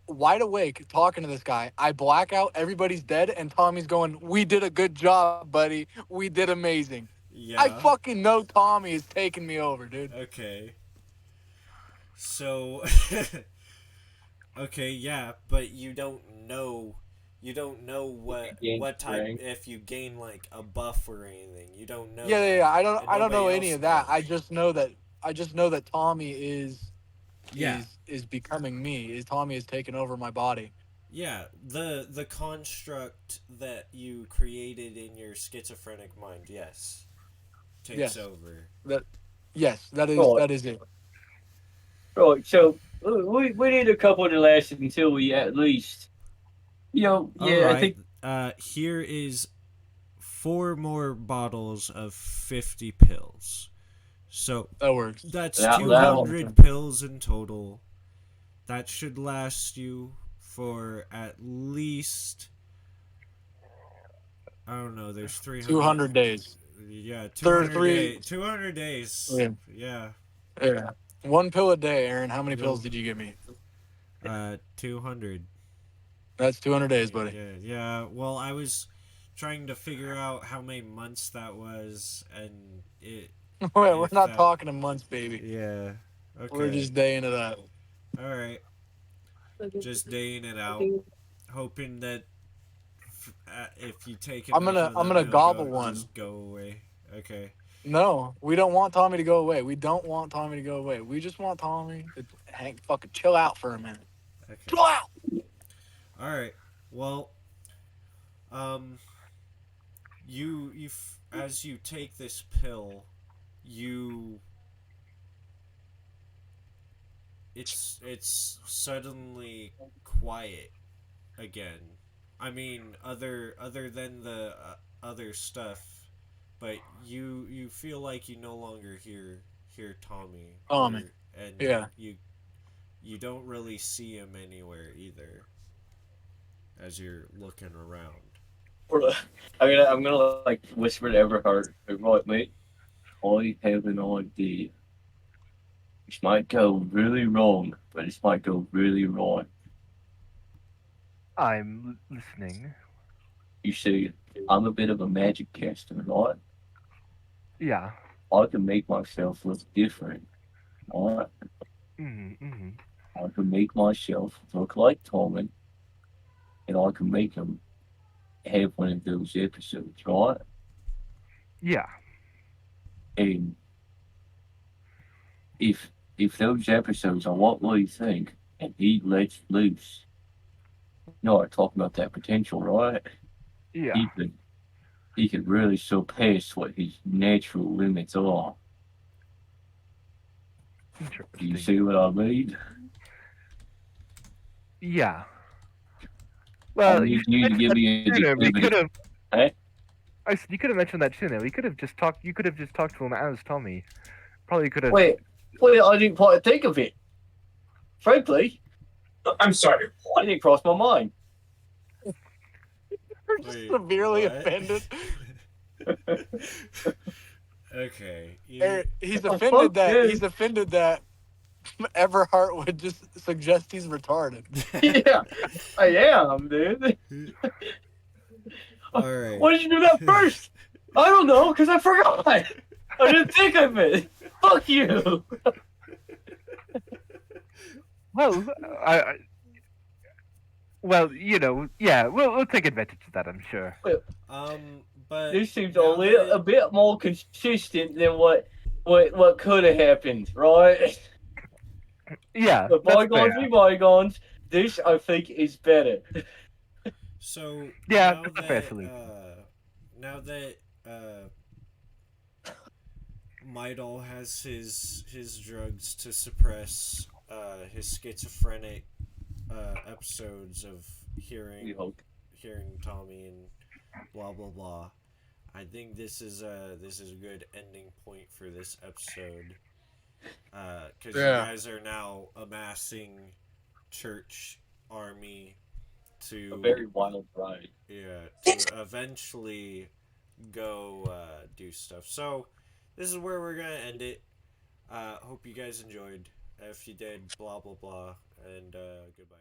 wide awake talking to this guy. I black out, everybody's dead, and Tommy's going, "We did a good job, buddy. We did amazing." I Yeah. fucking know Tommy is taking me over, dude. Okay. So. Okay. Yeah, but you don't know. You don't know Gain what type strength. if you gain like a buff or anything. You don't know Yeah. that, I don't and I don't know nobody any else of that. does. I just know that Tommy is Yeah. is becoming me. Is Tommy is taking over my body. Yeah, the construct that you created in your schizophrenic mind, yes, takes Yes. over. That yes, that is Right. that is it. Right. So we need a couple to last until we at least, All yeah, I right. think Here is 4 more bottles of 50 pills. So That works. that's that two that'll hundred pills in total. That should last you for at least, I don't know. There's 300. 200 days. Yeah, There are three. 200 days. Yeah. Yeah. Yeah. One pill a day, Aaron. How many pills You'll did you give me? 200. That's 200 days, buddy. Yeah. Well, I was trying to figure out how many months that was, and We're if not that, talking in months, baby. yeah, We're okay, just day into that. all right, just daying it out, hoping that if you take I'm enough gonna of I'm them, gonna it'll gobble go one. just go away. Okay, No, we don't want Tommy to go away. We don't want Tommy to go away. We just want Tommy to fucking chill out for a minute. okay, Chill out. all right. Well, um, as you take this pill, you it's suddenly quiet again. I mean, other than the other stuff, but you feel like you no longer hear Tommy, Tommy. and Yeah. you don't really see him anywhere either as you're looking around. I'm gonna like whisper to Everhart. Right, mate. I have an idea. This might go really wrong, but this might go really right. I'm listening. You see, I'm a bit of a magic caster, right? Yeah. I can make myself look different, right? Mm-hmm. I can make myself look like Tommen, and I can make him have one of those episodes, right? Yeah. And if those episodes are what we think, and he lets loose, you know, I talk about that potential, right? Yeah. He could he could really surpass what his natural limits are. Do you Interesting. see what I mean? Yeah. I Well, you need should you to mention give that me a sooner. We could declivity. have. Hey? I said you could have mentioned that sooner. We could have just talked. You could have just talked to him as Tommy. Probably could have. Wait, I didn't quite think of it. Frankly, I'm sorry. it didn't cross my mind. We're just Wait, severely what? offended. Okay. He's Oh, offended fuck that you. he's offended that Everhart would just suggest he's retarded. Yeah, I am, dude. All right. Why did you do that first? I don't know, because I forgot. I didn't think of it. Fuck you. Well, I. Well, yeah. We'll take advantage of that. I'm sure. But This seems now a bit more consistent than what could have happened, right? Yeah, But that's bygones fair. be bygones. This, I think, is better. So Yeah, now that's a fair that solution. now that Midal has his drugs to suppress his schizophrenic episodes of We hope. hearing Tommy and blah blah blah. I think this is a good ending point for this episode. Because you guys are now amassing church army A to very wild ride. to eventually go do stuff. So this is where we're gonna end it. Hope you guys enjoyed. If you did, blah blah blah, and goodbye.